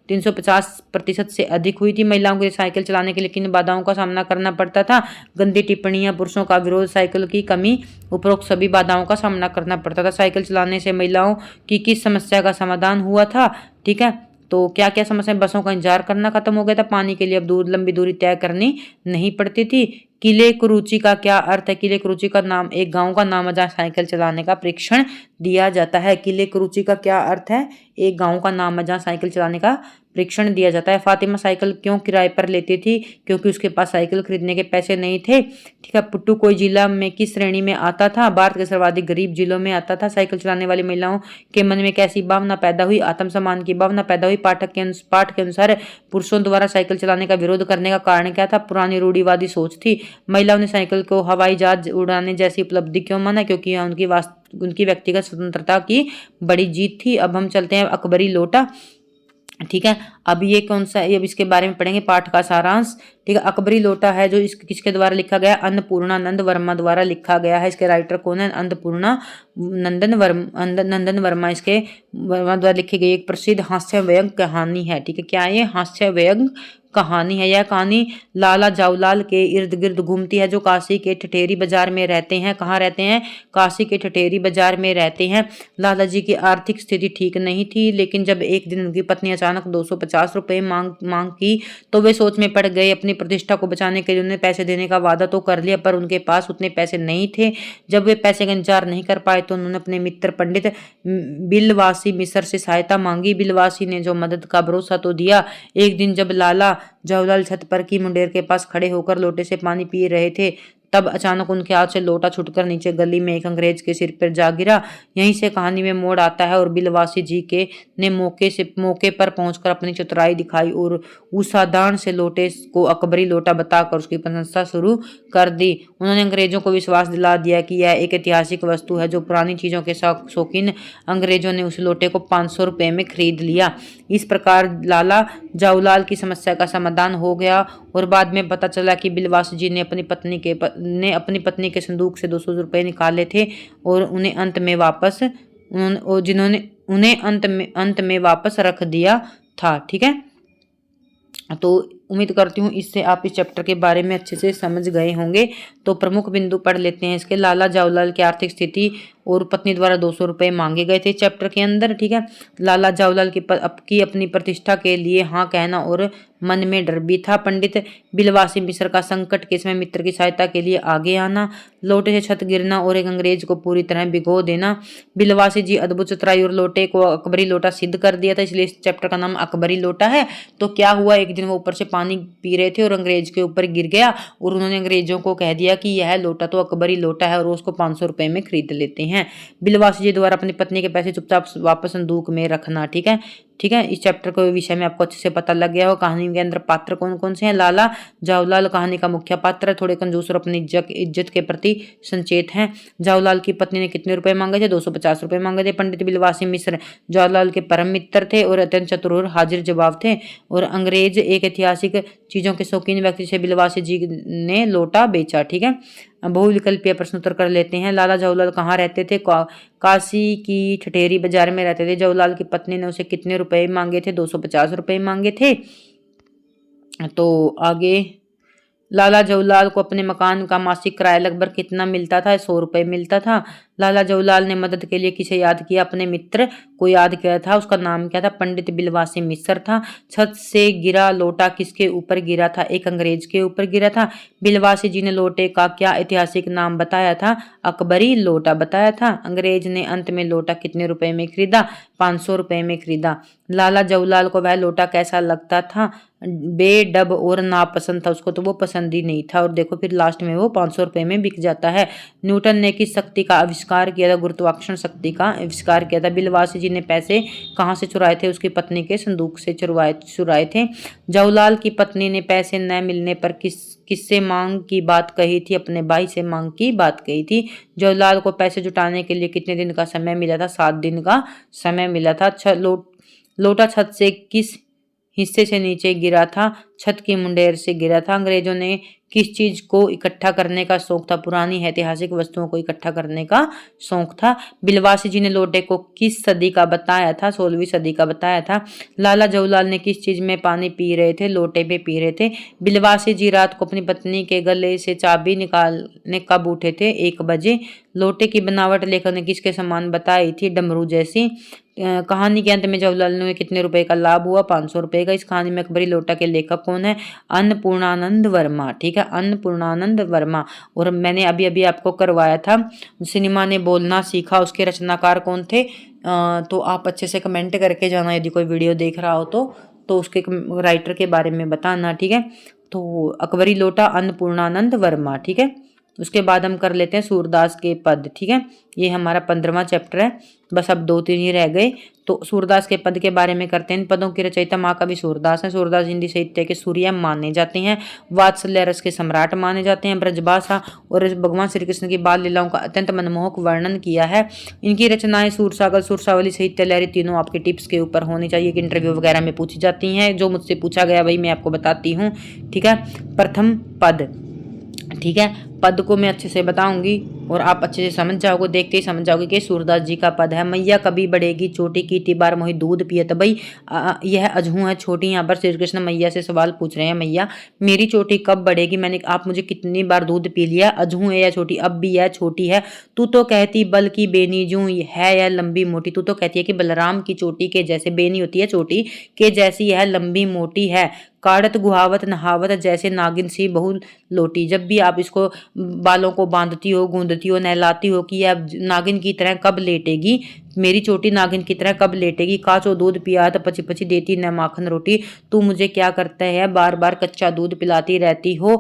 350% से अधिक हुई थी। महिलाओं को साइकिल चलाने के लिए किन बाधाओं का सामना करना पड़ता था, गंदी टिप्पणियां, पुरुषों का विरोध, साइकिल की कमी, उपरोक्त सभी बाधाओं का सामना करना पड़ता था। साइकिल चलाने से महिलाओं की किस समस्या का समाधान हुआ था। ठीक है, तो क्या क्या समस्या, बसों का इंतजार करना खत्म हो गया था, पानी के लिए अब लंबी दूरी तय करनी नहीं पड़ती थी। किले कुरुचि का क्या अर्थ है, किले कुरुचि का नाम एक गांव का नाम है जहाँ साइकिल चलाने का परीक्षण दिया जाता है। किले कुरुची का क्या अर्थ है? एक गांव का नाम है जहाँ साइकिल चलाने का प्रशिक्षण दिया जाता है। फातिमा साइकिल क्यों किराए पर लेती थी? क्योंकि उसके पास साइकिल खरीदने के पैसे नहीं थे। ठीक है। पुट्टू कोई जिला में किस श्रेणी में आता था? भारत के सर्वाधिक गरीब जिलों में आता था। साइकिल चलाने वाली महिलाओं के मन में कैसी भावना पैदा हुई? आत्मसम्मान की भावना पैदा हुई। पाठ के अनुसार पुरुषों द्वारा साइकिल चलाने का विरोध करने का कारण क्या था? पुरानी रूढ़िवादी सोच थी। महिलाओं ने साइकिल को हवाई जहाज उड़ाने जैसी उपलब्धि क्यों माना? क्योंकि यह उनकी व्यक्तिगत स्वतंत्रता की बड़ी जीत थी। अब हम चलते हैं अकबरी लोटा। ठीक है। अब ये कौन सा, अब इसके बारे में पढ़ेंगे पाठ का सारांश। ठीक है। अकबरी लोटा है जो किसके द्वारा लिखा गया? अन्नपूर्णानंद वर्मा द्वारा लिखा गया है। इसके राइटर कौन है? अन्नपूर्णा नंदन वर्मा इसके वर्मा द्वारा लिखी गई एक प्रसिद्ध हास्य व्यंग्य कहानी है। ठीक है। क्या ये हास्य व्यंग्य कहानी है? यह कहानी लाला जाऊलाल के इर्द गिर्द घूमती है जो काशी के ठठेरी बाजार में रहते हैं। कहाँ रहते हैं? काशी के ठठेरी बाजार में रहते हैं। लाला जी की आर्थिक स्थिति ठीक नहीं थी, लेकिन जब एक दिन उनकी पत्नी अचानक 250 रुपये मांग की तो वे सोच में पड़ गए। अपनी प्रतिष्ठा को बचाने के लिए उन्हें पैसे देने का वादा तो कर लिया, पर उनके पास उतने पैसे नहीं थे। जब वे पैसे का इंतजार नहीं कर पाए तो उन्होंने अपने मित्र पंडित बिलवासी मिसर से सहायता मांगी। बिलवासी ने जो मदद का भरोसा तो दिया। एक दिन जब लाला जवाहरलाल छत पर की मुंडेर के पास खड़े होकर लोटे से पानी पी रहे थे, तब अचानक उनके हाथ से लोटा छूटकर नीचे गली में एक अंग्रेज के सिर पर जा गिरा। यहीं से कहानी में मोड़ आता है और बिलवासी जी के ने मौके पर पहुंचकर अपनी चतुराई दिखाई और उसादान से लोटे को अकबरी लोटा बताकर उसकी प्रशंसा शुरू कर दी। उन्होंने अंग्रेजों को विश्वास दिला दिया कि यह एक ऐतिहासिक वस्तु है। जो पुरानी चीजों के शौकीन अंग्रेजों ने उस लोटे को 500 रुपये में खरीद लिया। इस प्रकार लाला जाऊलाल की समस्या का समाधान हो गया और बाद में पता चला कि बिलवासी जी ने अपनी पत्नी के संदूक से 200 रुपये निकाले थे और उन्हें अंत में वापस रख दिया था। ठीक है। तो उम्मीद करती हूँ इससे आप इस चैप्टर के बारे में अच्छे से समझ गए होंगे। तो प्रमुख बिंदु पढ़ लेते हैं इसके। लाला जाऊलाल की आर्थिक स्थिति और पत्नी द्वारा 200 रुपये मांगे गए थे चैप्टर के अंदर। ठीक है। लाला जाऊलाल की अपनी प्रतिष्ठा के लिए हाँ कहना और मन में डर भी था। पंडित बिलवासी मिश्र का संकट के समय मित्र की सहायता के लिए आगे आना, लोटे से छत गिरना और एक अंग्रेज को पूरी तरह भिगो देना। बिलवासी जी अद्भुत चतुराई और लोटे को अकबरी लोटा सिद्ध कर दिया था, इसलिए इस चैप्टर का नाम अकबरी लोटा है। तो क्या हुआ, एक दिन वो ऊपर से पानी पी रहे थे और अंग्रेज के ऊपर गिर गया और उन्होंने अंग्रेजों को कह दिया कि यह लोटा तो अकबरी लोटा है और उसको 500 रुपये में खरीद लेते हैं। बिलवासी जी द्वारा अपनी पत्नी के पैसे चुपचाप वापस संदूक में रखना। ठीक है। ठीक है। इस चैप्टर के विषय में आपको अच्छे से पता लग गया हो। कहानी के अंदर पात्र कौन कौन से हैं? लाला जाऊलाल कहानी का मुख्य पात्र है, थोड़े कंजूस और अपनी इज्जत के प्रति संचेत हैं। जाऊलाल की पत्नी ने कितने रुपए मांगे थे? 250 रुपये मांगे थे। पंडित बिलवासी मिश्र जाऊलाल के परम मित्र थे और अत्यंत चतुर और हाजिर जवाब थे। और अंग्रेज एक ऐतिहासिक चीजों के शौकीन व्यक्ति से बिलवासी जी ने लोटा बेचा। ठीक है। बहुविकल्पीय प्रश्न उत्तर कर लेते हैं। लाला जाऊलाल कहाँ रहते थे? काशी की ठठेरी बाजार में रहते थे। जाऊलाल की पत्नी ने उसे कितने रुपए मांगे थे? 250 रुपये मांगे थे। तो आगे, लाला जाऊलाल को अपने मकान का मासिक किराया लगभग कितना मिलता था? 100 रुपये मिलता था। लाला जाऊलाल ने मदद के लिए किसे याद किया? अपने मित्र को याद किया था। उसका नाम क्या था? पंडित बिलवासी मिश्र था। छत से गिरा लोटा किसके ऊपर गिरा था? एक अंग्रेज के ऊपर गिरा था। बिलवासी जी ने लोटे का क्या ऐतिहासिक नाम बताया था? अकबरी लोटा बताया था। अंग्रेज ने अंत में लोटा कितने रुपए में खरीदा? 500 रुपये में खरीदा। लाला जाऊलाल को वह लोटा कैसा लगता था? बेडब और नापसंद था उसको, तो वो पसंद ही नहीं था। और देखो फिर लास्ट में वो 500 रुपये में बिक जाता है। न्यूटन ने किस शक्ति का आविष्कार किया था? गुरुत्वाकर्षण शक्ति का आविष्कार किया था। बिलवासी जी ने पैसे कहाँ से चुराए थे? उसकी पत्नी के संदूक से चुराए थे। जाऊलाल की पत्नी ने पैसे न मिलने पर किससे मांग की बात कही थी? अपने भाई से मांग की बात कही थी। जाऊलाल को पैसे जुटाने के लिए कितने दिन का समय मिला था? 7 दिन का समय मिला था। लोटा छत से किस हिस्से से नीचे गिरा था? छत की मुंडेर से गिरा था। अंग्रेजों ने किस चीज को इकट्ठा करने का शौक था? पुरानी ऐतिहासिक वस्तुओं को इकट्ठा करने का शौक था। बिलवासी जी ने लोटे को किस सदी का बताया था? 16वीं सदी का बताया था। लाला जाऊलाल ने किस चीज में पानी पी रहे थे? लोटे पे पी रहे थे। बिलवासी जी रात को अपनी पत्नी के गले से चाबी निकालने कब उठे थे? 1 बजे। लोटे की बनावट लेखक ने किसके समान बताई थी? डमरू जैसी। कहानी के अंत में जवाहरलाल नेहरू को कितने रुपए का लाभ हुआ? 500 रुपए का। इस कहानी में अकबरी लोटा के लेखक कौन है? अन्नपूर्णानंद वर्मा। ठीक है, अन्नपूर्णानंद वर्मा। और मैंने अभी अभी आपको करवाया था सिनेमा ने बोलना सीखा, उसके रचनाकार कौन थे? तो आप अच्छे से कमेंट करके जाना यदि कोई वीडियो देख रहा हो तो उसके राइटर के बारे में बताना। ठीक है, तो अकबरी लोटा अन्नपूर्णानंद वर्मा। ठीक है, उसके बाद हम कर लेते हैं सूरदास के पद। ठीक है, ये हमारा 15वां चैप्टर है, बस अब 2-3 ही रह गए। तो सूरदास के पद के बारे में करते हैं। इन पदों की रचयिता महाकवि सूरदास हैं। सूरदास हिंदी साहित्य के सूर्य माने जाते हैं, वात्सल्य रस के सम्राट माने जाते हैं। ब्रजभाषा और भगवान श्री कृष्ण की बाल लीलाओं का अत्यंत मनमोहक वर्णन किया है। इनकी रचनाएं सूरसागर, सुरसावली, साहित्य लहरी तीनों आपके टिप्स के ऊपर होनी चाहिए कि इंटरव्यू वगैरह में पूछी जाती हैं। जो मुझसे पूछा गया वही मैं आपको बताती हूँ। ठीक है, प्रथम पद। ठीक है, पद को मैं अच्छे से बताऊंगी और आप अच्छे से समझ जाओगे, देखते ही समझ जाओगे कि सूरदास जी का पद है। मैया कभी बढ़ेगी चोटी कीती बार मोहि दूध पियत बई। यह अजहू है छोटी। यहाँ पर श्री कृष्ण मैया से सवाल पूछ रहे हैं, मैया मेरी चोटी कब बढ़ेगी? आप मुझे कितनी बार दूध पी लिया? अजहू है या छोटी? अब भी यह छोटी है। तू तो कहती बल की बेनी जू है यह लंबी मोटी। तू तो कहती है कि बलराम की चोटी के जैसे, बेनी होती है चोटी के जैसी यह लंबी मोटी है। काढ़त गुहावत नहावत जैसे नागिन सी बहु लोटी। जब भी आप इसको बालों को बांधती हो, गूंदती हो, नहलाती हो कि यह नागिन की तरह कब लेटेगी, मेरी चोटी नागिन की तरह कब लेटेगी। काचो दूध पिया तो पची पची देती न माखन रोटी। तू मुझे क्या करता है, बार बार कच्चा दूध पिलाती रहती हो।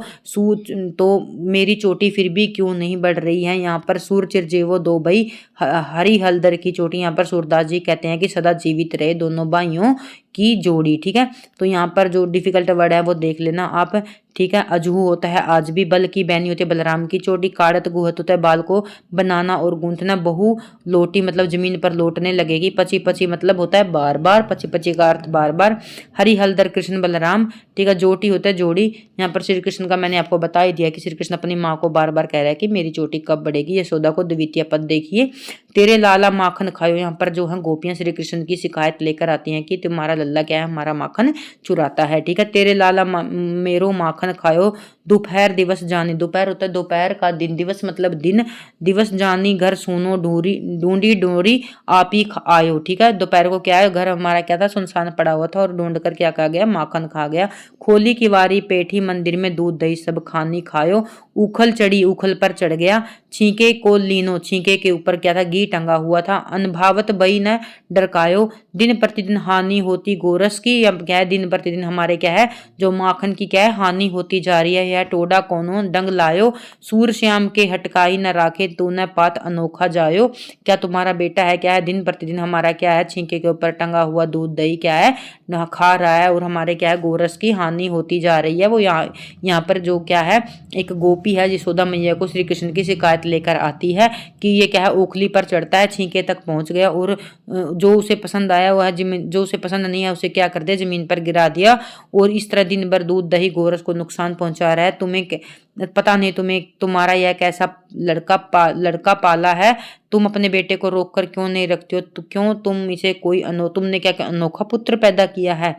तो मेरी चोटी फिर भी क्यों नहीं बढ़ रही है? यहाँ पर सूर चिरजेवो दो भाई, हरी हलदर की चोटी। यहाँ पर सूरदास जी कहते हैं कि सदा जीवित रहे दोनों भाइयों की जोड़ी। ठीक है, तो यहाँ पर जो डिफिकल्ट वर्ड है वो देख लेना आप। ठीक है, अजहू होता है आज भी, बल की बैनी होती है बलराम की चोटी, काढ़त गुहत होता है बाल को बनाना और गूंथना, बहु लोटी मतलब जमीन पर लौटने लगेगी, पची पची मतलब होता है बार बार, पची पची का अर्थ बार बार, हरि हलदर कृष्ण बलराम। ठीक है, जोटी होता है जोड़ी। यहाँ पर श्री कृष्ण का मैंने आपको बता ही दिया कि श्री कृष्ण अपनी माँ को बार बार कह रहा है कि मेरी चोटी कब बढ़ेगी। यशोदा को द्वितीय पद देखिए, तेरे लाला माखन खायो। यहाँ पर जो है गोपियां श्री कृष्ण की शिकायत लेकर आती हैं कि तुम्हारा लल्ला क्या है, हमारा माखन चुराता है। ठीक है, तेरे लाला मेरो माखन खायो, दोपहर दिवस जानी। दोपहर होता है दोपहर का दिन, दिवस मतलब दिन, दिवस जानी घर सुनो ढूंढी डोरी आप ही आयो। ठीक है, दोपहर को क्या है, घर हमारा क्या था, सुनसान पड़ा हुआ था और ढूंढ कर क्या कहा गया, माखन खा गया। खोली की वारी पेठी मंदिर में दूध दही सब खानी खायो। उखल चढ़ी उखल पर चढ़ गया, छींके को लीनो। छींके के ऊपर क्या था, घी टंगा हुआ था। अनभावत बई न डरकायो, दिन प्रतिदिन हानि होती गोरस की। अब क्या है, दिन प्रतिदिन हमारे क्या है, जो माखन की क्या है, हानि होती जा रही है। यह टोडा कोनो डंग लायो, सूर श्याम के हटकाई न राखे, तू न पात अनोखा जायो। क्या तुम्हारा बेटा है क्या है, दिन प्रतिदिन हमारा क्या है, छींके के ऊपर टंगा हुआ दूध दही क्या है, खा रहा है और हमारे क्या है, गोरस की हानि होती जा रही है। वो यहाँ पर जो क्या है, एक गोपी है यशोदा मैया को श्री कृष्ण की शिकायत लेकर आती है कि ये क्या है, ओखली पर चढ़ता है, छींके तक पहुंच गया और जो उसे पसंद आया हुआ है, जो उसे पसंद नहीं है उसे क्या कर दिया, जमीन पर गिरा दिया। और इस तरह दिन भर दूध दही गोरस को नुकसान पहुंचा रहा है। तुम्हें पता नहीं, तुम्हारा यह कैसा लड़का पाला है, तुम अपने बेटे को रोक कर क्यों नहीं रखते हो? तो क्यों तुम इसे तुमने क्या अनोखा पुत्र पैदा किया है?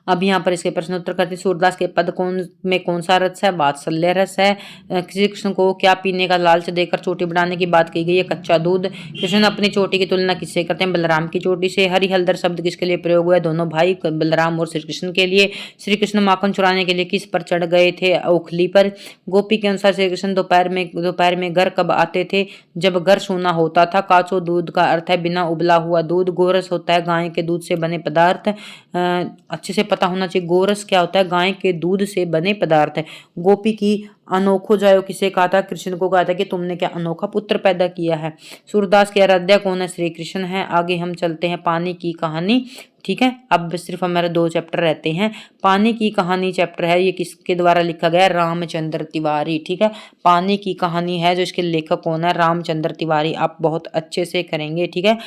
अब यहाँ पर इसके प्रश्न उत्तर करते, सूरदास के पद कौन सा रस है? वात्सल्य रस है। श्री कृष्ण को क्या पीने का लालच देकर चोटी बढ़ाने की बात की गई है? कच्चा दूध। कृष्ण अपनी चोटी की तुलना किससे करते हैं? बलराम की चोटी से। हरि हलदर शब्द किसके लिए प्रयोग हुआ है? दोनों भाई बलराम और श्री कृष्ण के लिए। श्री कृष्ण माखन चुराने के लिए किस पर चढ़ गए थे? ओखली पर। गोपी के अनुसार श्री कृष्ण दोपहर में घर कब आते थे? जब घर सूना होता था। काचो दूध का अर्थ है बिना उबला हुआ दूध। गोरस होता है गाय के दूध से बने पदार्थ। अच्छे से पता होना चाहिए गोरस क्या होता है, गाय के दूध से बने पदार्थ है। गोपी की अनोखो जायो किसे कहा था? कृष्ण को कहा था कि तुमने क्या अनोखा पुत्र पैदा किया है। सूरदास के आराध्या कौन है? श्री कृष्ण है। आगे हम चलते हैं पानी की कहानी। ठीक है, अब सिर्फ हमारे 2 चैप्टर रहते हैं। पानी की कहानी चैप्टर है, ये किसके द्वारा लिखा गया है? रामचंद्र तिवारी। ठीक है, पानी की कहानी है, जो इसके लेखक कौन है? रामचंद्र तिवारी। आप बहुत अच्छे से करेंगे। ठीक है,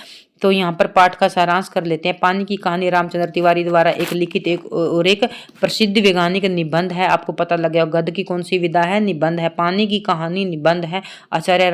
तो यहाँ पर पाठ का सारांश कर लेते हैं। पानी की कहानी रामचंद्र तिवारी द्वारा एक लिखित एक प्रसिद्ध वैज्ञानिक निबंध है। आपको पता लग गया गद्य की कौन सी विधा है निबंध है, पानी की कहानी निबंध है, आचार्य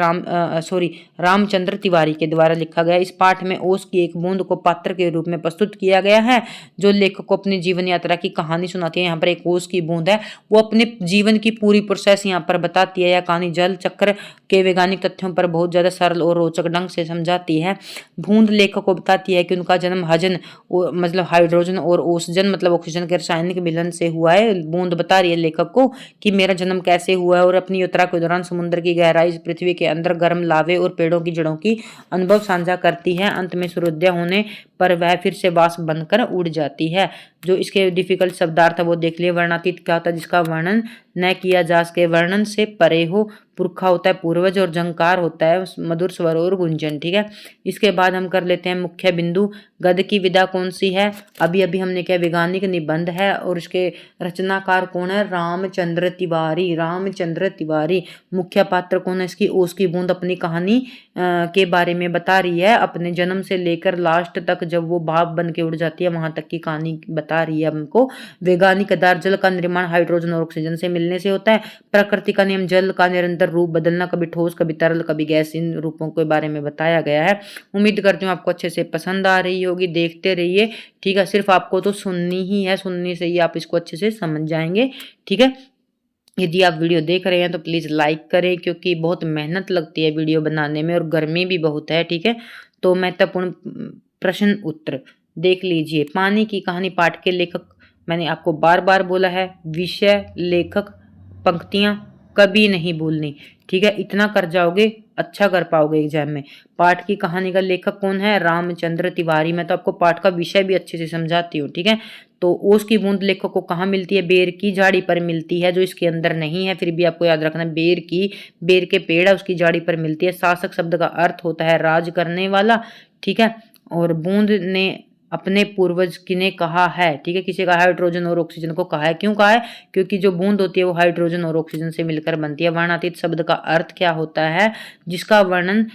रामचंद्र तिवारी के द्वारा लिखा गया। इस पाठ में ओस की एक बूंद को पात्र के रूप में प्रस्तुत किया गया है, जो लेखक को अपनी जीवन यात्रा की कहानी सुनाती है। यहाँ पर एक ओस की बूंद है, वो अपने जीवन की पूरी प्रोसेस यहाँ पर बताती है। यह कहानी जल चक्र के वैज्ञानिक तथ्यों पर बहुत ज्यादा सरल और रोचक ढंग से समझाती है। बूंद लेखक को बताती है कि उनका जन्म हजन मतलब हाइड्रोजन और ओसजन मतलब ऑक्सीजन के रासायनिक मिलन से हुआ है। बूंद बता रही है लेखक को कि मेरा जन्म कैसे हुआ है, और अपनी यात्रा के दौरान समुद्र की गहराई, पृथ्वी के अंदर गर्म लावे और पेड़ों की जड़ों की अनुभव साझा करती है। अंत में सूर्योदय होने पर वह फिर से वाष्प बनकर उड़ जाती है। जो इसके डिफिकल्ट शब्दार्थ है वो देख लिए। वर्णातीत क्या होता है? जिसका वर्णन न किया जा सके, वर्णन से परे हो। पुरखा होता है पूर्वज, और झंकार होता है मधुर स्वर और गुंजन। ठीक है, इसके बाद हम कर लेते हैं मुख्य बिंदु। गद्य की विधा कौन सी है? अभी अभी हमने क्या, वैज्ञानिक निबंध है, और इसके रचनाकार कौन है? रामचंद्र तिवारी। रामचंद्र तिवारी। मुख्य पात्र कौन है इसकी? ओस की बूंद अपनी कहानी के बारे में बता रही है, अपने जन्म से लेकर लास्ट तक, जब वो भाप बन के उड़ जाती है वहां तक की कहानी बता रही है हमको। वैज्ञानिक आधार, जल का निर्माण हाइड्रोजन और ऑक्सीजन से मिलने से होता है। प्रकृति का नियम, जल का निरंतर रूप बदलना, कभी ठोस कभी तरल कभी गैस, इन रूपों के बारे में बताया गया है। उम्मीद करती हूँ आपको अच्छे से पसंद आ रही होगी, देखते रहिए। ठीक है, सिर्फ आपको तो सुननी ही है, सुनने से ही आप इसको अच्छे से समझ जाएंगे। ठीक है, यदि आप वीडियो देख रहे हैं तो प्लीज़ लाइक करें, क्योंकि बहुत मेहनत लगती है वीडियो बनाने में, और गर्मी भी बहुत है। ठीक है, तो महत्वपूर्ण प्रश्न उत्तर देख लीजिए। पानी की कहानी पाठ के लेखक, मैंने आपको बार बार बोला है, विषय, लेखक, पंक्तियां कभी नहीं भूलनी। ठीक है, इतना कर जाओगे अच्छा कर पाओगे एग्जाम में। पाठ की कहानी का लेखक कौन है? रामचंद्र तिवारी। मैं तो आपको पाठ का विषय भी अच्छे से समझाती हूँ। ठीक है, तो ओस की बूंद लेखक को कहाँ मिलती है? बेर की झाड़ी पर मिलती है, जो इसके अंदर नहीं है, फिर भी आपको याद रखना है। बेर के पेड़ है उसकी झाड़ी पर मिलती है। शासक शब्द का अर्थ होता है राज करने वाला। ठीक है, और बूंद ने अपने पूर्वज किने कहा है? ठीक है, किसी का हाइड्रोजन और ऑक्सीजन को कहा है। क्यों कहा है? क्योंकि जो बूंद होती है वो हाइड्रोजन और ऑक्सीजन से मिलकर बनती है। वर्णातीत शब्द का अर्थ क्या होता है? जिसका वर्णन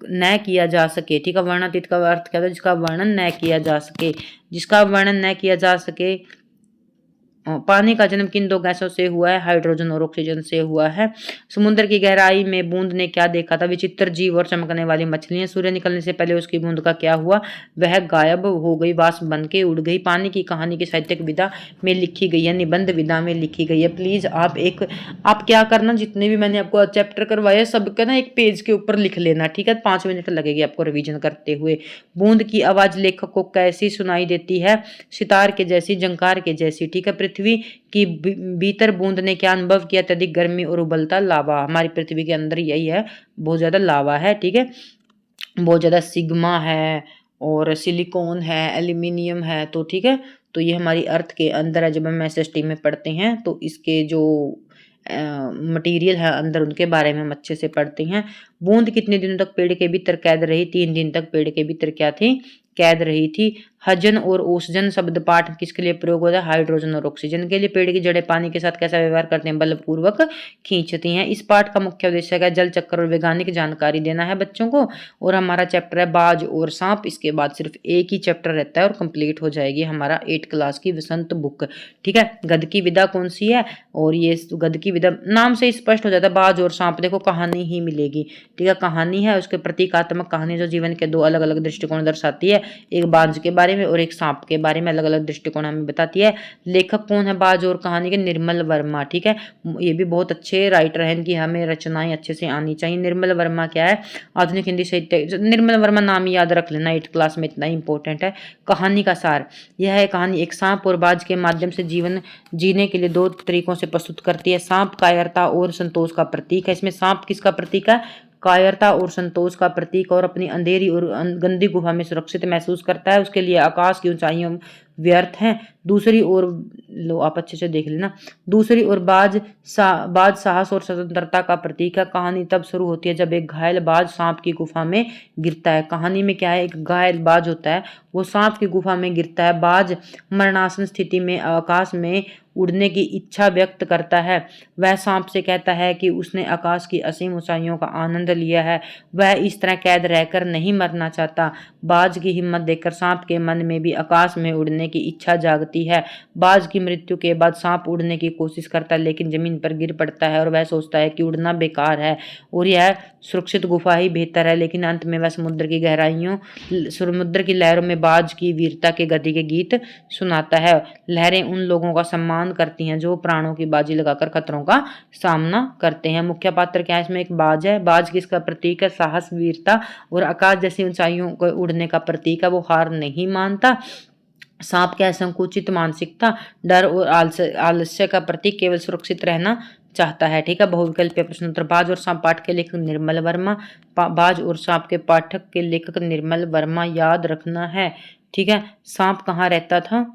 न किया जा सके। ठीक है, वर्णातीत का अर्थ क्या होता है? जिसका वर्णन न किया जा सके। जिसका वर्णन न किया जा सके। पानी का जन्म किन दो गैसों से हुआ है? हाइड्रोजन और ऑक्सीजन से हुआ है। समुद्र की गहराई में बूंद ने क्या देखा था? विचित्र जीव और चमकने वाली मछलियां। सूर्य निकलने से पहले उसकी बूंद का क्या हुआ? वह गायब हो गई, वाष्प बन के उड़ गई। पानी की कहानी की साहित्यिक विधा में लिखी गई है, निबंध विधा में लिखी गई है। प्लीज आप क्या करना, जितने भी मैंने आपको चैप्टर करवाए सबके ना एक पेज के ऊपर लिख लेना। ठीक है, 5 मिनट लगेगी आपको रिविजन करते हुए। बूंद की आवाज लेखक को कैसी सुनाई देती है? सितार के जैसी, झंकार के जैसी। ठीक है, पृथ्वी की भीतर बूंद ने क्या अनुभव किया? अत्यधिक गर्मी और उबलता लावा। हमारी पृथ्वी के अंदर यही है, बहुत ज्यादा लावा है। ठीक है, बहुत ज्यादा सिग्मा है और सिलिकॉन है, एल्यूमिनियम है। तो ठीक है, तो ये हमारी अर्थ के अंदर है। जब हम एसएसटी में पढ़ते हैं तो इसके जो मटेरियल है अंदर, उनके बारे में हम अच्छे से पढ़ते हैं। बूंद कितने दिनों तक पेड़ के भीतर कैद रही? 3 दिन तक पेड़ के भीतर क्या थी? कैद रही थी। हजन और ओसजन शब्द पाठ किसके लिए प्रयोग होता है? हाइड्रोजन और ऑक्सीजन के लिए। पेड़ की जड़ें पानी के साथ कैसा व्यवहार करते हैं? बलपूर्वक खींचती हैं। इस पाठ का मुख्य उद्देश्य है जल चक्र और वैज्ञानिक जानकारी देना है बच्चों को। और हमारा चैप्टर है बाज और सांप। इसके बाद सिर्फ एक ही चैप्टर रहता है और कंप्लीट हो जाएगी हमारा 8 क्लास की वसंत बुक। ठीक है, गद्य की विधा कौन सी है? और ये गद्य की विधा नाम से स्पष्ट हो जाता है, बाज और सांप। देखो कहानी ही मिलेगी। ठीक है, कहानी है, उसके प्रतीकात्मक कहानी जो जीवन के 2 अलग अलग दृष्टिकोण दर्शाती है, एक बाज के बारे में और एक सांप के बारे में। अलग अलग दृष्टिकोण हमें बताती है। लेखक कौन है बाज और कहानी के? निर्मल वर्मा। ठीक है, ये भी बहुत अच्छे राइटर हैं, इनकी हमें रचनाएं अच्छे से आनी चाहिए। निर्मल वर्मा क्या है? आधुनिक हिंदी साहित्य। निर्मल वर्मा नाम याद रख लेना, 8 क्लास में इतना इंपॉर्टेंट है। कहानी का सार, यह है कहानी एक सांप और बाज के माध्यम से जीवन जीने के लिए 2 तरीकों से प्रस्तुत करती है। सांप कायरता और संतोष का प्रतीक है। इसमें सांप किसका प्रतीक है? कायरता और संतोष का प्रतीक। और अपनी अंधेरी और गंदी गुफा में सुरक्षित महसूस करता है, उसके लिए आकाश की ऊंचाइयों व्यर्थ हैं। दूसरी ओर, लो आप अच्छे से देख लेना, दूसरी ओर बाज साहस और स्वतंत्रता का प्रतीक है। कहानी तब शुरू होती है जब एक घायल बाज सांप की गुफा में गिरता है। कहानी में क्या है? एक घायल बाज होता है, वो सांप की गुफा में गिरता है। बाज मरणासन स्थिति में आकाश में उड़ने की इच्छा व्यक्त करता है। वह सांप से कहता है कि उसने आकाश की असीम ऊंचाइयों का आनंद लिया है, वह इस तरह कैद रहकर नहीं मरना चाहता। बाज की हिम्मत देखकर सांप के मन में भी आकाश में उड़ने की इच्छा जागती जाती है। बाज की मृत्यु के बाद सांप उड़ने की कोशिश करता है लेकिन जमीन पर गिर पड़ता है और वह सोचता है कि उड़ना बेकार है और यह सुरक्षित गुफा ही बेहतर है। लेकिन अंत में वह समुद्र की लहरों में बाज की वीरता के गति के गीत सुनाता है। लहरें उन लोगों का सम्मान करती हैं जो प्राणों की बाजी लगाकर खतरों का सामना करते हैं। मुख्य पात्र क्या है इसमें? एक बाज है। बाज किसका प्रतीक है? साहस, वीरता और आकाश जैसी ऊंचाइयों को उड़ने का प्रतीक है। वो हार नहीं मानता। सांप क्या है? संकुचित मानसिकता, डर और आलस्य का प्रतीक, केवल सुरक्षित रहना चाहता है। ठीक है। बहुविकल्पीय प्रश्न उत्तर। बाज और सांप पाठ के लेखक निर्मल वर्मा। बाज और सांप के पाठक के लेखक निर्मल वर्मा याद रखना है। ठीक है। सांप कहाँ रहता था?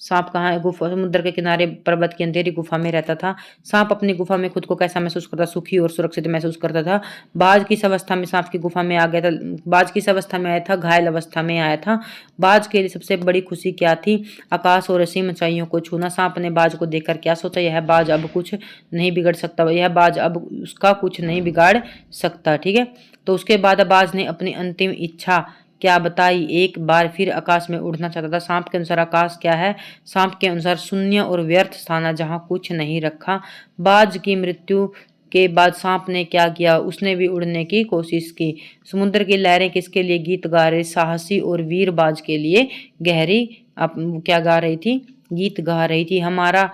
सांप कहाँ? गुफा, समुद्र के किनारे पर्वत की अंधेरी गुफा में रहता था। सांप अपनी गुफा में खुद को कैसा महसूस करता? सुखी और सुरक्षित महसूस करता था। बाज किस अवस्था में सांप की गुफा में आ गया था? बाज किस अवस्था में आया था? घायल अवस्था में आया था। बाज के लिए सबसे बड़ी खुशी क्या थी? आकाश और असीम ऊंचाइयों को छूना। सांप ने बाज को देखकर क्या सोचा? यह बाज अब कुछ नहीं बिगड़ सकता, यह बाज अब उसका कुछ नहीं बिगाड़ सकता। ठीक है। तो उसके बाद बाज ने अपनी अंतिम इच्छा क्या बताई? एक बार फिर आकाश में उड़ना चाहता था। सांप के अनुसार आकाश क्या है? सांप के अनुसार शून्य और व्यर्थ स्थान है जहां कुछ नहीं रखा। बाज की मृत्यु के बाद सांप ने क्या किया? उसने भी उड़ने की कोशिश की। समुद्र की लहरें किसके लिए गीत गा रही? साहसी और वीर बाज के लिए गहरी क्या गा रही थी? गीत गा रही थी। हमारा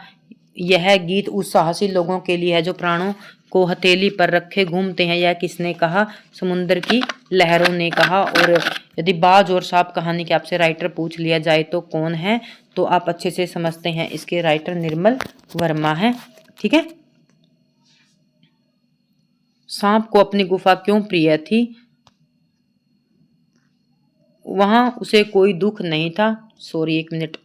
यह गीत उस साहसी लोगों के लिए है जो प्राणों को हथेली पर रखे घूमते हैं। यह किसने कहा? समुद्र की लहरों ने कहा। और यदि बाज और सांप कहानी के आपसे राइटर पूछ लिया जाए तो कौन है? तो आप अच्छे से समझते हैं, इसके राइटर निर्मल वर्मा है। ठीक है। सांप को अपनी गुफा क्यों प्रिय थी? वहां उसे कोई दुख नहीं था। सॉरी, एक मिनट।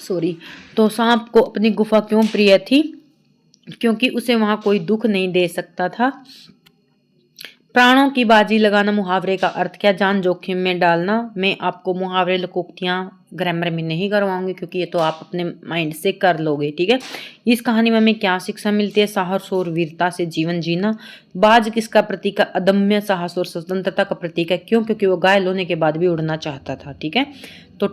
सॉरी। तो सांप को अपनी गुफा क्यों प्रिय थी? क्योंकि उसे वहां कोई दुख नहीं दे सकता था। प्राणों की बाजी लगाना मुहावरे का अर्थ क्या? जान जोखिम में डालना। मैं आपको मुहावरे लोकोक्तियां ग्रामर में नहीं करवाऊंगी क्योंकि ये तो आप अपने माइंड से कर लोगे। ठीक है। इस कहानी में हमें क्या शिक्षा मिलती है? साहस और वीरता से जीवन जीना। बाज किसका प्रतीक है? अदम्य साहस और स्वतंत्रता का प्रतीक है। क्यों? क्योंकि वो घायल होने के बाद भी उड़ना चाहता था। ठीक है। तो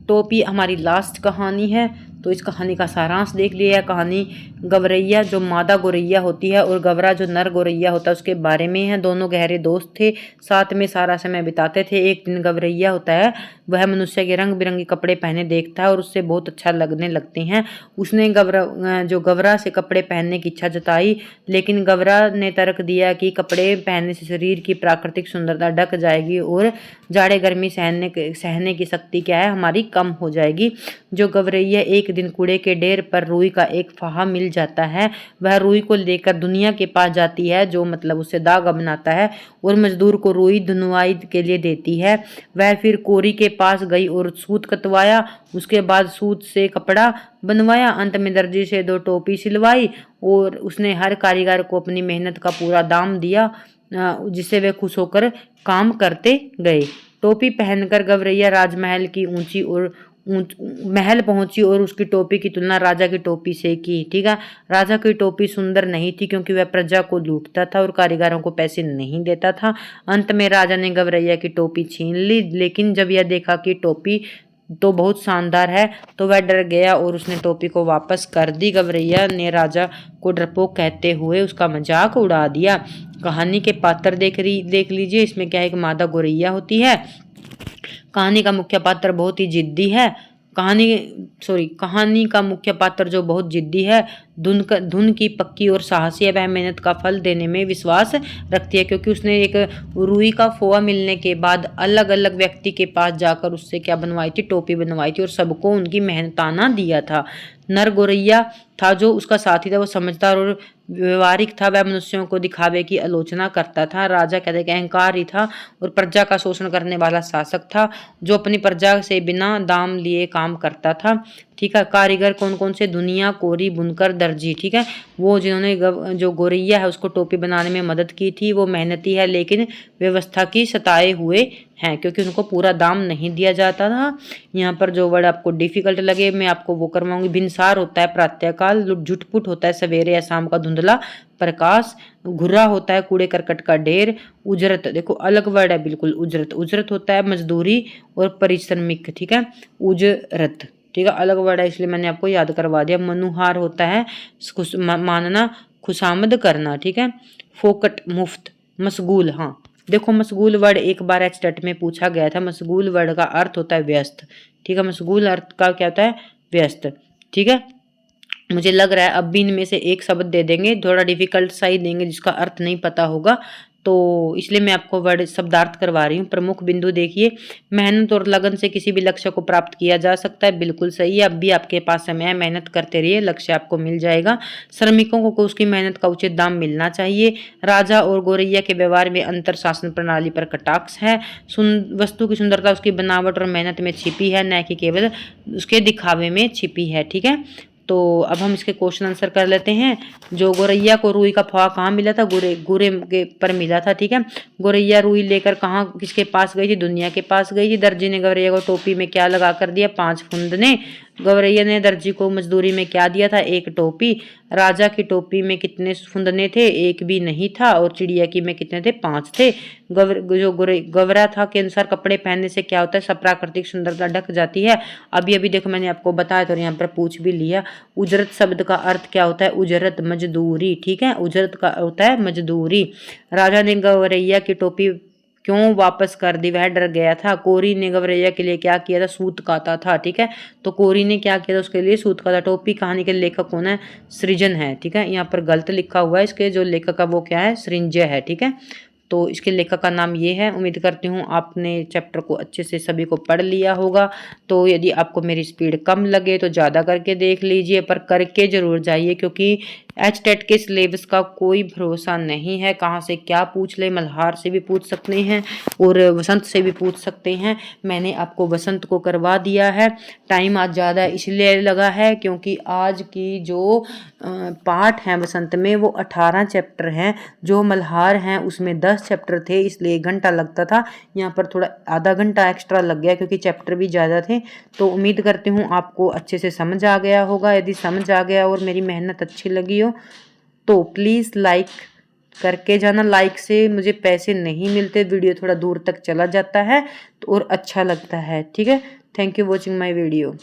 टोपी हमारी लास्ट कहानी है। तो इस कहानी का सारांश देख लिया। कहानी गवरैया जो मादा गौरैया होती है और गवरा जो नर गौरैया होता है उसके बारे में है। दोनों गहरे दोस्त थे, साथ में सारा समय बिताते थे। एक दिन गवरैया होता है, वह मनुष्य के रंग बिरंगे कपड़े पहने देखता है और उससे बहुत अच्छा लगने लगते हैं। उसने गवरा से कपड़े पहनने की इच्छा जताई, लेकिन गवरा ने तर्क दिया कि कपड़े पहनने से शरीर की प्राकृतिक सुंदरता ढक जाएगी और जाड़े गर्मी सहने की शक्ति क्या है? हमारी कम हो जाएगी। जो गवरैया एक दिन कूड़े के ढेर पर रुई का एक फाहा मिल जाता है, वह रुई को लेकर दुनिया के पास जाती है जो मतलब उससे धागा बनाता है और मजदूर को रुई धुनवाई के लिए देती है। वह फिर कोरी के पास गई और सूत कतवाया, उसके बाद सूत से कपड़ा बनवाया, अंत में दर्जी से 2 टोपी सिलवाई और उसने हर कारीगर को अपनी मेहनत का पूरा दाम दिया जिससे वे खुश होकर काम करते गए। टोपी पहनकर गवरैया राजमहल की महल पहुंची और उसकी टोपी की तुलना राजा की टोपी से की। ठीक है। राजा की टोपी सुंदर नहीं थी क्योंकि वह प्रजा को लूटता था और कारीगरों को पैसे नहीं देता था। अंत में राजा ने गवरैया की टोपी छीन ली, लेकिन जब यह देखा कि टोपी तो बहुत शानदार है तो वह डर गया और उसने टोपी को वापस कर दी। गवरैया ने राजा को डरपोक कहते हुए उसका मजाक उड़ा दिया। कहानी के पात्र देख लीजिए। इसमें क्या है? एक मादा गौरैया होती है। कहानी का मुख्य पात्र बहुत ही जिद्दी है। कहानी का मुख्य पात्र जो बहुत जिद्दी है, धुन की पक्की और साहसी है। वह मेहनत का फल देने में विश्वास रखती है क्योंकि उसने एक रुई का फोआ मिलने के बाद अलग अलग व्यक्ति के पास जाकर उससे क्या बनवाई थी? टोपी बनवाई थी और सबको उनकी मेहनताना दिया था। नर गौरैया था जो उसका साथी था, वो समझदार और व्यवहारिक था। वह मनुष्यों को दिखावे की आलोचना करता था। राजा कहते कि अहंकारी था और प्रजा का शोषण करने वाला शासक था जो अपनी प्रजा से बिना दाम लिए काम करता था। ठीक है। कारीगर कौन कौन से? दुनिया, कोरी, बुनकर, दर्जी, ठीक है। वो जिन्होंने जो गौरैया है उसको टोपी बनाने में मदद की थी वो मेहनती है लेकिन व्यवस्था की सताए हुए हैं क्योंकि उनको पूरा दाम नहीं दिया जाता था। यहाँ पर जो वर्ड आपको डिफिकल्ट लगे मैं आपको वो करवाऊंगी। भिनसार होता है प्रातःकाल, झुटपुट होता है सवेरे या शाम का धुंधला प्रकाश, घुर्रा होता है कूड़े करकट का ढेर, उजरत देखो अलग वर्ड है बिल्कुल। उजरत, उजरत होता है मजदूरी और परिश्रमिक, ठीक है। उजरत, ठीक है, अलग वर्ड है इसलिए मैंने आपको याद करवा दिया। मनुहार होता है मानना, खुशामद करना, ठीक है। फोकट, मुफ्त। मशगूल, हाँ देखो मशगूल वर्ड एक बार एचटेट में पूछा गया था। मशगूल वर्ड का अर्थ होता है व्यस्त, ठीक है। मशगूल अर्थ का क्या होता है? व्यस्त, ठीक है। मुझे लग रहा है अब भी इनमें से एक शब्द दे देंगे, थोड़ा डिफिकल्ट सा ही देंगे जिसका अर्थ नहीं पता होगा, तो इसलिए मैं आपको वर्ड शब्दार्थ करवा रही हूँ। प्रमुख बिंदु देखिए, मेहनत और लगन से किसी भी लक्ष्य को प्राप्त किया जा सकता है, बिल्कुल सही है। अब भी आपके पास समय है, मेहनत करते रहिए, लक्ष्य आपको मिल जाएगा। श्रमिकों को उसकी मेहनत का उचित दाम मिलना चाहिए। राजा और गौरैया के व्यवहार में अंतर शासन प्रणाली पर कटाक्ष है। वस्तु की सुंदरता उसकी बनावट और मेहनत में छिपी है, न कि केवल उसके दिखावे में छिपी है, ठीक है। तो अब हम इसके क्वेश्चन आंसर कर लेते हैं। जो गौरैया को रुई का फवा कहाँ मिला था? गुरे गुरे के पर मिला था, ठीक है। गौरैया रुई लेकर कहाँ किसके पास गई थी? दुनिया के पास गई थी। दर्जी ने गौरैया को टोपी में क्या लगा कर दिया? 5 फुंदने। गौरैया ने दर्जी को मजदूरी में क्या दिया था? 1 टोपी। राजा की टोपी में कितने फुंदने थे? 1 भी नहीं था। और चिड़िया की में कितने थे? 5 थे। जो गौरा था के अनुसार कपड़े पहनने से क्या होता है? सब प्राकृतिक सुंदरता ढक जाती है। अभी अभी देखो मैंने आपको बताया तो यहाँ पर पूछ भी लिया। उजरत शब्द का अर्थ क्या होता है? उजरत मजदूरी, ठीक है। उजरत का होता है मजदूरी। राजा ने गौरैया की टोपी क्यों वापस कर दी? वह डर गया था। कोरी ने गौरैया के लिए क्या किया था? सूत काता था, ठीक है। तो कोरी ने क्या किया था उसके लिए? सूत काता। टोपी कहानी के लेखक कौन है? सृजन है, ठीक है। यहाँ पर गलत लिखा हुआ है, इसके जो लेखक है वो क्या है? सृंजय है, ठीक है। तो इसके लेखक का नाम ये है। उम्मीद करती हूँ आपने चैप्टर को अच्छे से सभी को पढ़ लिया होगा। तो यदि आपको मेरी स्पीड कम लगे तो ज़्यादा करके देख लीजिए, पर करके ज़रूर जाइए क्योंकि एचटेट के सिलेबस का कोई भरोसा नहीं है, कहाँ से क्या पूछ ले। मल्हार से भी पूछ सकते हैं और वसंत से भी पूछ सकते हैं। मैंने आपको वसंत को करवा दिया है। टाइम आज ज़्यादा इसलिए लगा है क्योंकि आज की जो पार्ट हैं वसंत में वो 18 चैप्टर हैं। जो मल्हार हैं उसमें 10 चैप्टर थे, इसलिए 1 घंटा लगता था। यहाँ पर थोड़ा आधा घंटा एक्स्ट्रा लग गया क्योंकि चैप्टर भी ज़्यादा थे। तो उम्मीद करती हूँ आपको अच्छे से समझ आ गया होगा। यदि समझ आ गया और मेरी मेहनत अच्छी लगी हो तो प्लीज़ लाइक करके जाना। लाइक से मुझे पैसे नहीं मिलते, वीडियो थोड़ा दूर तक चला जाता है तो और अच्छा लगता है, ठीक है। Thank you watching my video.